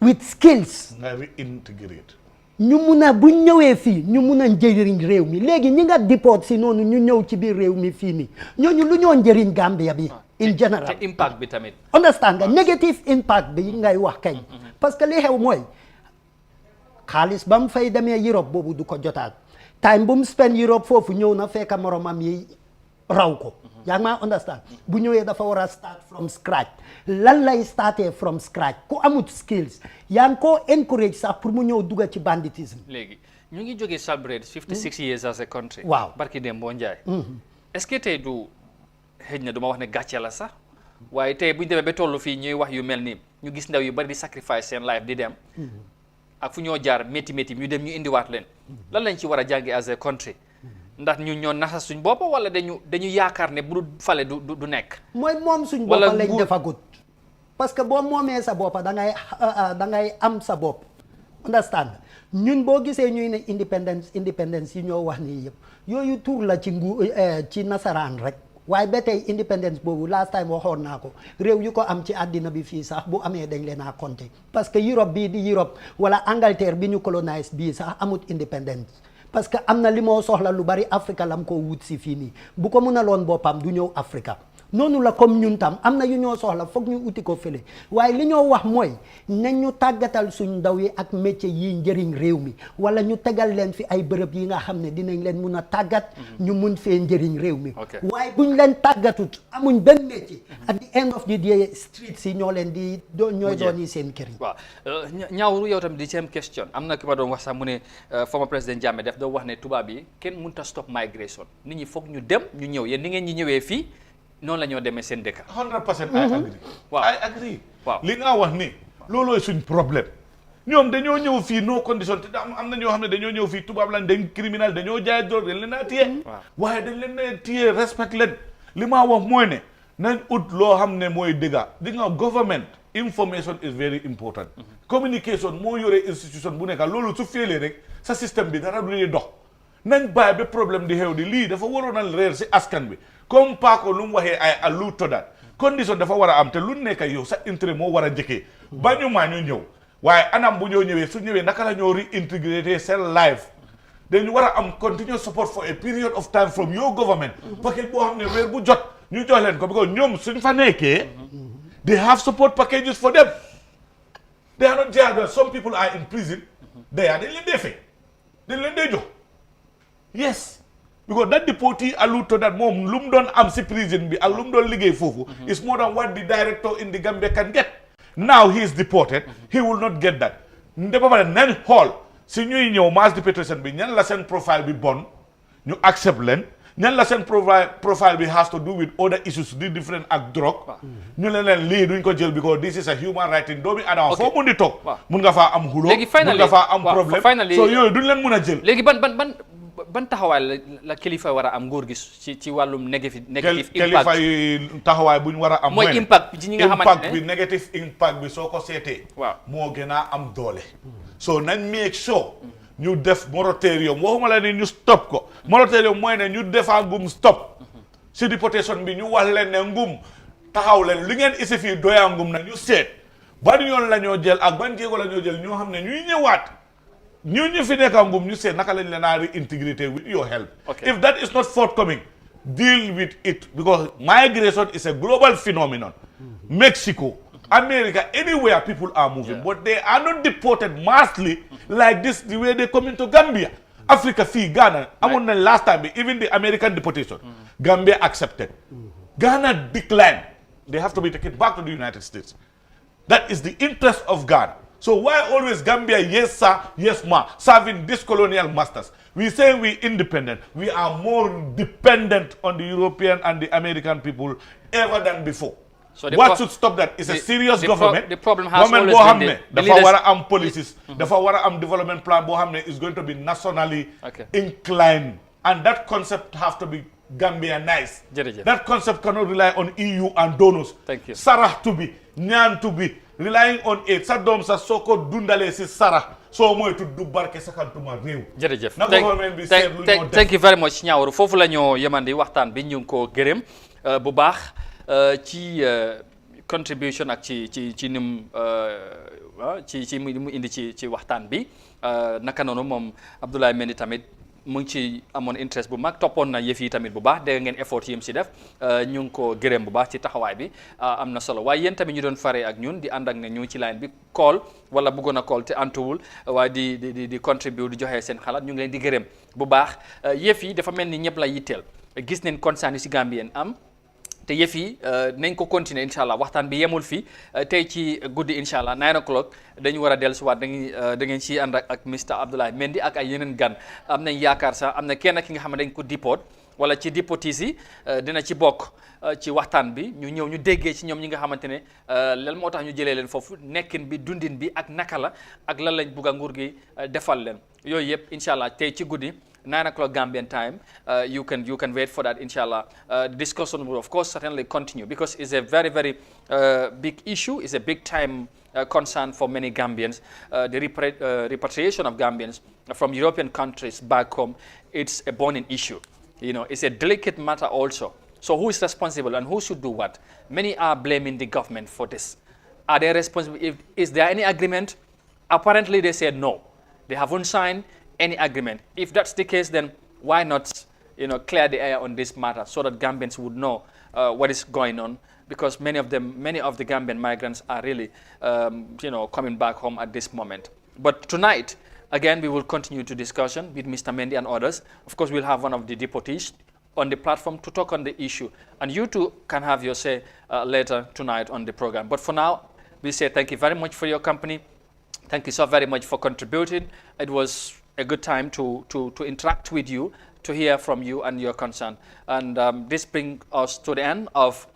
with skills. nga réintégrate. ñu mun a buñ ñëwee fii ñu mun a njëriñ réew mi léegi ñi nga deport si noonu ñu ñëw ci biir réew mi fii nii ñooñu lu ñoo njëriñ Gambia bi in general. te impact bi tamit. understand nga negative impact bi ngay wax kañ. parce que li xew mooy xaalis ba mu fay demee Europe boobu du ko jotaat time bu mu spend Europe foofu ñëw na fekk moromam yi raw ko. yaa ngi maa understand bu ñëwee dafa war a start from scratch lan lay starté from scratch ku amut skills yaa ngi koo encourage sax pour mu ñëw dugga ci banditisme. léegi ñu ngi jógee celebrate 56 years as a country. waaw barki dem boo njaay. est-ce que tey du xëj na du ma wax ne gàcce la sax waaye tey bu ñu demee ba tollu fii ñuy wax yu mel nii ñu gis ndaw yu bari di sacrifice seen life di dem. ak fu ñoo jaar métti ñu dem ñu indiwaat leen. lan lañ ci war a jàngee as a country. ndax ñu ñoo naxa suñ bopp wala dañu yaakaar ne bu du fale du nekk. mooy moom suñ bopp lañ defagut parce que boo moomee sa bopp da ngay am sa bopp. understand ñun boo gisee ñuy ne independence yi ñoo wax nii yëpp yooyu tuur la ci nasaraan rek waaye ba tey independence boobu last time waxoon naa ko réew yu ko am ci àddina bi fii sax bu amee dañ leen a compter parce que Europe bii di Europe wala Angleterre bi ñu colonise bii sax amut independence. parce que am na li moo soxla lu bari Afrique lam ko wut si fii nii bu ko mënaloon boppam du ñëw Afrique noonu la comme ñun tam am na yu ñoo soxla foog ñu uti ko fële waaye li ñoo wax mooy nañ ñu tàggatal suñ ndaw yi ak métier yi njëriñ réew mi wala ñu tegal leen fi ay bërëb yi nga xam ne dinañ leen mun a tàggat ñu mun fee njëriñ réew mi waaye buñ leen tàggatut amuñ benn métier at the end of the day street si ñoo leen di ñooy doon yi seen kër yi. waaw ñaawru yow tam di same question am na ki ma doon wax sax mu ne former président Jammeh daf doon wax ne tubaab yi kenn mënut a stop migration nit ñi foog ñu dem ñu ñëw yéen ni ngeen ñi ñëwee fii noonu la ñoo demee seen dëkk. 100% I agree. waaw I agree. waaw li nga wax ni loolooy suñ problème ñoom dañoo ñëw fii no condition te am na ñoo xam ne dañoo ñëw fii tubaab lañ dañ criminal dañoo jaay drogue dañ leen a téye. waaye dañ leen a téye respect leen li ma wax mooy ne nañ ut loo xam ne mooy dëgga di nga government information is very important. communication moo yore institution bu nekk loolu su félee rek sa système bi dara du lay dox nañ bàyyi ba problème di xew di lii dafa waroon a reer si askan bi. comme Paco lu mu waxee ay allu toddaat condition dafa war a am te lu nekk yow sa intérêt moo war a njëkkee ba ñu maa ñu ñëw waaye anam bu ñoo ñëwee su ñëwee naka la ñoo réintégré seen life dañu war a am continuous support for a period of time from your government package boo xam ne weer bu jot ñu jox leen ko because ñoom suñ fa nekkee they have support packages for them they are not jailed some people are in prison they are dañ leen dee fay dañ leen dee jox yes because that deportee allude to that moom lu mu doon am si prison bi ak lu mu doon liggéey foofu is more than what the director in the Gambia can get now he is deported he will not get that nde ba pare nañ xool si ñuy ñëw mass deportation bi ñan la seen profile bi bon ñu accept leen ñan la seen profile bi has to do with other issues di different ak drogue ñu leen lii duñ ko jël because this is a human right in doomi adama foo mun di toog mun nga faa am xuloo mun nga faa am problème so yooyu duñ leen mun a jël léegi ban taxawaay la kilifa war a am nguur gi ci wàllum négative impact kilifa yi taxawaay bu ñu war a am mooy impact bi ci ñi nga xamante ne impact bi negative impact bi soo ko seetee moo gën a am doole so nañ make sure ñu def moratorium waxuma la ni ñu stop ko moratorium mooy ne ñu defaa ngum stop si deportation bi ñu wax leen ne ngum taxaw leen li ngeen isi fii doyaa ngum na ñu seet ban yoon la ñoo jël ak ban jéego la ñoo jël ñoo xam ne ñuy ñëwaat ñu fi nekk ngum ñu seet naka lañ leen a reintegrate with your help if that is not forthcoming deal with it because migration is a global phenomenon Mexico America anywhere people are moving but they are not deported massively like this the way they come into Gambia Africa fii Ghana amoon na last time bi even the American deportation Gambia accepted Ghana declined they have to be taken back to the United States that is the interest of Ghana So why always Gambia, yes sir, yes ma, serving these colonial masters? We say we independent. We are more dependent on the European and the American people ever than before. So what should stop that? It's a serious government. The problem has always been the leaders. Policies, the development plan is going to be nationally inclined. And that concept have to be Gambianized. That concept cannot rely on EU and donors. Thank you. Sarah to be, Nyan to be, relying on aid. Sa dom sa soko dundale si Sarah. So moy to du barke sakantuma rew. Jërëjëf. Thank you very much Ñaawru. Fofu la ñoo yemandi waxtaan bi ñu ko gërëm bu baax ci contribution ak ci nim ci mu indi ci waxtaan bi naka noonu moom Abdoulaye Mendy tamit mu ngi ci amoon interest bu mag toppoon na yëf yi tamit bu baax dégg ngeen effort yi mu si def ñu ngi ko gërëm bu baax ci taxawaay bi am na solo waaye yéen tamit ñu doon faree ak ñun di ànd ak ne ñu ci line bi call wala bëggoon a call te antuwul waaye di contribute di joxe seen xalaat ñu ngi leen di gërëm bu baax yëf yi dafa mel ni ñëpp la yitteel gis neen concern yi si Gambien am te yëf yi nañ ko continuer incha allah waxtaan bi yemul fii tey ci guddi incha allah 9 o'clock dañu war a dellusiwaat da ngeen ci ànd ak Mr Abdoulaye Mendy ak ay yeneen gan am nañ yaakaar sax am na kenn ki nga xam ne dañ ko deport wala ci deportees yi dina ci bokk ci waxtaan bi ñu ñëw ñu déggee ci ñoom ñi nga xamante ne lan moo tax ñu jëlee leen foofu nekkin bi dundin bi ak naka la ak lan lañ bugg a nguur gi defal leen yooyu yëpp incha allah tey ci guddi 9 o'clock Gambian time. You can wait for that, inshallah. The discussion will, of course, certainly continue because it's a very, very big issue. It's a big time concern for many Gambians. The repatriation of Gambians from European countries back home, it's a burning issue. You know, it's a delicate matter also. So who is responsible and who should do what? Many are blaming the government for this. Are they responsible? Is there any agreement? Apparently, they said no. They haven't signed any agreement. If that's the case, then why not, clear the air on this matter so that Gambians would know what is going on? Because many of the Gambian migrants are really, coming back home at this moment. But tonight, again, we will continue to discussion with Mr. Mendy and others. Of course, we'll have one of the deportees on the platform to talk on the issue, and you too can have your say later tonight on the program. But for now, we say thank you very much for your company. Thank you so very much for contributing. It was a good time to interact with you, to hear from you and your concern. And this brings us to the end of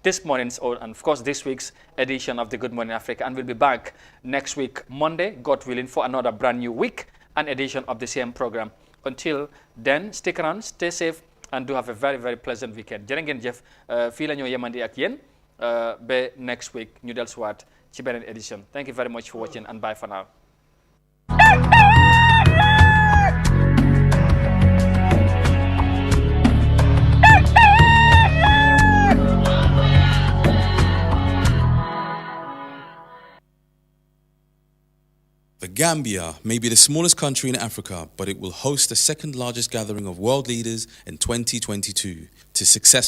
this morning's, and of course this week's edition of the Good Morning Africa. And we'll be back next week, Monday, God willing, for another brand new week and edition of the same program. Until then, stick around, stay safe, and do have a very, very pleasant weekend. Jërë ngeen jëf fii la ñoo yemandi ak yéen ba next week ñu dellusiwaat ci beneen edition. Thank you very much for watching and bye for now. The Gambia may be the smallest country in Africa, but it will host the second largest gathering of world leaders in 2022 to successfully